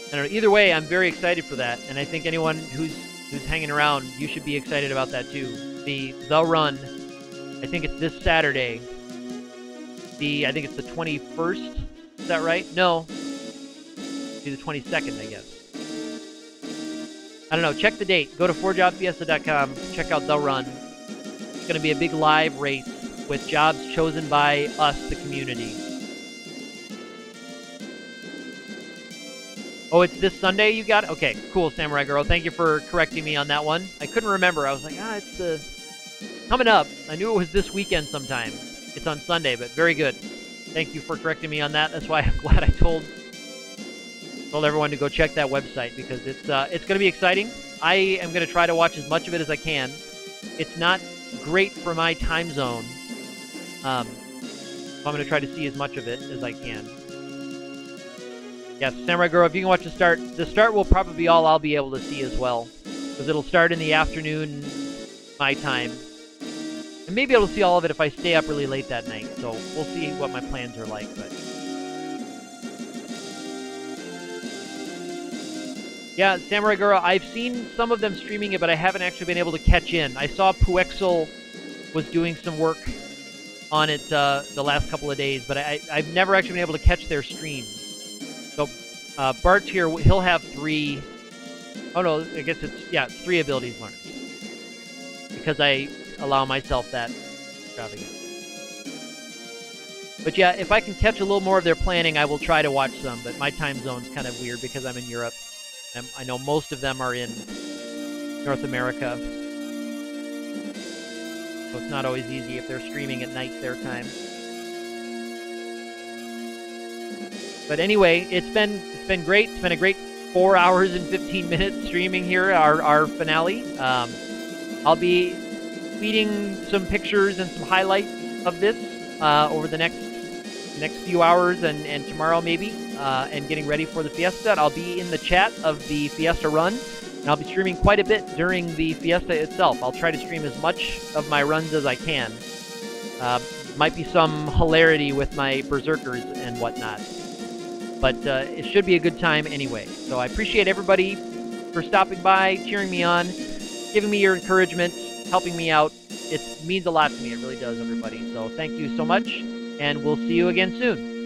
I don't know. Either way, I'm very excited for that, and I think anyone who's hanging around, you should be excited about that too. The run, I think it's this Saturday. I think it's the 21st. Is that right? No. It'll be the 22nd, I guess. I don't know. Check the date. Go to 4jobfiesta.com. Check out the run. It's going to be a big live race with jobs chosen by us, the community. Oh, it's this Sunday you got it? Okay, cool, Samurai Girl. Thank you for correcting me on that one. I couldn't remember. I was like, it's coming up. I knew it was this weekend sometime. It's on Sunday, but very good. Thank you for correcting me on that. That's why I'm glad I told everyone to go check that website, because it's going to be exciting. I am going to try to watch as much of it as I can. It's not great for my time zone. So I'm going to try to see as much of it as I can. Yes, Samurai Girl, if you can watch the start will probably be all I'll be able to see as well, because it'll start in the afternoon, my time. And maybe I'll see all of it if I stay up really late that night, so we'll see what my plans are like. But yeah, Samurai Girl, I've seen some of them streaming it, but I haven't actually been able to catch in. I saw Puexel was doing some work on it the last couple of days, but I've never actually been able to catch their streams. So Bart's here. He'll have 3. Oh no, I guess it's 3 abilities learned, because I allow myself that extravagance. But yeah, if I can catch a little more of their planning, I will try to watch some. But my time zone's kind of weird because I'm in Europe. I know most of them are in North America, so it's not always easy if they're streaming at night their time. But anyway, it's been great. It's been a great 4 hours and 15 minutes streaming here, our finale. I'll be tweeting some pictures and some highlights of this over the next few hours and tomorrow maybe, and getting ready for the Fiesta. And I'll be in the chat of the Fiesta run, and I'll be streaming quite a bit during the Fiesta itself. I'll try to stream as much of my runs as I can. Might be some hilarity with my berserkers and whatnot, but it should be a good time anyway. So I appreciate everybody for stopping by, cheering me on, giving me your encouragement, helping me out. It means a lot to me. It really does, everybody. So thank you so much, and we'll see you again soon.